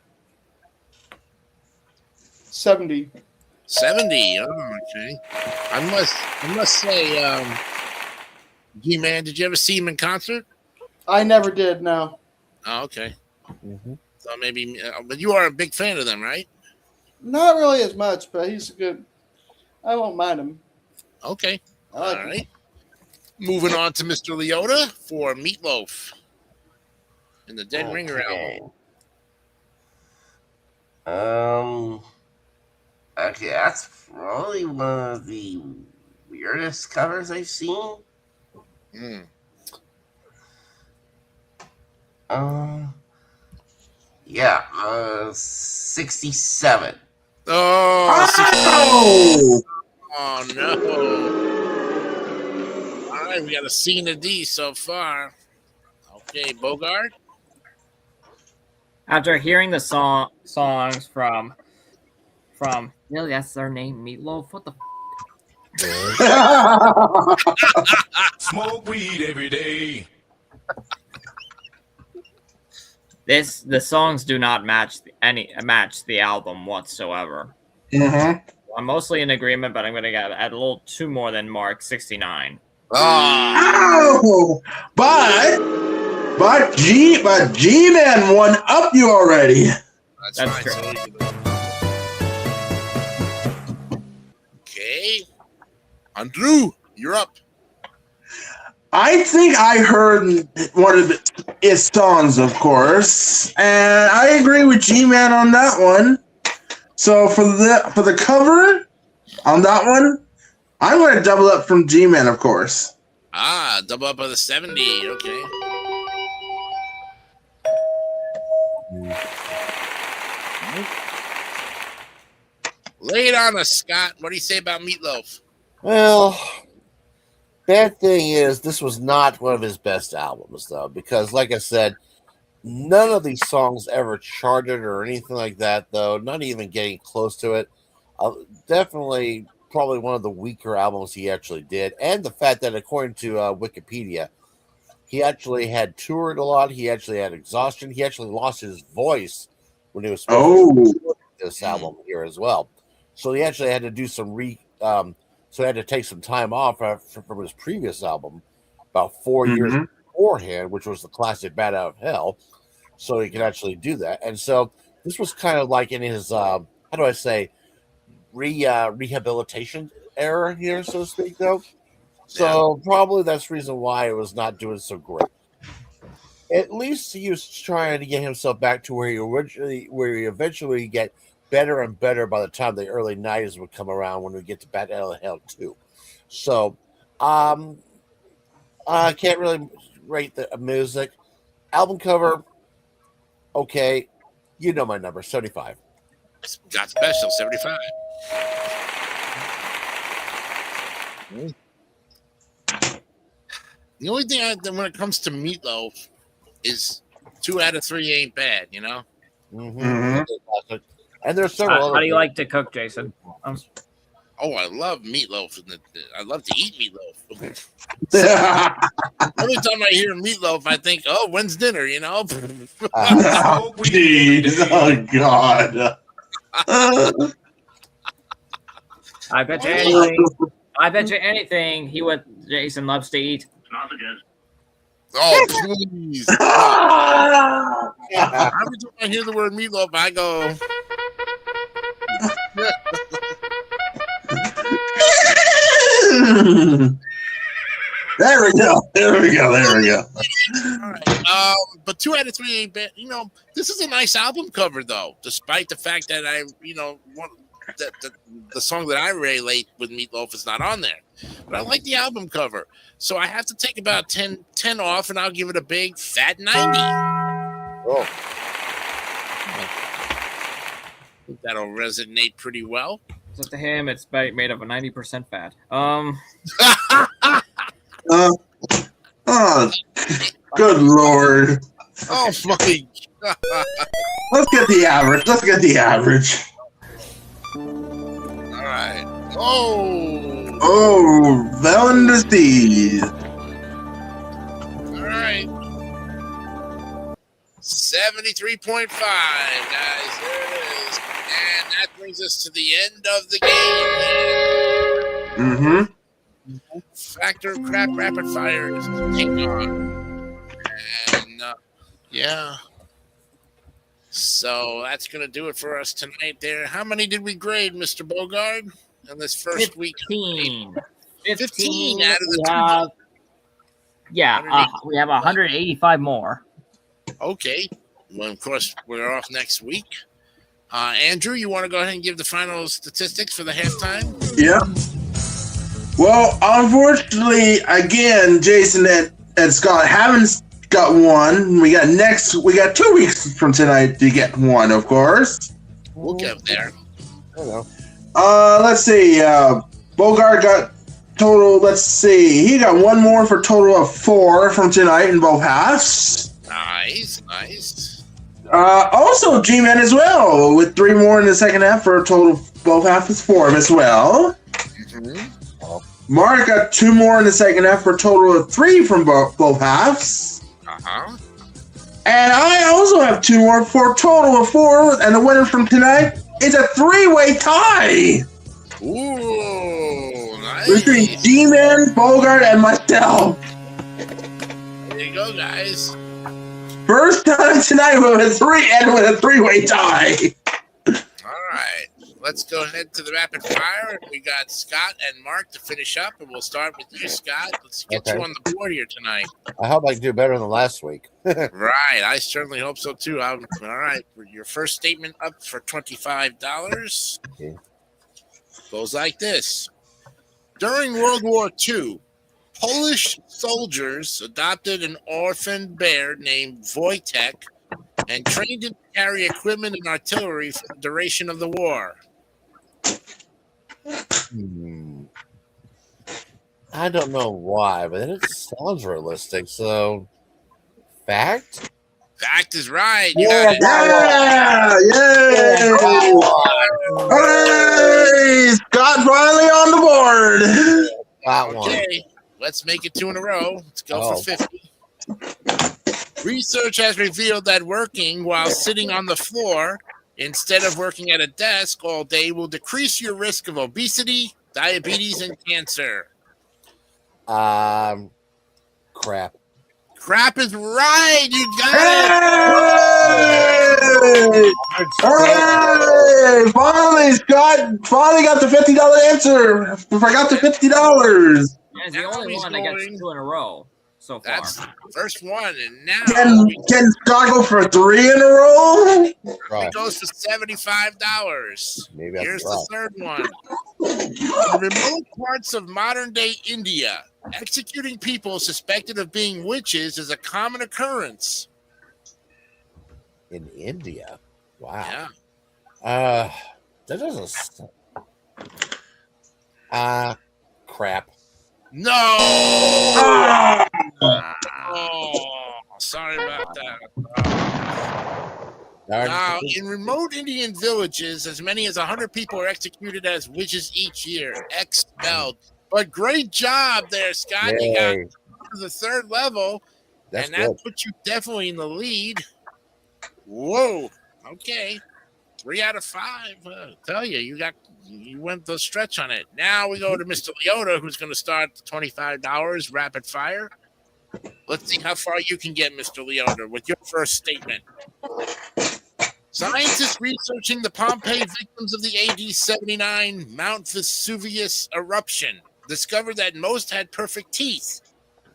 [SPEAKER 5] 70.
[SPEAKER 1] 70. Oh, okay. I must say, G-Man, did you ever see him in concert?
[SPEAKER 5] I never did. No.
[SPEAKER 1] Oh, okay. So maybe, but you are a big fan of them, right?
[SPEAKER 5] Not really as much, but he's a good. I won't mind him.
[SPEAKER 1] Okay.
[SPEAKER 5] I like
[SPEAKER 1] All
[SPEAKER 5] him.
[SPEAKER 1] right. Moving on to Mr. Leota for Meatloaf in the Dead Ringer album.
[SPEAKER 6] Okay, that's probably one of the weirdest covers I've seen. Yeah, 67.
[SPEAKER 1] Oh, oh no. All right, we got a C and a D so far. Okay, Bogart.
[SPEAKER 4] After hearing the songs from really that's their name, Meatloaf. What the
[SPEAKER 9] Smoke weed every day.
[SPEAKER 4] the songs do not match the album whatsoever.
[SPEAKER 2] Mhm.
[SPEAKER 4] I'm mostly in agreement, but I'm gonna add a little two more than Mark 69.
[SPEAKER 2] Oh, but G-Man won up you already.
[SPEAKER 4] That's true.
[SPEAKER 1] Okay, Andrew, you're up.
[SPEAKER 2] I think I heard one of his songs, of course, and I agree with G-Man on that one. So for the cover on that one, I'm going to double up from G-Man, of course.
[SPEAKER 1] Double up on the 70. Okay. Lay it on us, Scott. What do you say about Meatloaf?
[SPEAKER 3] Well, bad thing is this was not one of his best albums, though, because, like I said, none of these songs ever charted or anything like that, though. Not even getting close to it. Definitely, probably one of the weaker albums he actually did, and the fact that, according to Wikipedia, he actually had toured a lot. He actually had exhaustion. He actually lost his voice when he was supposed to record this album here as well. So he actually had to do some so he had to take some time off from his previous album, about 4 years beforehand, which was the classic "Bat Out of Hell," so he could actually do that. And so this was kind of like in his how do I say rehabilitation era here, so to speak, though. So probably that's the reason why it was not doing so great. At least he was trying to get himself back to where he eventually get better and better by the time the early 90s would come around when we get to Bat Out of Hell 2. So I can't really rate the music. Album cover, okay. You know my number, 75.
[SPEAKER 1] Got special, 75. The only thing when it comes to Meatloaf is 2 out of 3 ain't bad, you know?
[SPEAKER 3] Mm-hmm. And there's several
[SPEAKER 4] How do you like to cook, Jason?
[SPEAKER 1] Oh, I love meatloaf. I love to eat meatloaf. Every time I hear meatloaf, I think, oh, when's dinner, you know?
[SPEAKER 2] Oh, geez. Oh, God.
[SPEAKER 4] I bet you anything Jason loves to eat.
[SPEAKER 1] Oh, please. Every time I hear the word meatloaf, I go.
[SPEAKER 2] There we go.
[SPEAKER 1] All right. But 2 out of 3 ain't bad. You know, this is a nice album cover, though, despite the fact that the song that I relate with Meatloaf is not on there. But I like the album cover. So I have to take about 10 off, and I'll give it a big fat 90.
[SPEAKER 3] Oh.
[SPEAKER 1] I think that'll resonate pretty well.
[SPEAKER 4] So to him, it's made of a 90% fat.
[SPEAKER 2] Good Lord.
[SPEAKER 1] Oh, fucking.
[SPEAKER 2] Let's get the average.
[SPEAKER 1] All right.
[SPEAKER 2] Oh, Velen Disease.
[SPEAKER 1] All right. 73.5, guys. There it is. And that brings us to the end of the game. Factor Crap Rapid Fire is taking on. And, yeah. So that's going to do it for us tonight there. How many did we grade, Mr. Bogard, in this first week?
[SPEAKER 4] 15
[SPEAKER 1] out of the
[SPEAKER 4] we have 185 more.
[SPEAKER 1] Okay. Well, of course, we're off next week. Andrew, you want to go ahead and give the final statistics for the halftime?
[SPEAKER 2] Yeah. Well, unfortunately, again, Jason and Scott haven't got one. We got 2 weeks from tonight to get one, of course.
[SPEAKER 1] We'll get there.
[SPEAKER 2] Let's see. Bogart got total. Let's see. He got one more for a total of 4 from tonight in both halves.
[SPEAKER 1] Nice, nice.
[SPEAKER 2] Also, G-Man as well, with 3 more in the second half for a total of both halves is 4 as well.
[SPEAKER 1] Mhm.
[SPEAKER 2] Mark got 2 more in the second half for a total of 3 from both halves.
[SPEAKER 1] Uh-huh.
[SPEAKER 2] And I also have 2 more for a total of 4. And the winner from tonight is a 3-way tie
[SPEAKER 1] Ooh, nice.
[SPEAKER 2] between G-Man, Bogart, and myself.
[SPEAKER 1] There you go, guys.
[SPEAKER 2] First time tonight with a 3-way tie.
[SPEAKER 1] All right. Let's go ahead to the rapid fire. We got Scott and Mark to finish up, and we'll start with you, Scott. Let's get
[SPEAKER 3] Okay.
[SPEAKER 1] you on the board here tonight.
[SPEAKER 3] I hope I can do better than last week.
[SPEAKER 1] Right. I certainly hope so, too. All right. Your first statement up for $25.
[SPEAKER 3] Okay.
[SPEAKER 1] Goes like this. During World War II, Polish soldiers adopted an orphan bear named Wojtek and trained him to carry equipment and artillery for the duration of the war.
[SPEAKER 3] I don't know why, but it sounds realistic. So, fact?
[SPEAKER 1] Fact is right. You got it.
[SPEAKER 2] Yeah! Yay! Hey! Scott finally on the board.
[SPEAKER 3] Got one.
[SPEAKER 1] Okay, let's make it 2 in a row. Let's go
[SPEAKER 3] Oh.
[SPEAKER 1] for 50. Research has revealed that working while sitting on the floor instead of working at a desk all day will decrease your risk of obesity, diabetes, and cancer.
[SPEAKER 3] Crap.
[SPEAKER 1] Crap is right. You got
[SPEAKER 2] Hey! Hey! Finally, Scott finally got the $50 answer. Forgot the $50.
[SPEAKER 4] That's the only one that gets 2 in a row so far.
[SPEAKER 1] That's the first one, and now
[SPEAKER 2] Can Scott go for 3 in a row?
[SPEAKER 3] Right.
[SPEAKER 1] it goes for $75.
[SPEAKER 3] Maybe I
[SPEAKER 1] Here's
[SPEAKER 3] can
[SPEAKER 1] the third one. In remote parts of modern-day India, executing people suspected of being witches is a common occurrence.
[SPEAKER 3] In India. Wow.
[SPEAKER 1] Yeah.
[SPEAKER 3] That doesn't. Crap.
[SPEAKER 1] No. Oh, sorry about that. Now, in remote Indian villages, as many as 100 people are executed as witches each year. Expelled. But great job there, Scott.
[SPEAKER 3] Yay.
[SPEAKER 1] You got to the 3rd level,
[SPEAKER 3] That's
[SPEAKER 1] and that
[SPEAKER 3] good.
[SPEAKER 1] puts you definitely in the lead. Whoa. Okay. 3 out of 5. I tell you, you went the stretch on it. Now we go to Mr. Leota, who's going to start $25 rapid fire. Let's see how far you can get, Mr. Leota, with your first statement. Scientists researching the Pompeii victims of the AD 79 Mount Vesuvius eruption discovered that most had perfect teeth.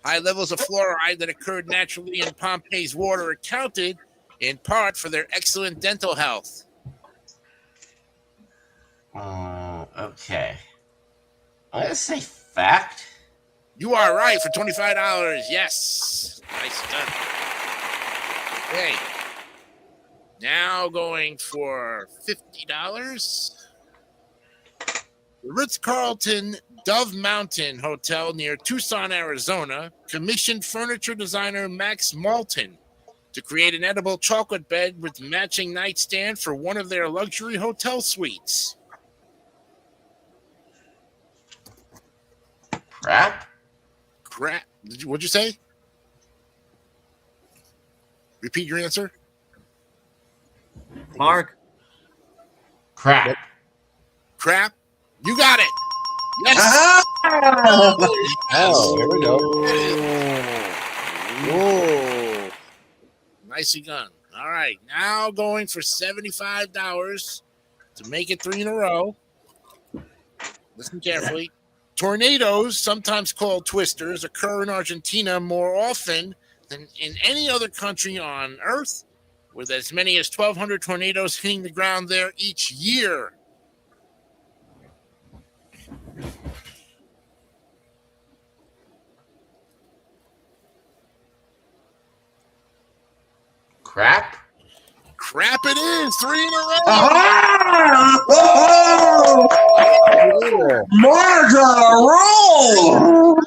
[SPEAKER 1] High levels of fluoride that occurred naturally in Pompeii's water accounted in part for their excellent dental health.
[SPEAKER 6] Okay. I'm gonna say fact.
[SPEAKER 1] You are right for $25. Yes. Nice done. Okay. Now going for $50. The Ritz-Carlton Dove Mountain Hotel near Tucson, Arizona, commissioned furniture designer Max Malton to create an edible chocolate bed with matching nightstand for one of their luxury hotel suites.
[SPEAKER 6] Crap.
[SPEAKER 1] Crap. What'd you say? Repeat your answer.
[SPEAKER 4] Mark.
[SPEAKER 6] Crap.
[SPEAKER 1] Crap. You got it. Yes.
[SPEAKER 3] Oh, here we go.
[SPEAKER 1] Whoa. Nicely done. All right. Now going for $75 to make it 3 in a row. Listen carefully. Tornadoes, sometimes called twisters, occur in Argentina more often than in any other country on Earth, with as many as 1,200 tornadoes hitting the ground there each year.
[SPEAKER 6] Crap.
[SPEAKER 1] Crap it is. 3 in a row.
[SPEAKER 2] Mark on a roll.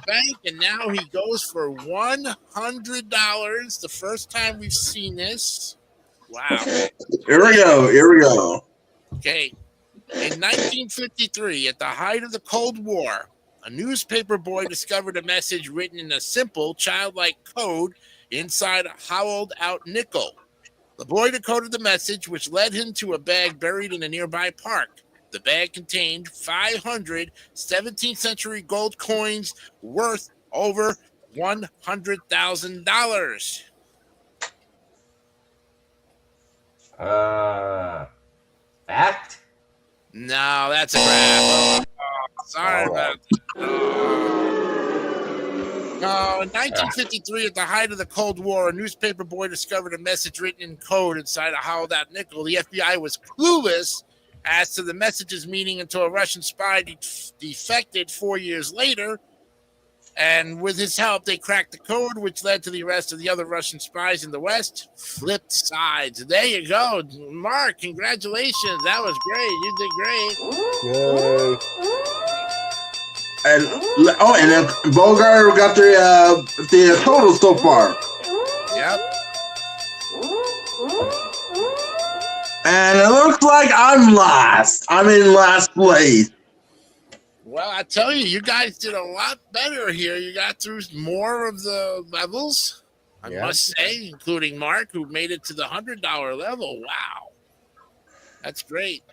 [SPEAKER 1] bank, and now he goes for $100. The first time we've seen this. Wow.
[SPEAKER 2] Here we go. Here we go.
[SPEAKER 1] Okay. In 1953, at the height of the Cold War, a newspaper boy discovered a message written in a simple, childlike code inside a hollowed-out nickel. The boy decoded the message, which led him to a bag buried in a nearby park. The bag contained 500 17th century gold coins worth over $100,000.
[SPEAKER 6] Fact?
[SPEAKER 1] No, that's a grab. Sorry about that. No, in 1953, at the height of the Cold War, a newspaper boy discovered a message written in code inside a hollowed-out nickel. The FBI was clueless as to the message's meaning until a Russian spy defected 4 years later. And with his help, they cracked the code, which led to the arrest of the other Russian spies in the West. Flipped sides. There you go. Mark, congratulations. That was great. You did great.
[SPEAKER 3] Yay.
[SPEAKER 2] And then Bogart got the total so far.
[SPEAKER 1] Yep.
[SPEAKER 2] And it looks like I'm last. I'm in last place.
[SPEAKER 1] Well, I tell you, you guys did a lot better here. You got through more of the levels, I must say, including Mark, who made it to the $100 level. Wow. That's great.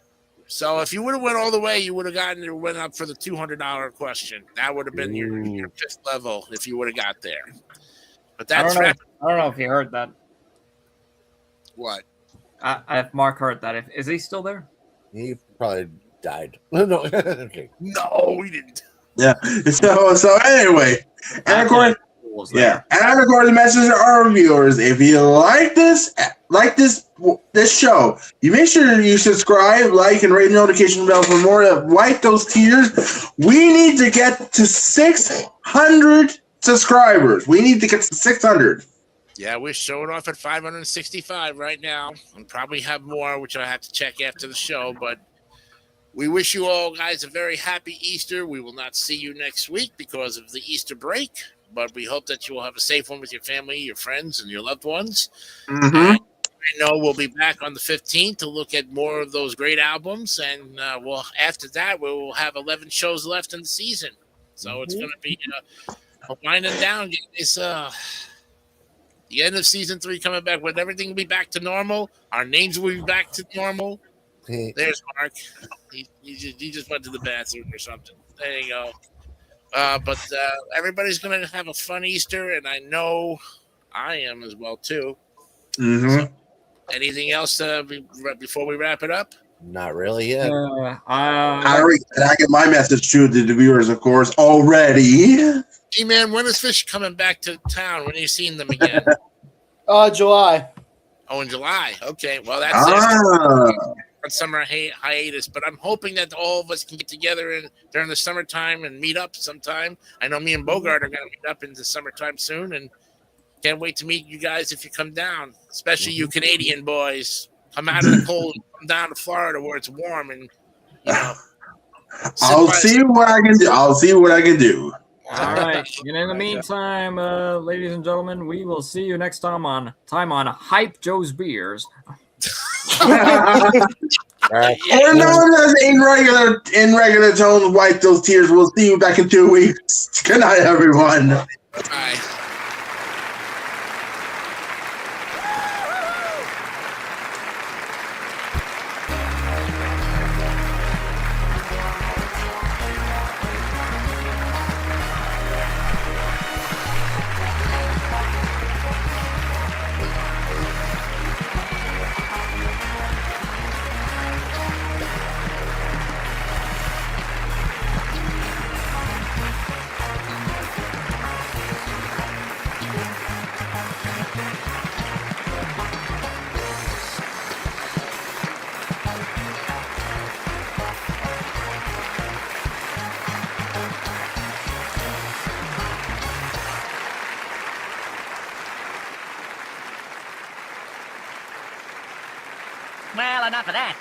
[SPEAKER 1] So if you would have went all the way, you would have went up for the $200 question. That would have been your fifth level if you would have got there. But that's
[SPEAKER 4] I don't know if you heard that.
[SPEAKER 1] What?
[SPEAKER 4] If Mark heard that, is he still there?
[SPEAKER 3] He probably died. No, okay.
[SPEAKER 1] No, we didn't.
[SPEAKER 2] Yeah. So anyway, and according to the message to our viewers, if you like this show, you make sure you subscribe, like, and rate the notification bell for more to wipe those tears. We need to get to 600 subscribers. We need to get to 600.
[SPEAKER 1] Yeah, we're showing off at 565 right now, and probably have more, which I have to check after the show. But we wish you all guys a very happy Easter. We will not see you next week because of the Easter break, but we hope that you will have a safe one with your family, your friends, and your loved ones.
[SPEAKER 2] Mm-hmm.
[SPEAKER 1] And I know we'll be back on the 15th to look at more of those great albums, and after that, we will have 11 shows left in the season. So it's going to be winding down, guys. The end of season 3 coming back, when everything will be back to normal. Our names will be back to normal. There's Mark. He just went to the bathroom or something. There you go. But everybody's going to have a fun Easter, and I know I am as well, too.
[SPEAKER 2] Mm-hmm.
[SPEAKER 1] So, anything else before we wrap it up?
[SPEAKER 3] Not really yet.
[SPEAKER 2] I get my message to the viewers, of course, already.
[SPEAKER 1] G-Man, when is Fish coming back to town? When are you seeing them again?
[SPEAKER 5] July.
[SPEAKER 1] Oh, in July. Okay. Well, that's on summer hiatus, but I'm hoping that all of us can get together during the summertime and meet up sometime. I know me and Bogart are going to meet up in the summertime soon, and can't wait to meet you guys if you come down, especially you Canadian boys. Come out of the cold, come down to Florida where it's warm, and
[SPEAKER 2] I'll see what I can do.
[SPEAKER 4] All right. And in the meantime, ladies and gentlemen, we will see you next time on Hype Joe's Beers.
[SPEAKER 2] Or known as in regular tones, wipe those tears. We'll see you back in 2 weeks. Good night, everyone.
[SPEAKER 1] Bye.
[SPEAKER 9] Well, enough of that.